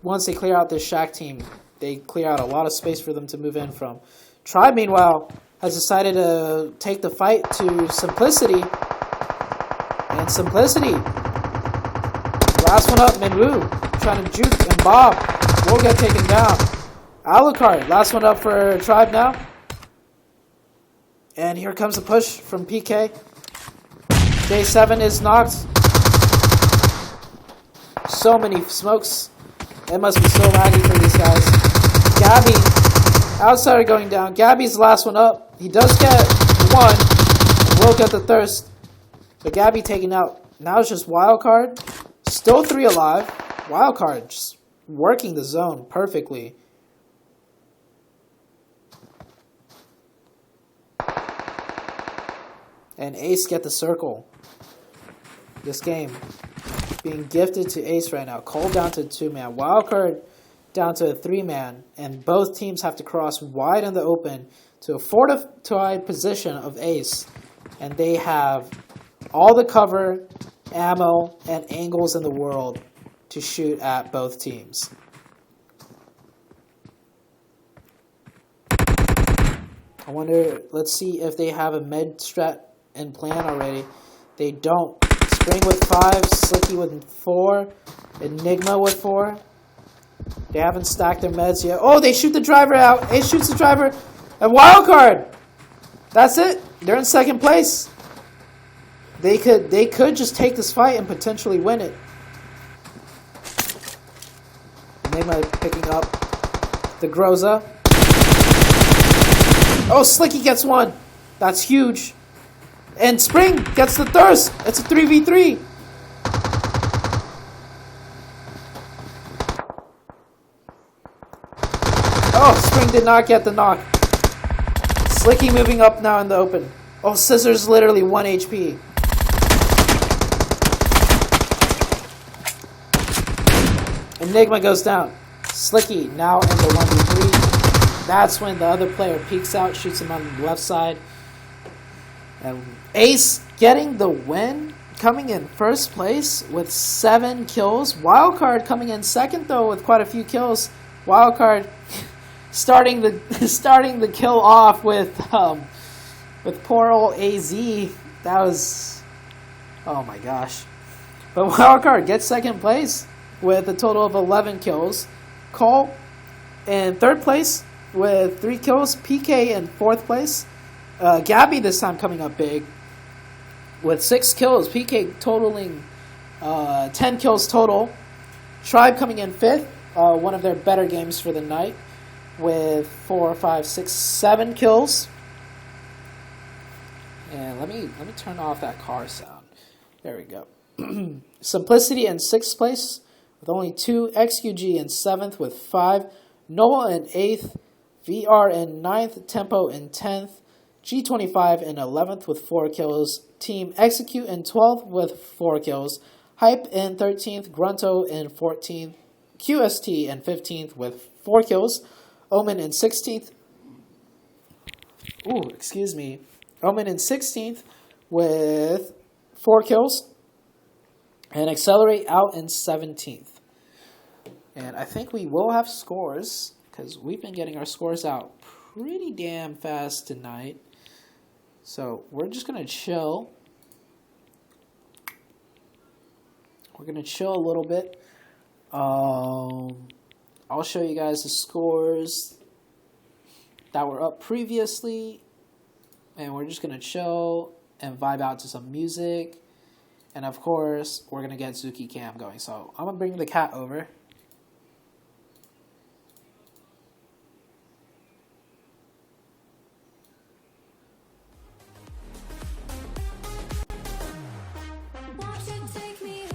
Once they clear out this shack team, they clear out a lot of space for them to move in from. Tribe, meanwhile, has decided to take the fight to Simplicity. And Simplicity. Last one up, Minwoo. Trying to juke and bob. Will get taken down. Alucard. Last one up for Tribe now. And here comes a push from PK. J7 is knocked. So many smokes. It must be so laggy for these guys. Gabby. Outsider going down. Gabby's the last one up. He does get one. Will get the thirst. But Gabby taken out. Now it's just Wildcard. Still 3 alive. Wildcard just working the zone perfectly. And Ace get the circle. This game being gifted to Ace right now. Cole down to 2-man. Wildcard down to a 3-man, and both teams have to cross wide in the open to a fortified position of Ace, and they have all the cover, ammo, and angles in the world to shoot at both teams. I wonder, let's see if they have a med strat and plan already. They don't. Spring with 5, Slicky with 4, Enigma with 4. They haven't stacked their meds yet. Oh, they shoot the driver out. It shoots the driver. A wild card. That's it. They're in second place. They could just take this fight and potentially win it. Enigma picking up the Groza. Oh, Slicky gets one. That's huge. And Spring gets the thirst. It's a 3v3. Oh, Spring did not get the knock. Slicky moving up now in the open. Oh, Scissors literally 1 HP. Enigma goes down. Slicky now in the 1v3. That's when the other player peeks out, shoots him on the left side. And Ace getting the win, coming in first place with 7 kills. Wildcard coming in second though with quite a few kills. Wildcard starting the kill off with poor old AZ. That was, oh my gosh. But Wildcard gets second place with a total of 11 kills. Cole in third place with 3 kills. PK in fourth place. Gabby this time coming up big with 6 kills. PK totaling 10 kills total. Tribe coming in fifth. One of their better games for the night with 4, 5, 6, 7 kills. And let me turn off that car sound. There we go. Simplicity in 6th place with only 2. XQG in 7th with 5. Noah in 8th. VR in 9th. Tempo in 10th. G25 in 11th with 4 kills. Team Execute in 12th with 4 kills. Hype in 13th. Grunto in 14th. QST in 15th with 4 kills. Omen in 16th. Ooh, excuse me. Omen in 16th with 4 kills. And Accelerate out in 17th. And I think we will have scores because we've been getting our scores out pretty damn fast tonight. So we're just going to chill. We're going to chill a little bit. I'll show you guys the scores that were up previously. And we're just going to chill and vibe out to some music. And of course, we're going to get Zuki Cam going. So I'm going to bring the cat over. Won't you take me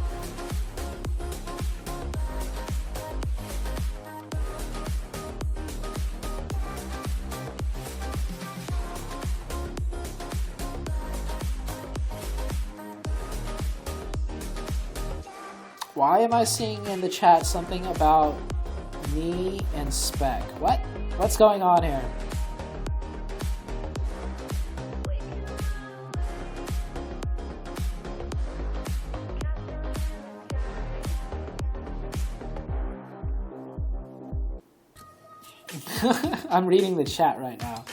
Why am I seeing in the chat something about me and Spec? What? What's going on here? I'm reading the chat right now.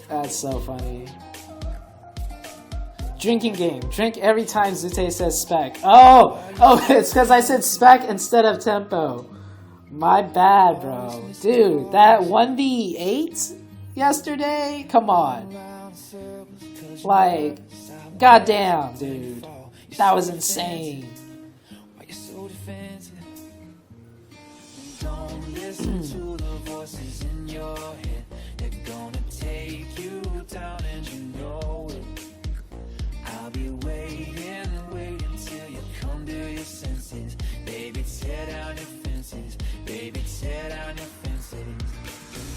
That's so funny. Drinking game. Drink every time ZooTay says Spec. Oh, it's because I said Spec instead of Tempo. My bad, bro. Dude, that 1v8 yesterday? Come on. Like, goddamn, dude. That was insane. Don't listen to the voices in your head. They're gonna take you down and you know it. I'll be waiting till you come to your senses. Baby, tear down your fences. Baby, tear down your fences.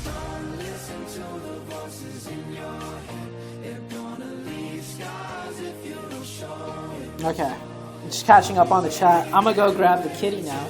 Don't listen to the voices in your head. They're gonna leave scars if you don't show it. Okay. Just catching up on the chat. I'm gonna go grab the kitty now.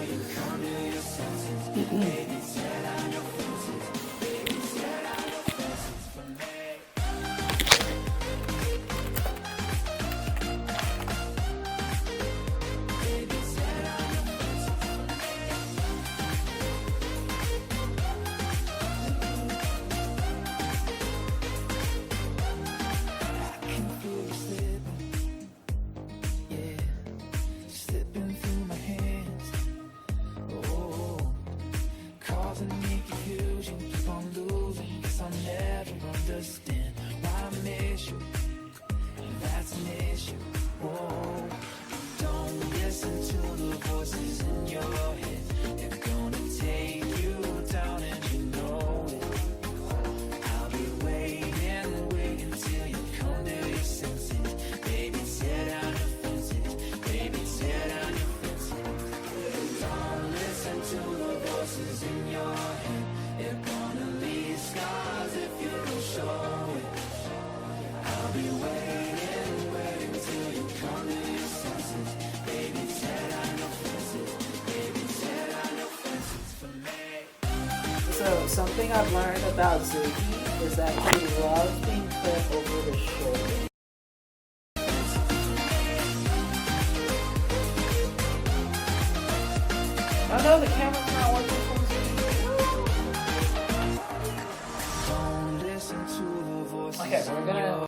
voices in your head, they're gonna leave scars if you don't show it. I'll be waiting till you come to your senses. Baby, tear down your fences. Baby, tear down your fences for me. So something I've learned about Zuki is that he loves being put over the shoulder. Oh no, the camera's not working for Don't listen to the voices Okay, we're gonna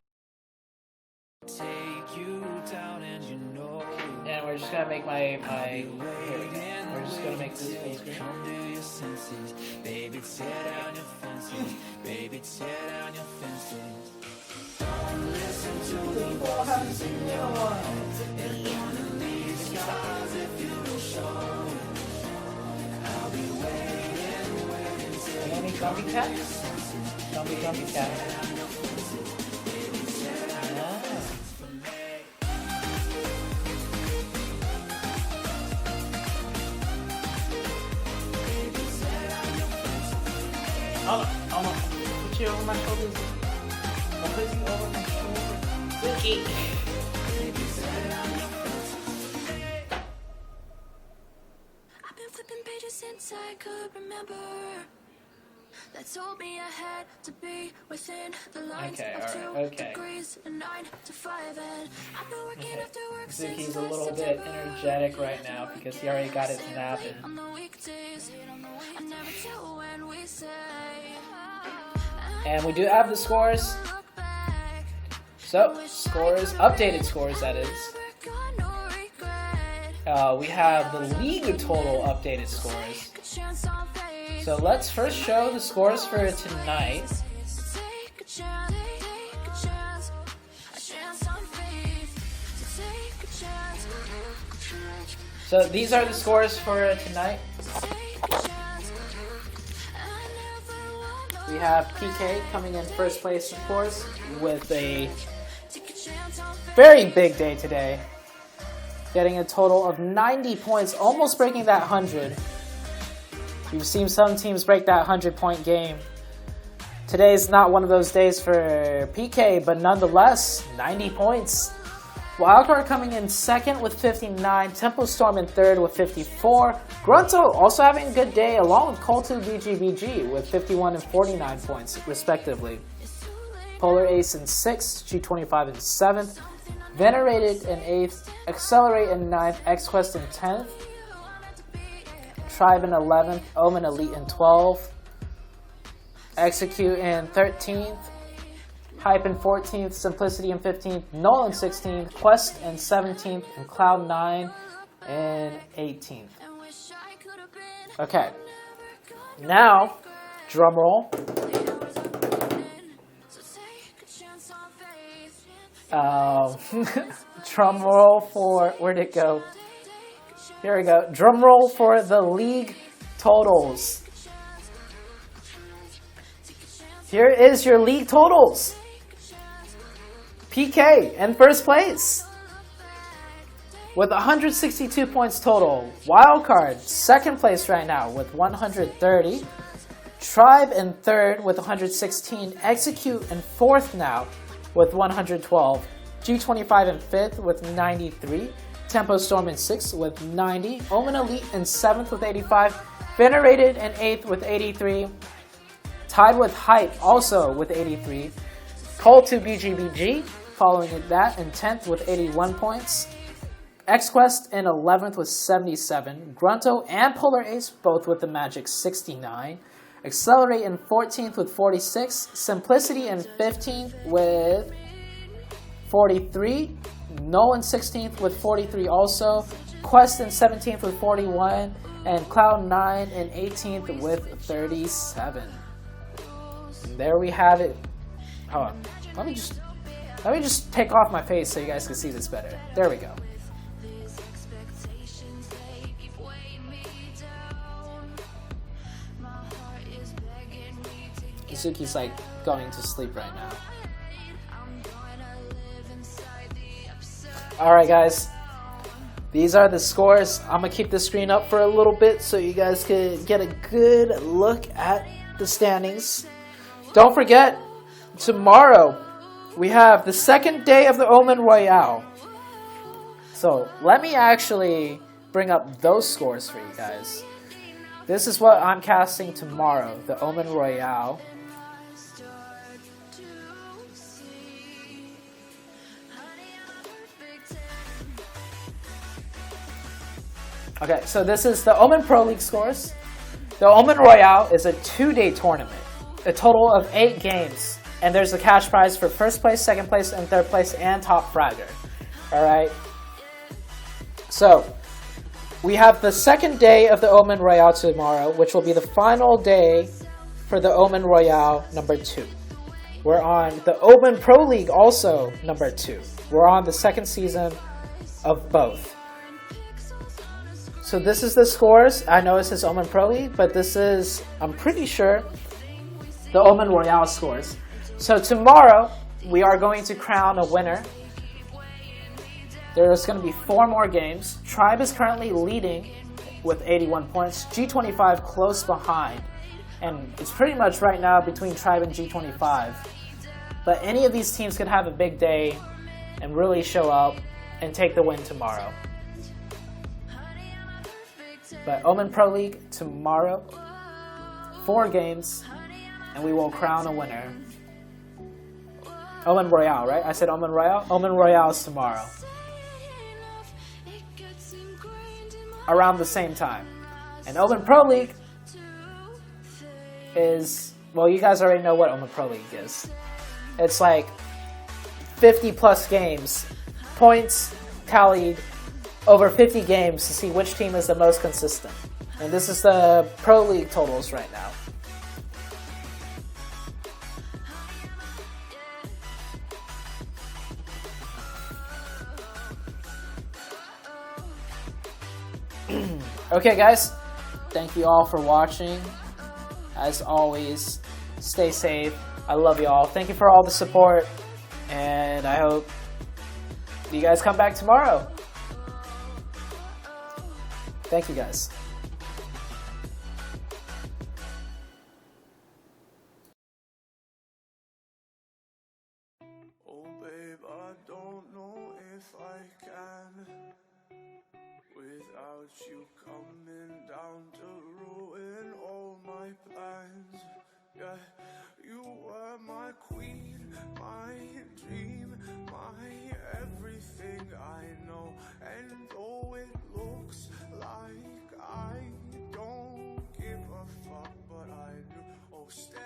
take you down, and you know and we're just gonna make my here we go. We're just gonna make this full screen. come to your senses. Baby, tear down your fences. Baby, tear down your fences. Don't listen to the voices in your head. They're gonna leave scars if you don't show it. I'll be waiting till Any Grumpy Cat? Grumpy Cat. Oh, put you over my shoulders. I'll put you over my shoulder. Zuki. I've been flipping pages since I could remember. That told me I had to be within the lines Okay, of alright, 2 okay. degrees and 9 to 5, and I've been working after work since Zuki's a last little bit September. energetic right now because he already got his nap in. On the weekdays, I never tell when we say. And we do have the scores. Look back, So, scores, updated scores that is. never got no regret. We have the league total updated scores. Take a chance on faith. So let's first show the scores for tonight. Take a chance, take a chance, a chance on faith. Take a chance, So these are the scores for tonight. take a chance. I never want no. We have PK coming in first place, of course, with a Take a chance on faith. very big day today. Getting a total of 90 points, almost breaking that 100. We've seen some teams break that 100-point game. Today's not one of those days for PK, but nonetheless, 90 points. Wildcard coming in second with 59, Tempo Storm in third with 54. Grunto also having a good day, along with Col2 BGBG with 51 and 49 points, respectively. Polar Ace in 6th, G25 in 7th, Venerated in 8th, Accelerate in 9th, XQuest in 10th, Tribe in 11th, Omen Elite in 12th, Execute in 13th, Hype in 14th, Simplicity in 15th, Null in 16th, Quest in 17th, and Cloud9 in 18th. And wish I could have been. Okay, now, drum roll. So take a chance on faith. Drum roll for, where'd it go? Here we go. Drum roll for the league totals. Here is your league totals. PK in first place with 162 points total. Wildcard second place right now with 130. Tribe in third with 116. Execute in fourth now with 112. G25 in fifth with 93. Tempo Storm in 6th with 90. Omen Elite in 7th with 85. Venerated in 8th with 83. Tied with Hype also with 83. Col2 BGBG following that in 10th with 81 points. XQuest in 11th with 77. Grunto and Polar Ace both with the magic 69. Accelerate in 14th with 46. Simplicity in 15th with 43. Null in 16th with 43 also. Quest in 17th with 41. And Cloud9 in 18th with 37. And there we have it. Hold on. Let me just take off my face so you guys can see this better. There we go. Izuki's like going to sleep right now. Alright guys, These are the scores. I'm going to keep the screen up for a little bit so you guys can get a good look at the standings. Don't forget, tomorrow we have the second day of the Omen Royale. So let me actually bring up those scores for you guys. This is what I'm casting tomorrow, the Omen Royale. Okay, so this is the Omen Pro League scores. The Omen Royale is a 2-day tournament, a total of 8 games, and there's a cash prize for first place, second place, and third place, and top fragger. Alright? So, we have the second day of the Omen Royale tomorrow, which will be the final day for the Omen Royale number 2. We're on the Omen Pro League also number 2. We're on the second season of both. So this is the scores. I know it says Omen Pro League, but this is, I'm pretty sure, the Omen Royale scores. So tomorrow, we are going to crown a winner. There's going to be 4 more games. Tribe is currently leading with 81 points. G25 close behind. And it's pretty much right now between Tribe and G25. But any of these teams could have a big day and really show up and take the win tomorrow. But Omen Pro League tomorrow, 4 games, and we will crown a winner. Omen Royale, right? I said Omen Royale? Omen Royale is tomorrow. Around the same time. And Omen Pro League is, well, you guys already know what Omen Pro League is. It's like 50 plus games, points tallied over 50 games to see which team is the most consistent. And this is the Pro League totals right now. Okay guys, thank you all for watching. As always, stay safe. I love you all. Thank you for all the support, and I hope you guys come back tomorrow. Thank you guys. Oh babe, I don't know if I can without you coming down to ruin all my plans. Yeah, you were my queen, my dream, my everything I know. And though it looks like I don't give a fuck, but I do. Oh stay,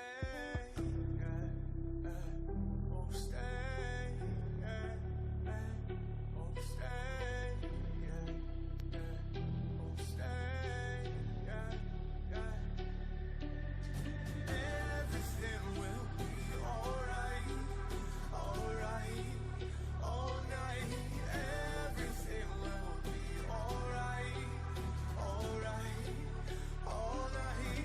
yeah, oh stay, yeah, oh stay, yeah. Everything will be alright, alright, all night. Everything will be alright, alright, all night.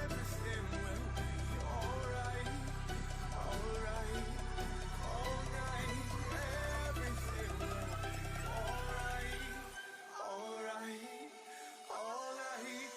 Everything will be alright, alright, all night. Everything will be alright, alright, all night.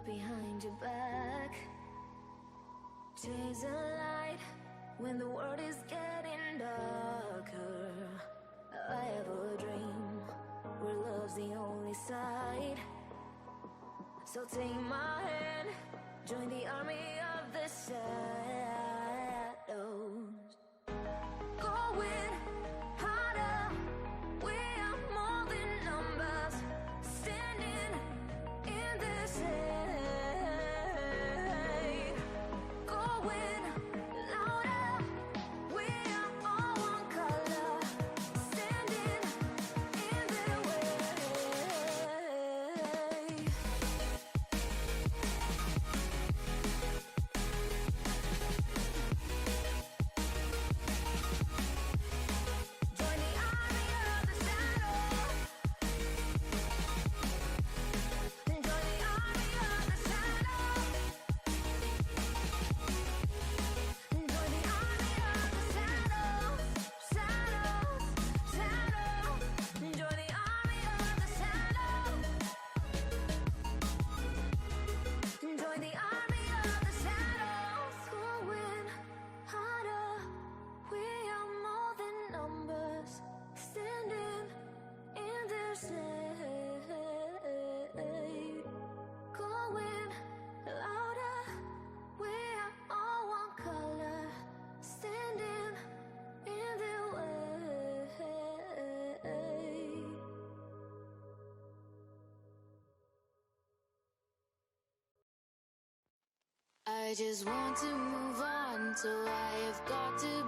behind your back. Chase a light when the world is getting darker. I have a dream where love's the only side. So take my hand, join the army of the shadows. Going harder, we are more than numbers, standing in this shade. Going louder, we are all one color, standing in their way. Join the army of the shadows. Join the army of the shadows. Join the army of the shadows. Shadows, shadows. Join the army of the shadows. Join the army of the shadows. Going harder, we are more than numbers, standing in their shade. Going louder, we are all one color, standing in their way. I just want to move on, so I have got to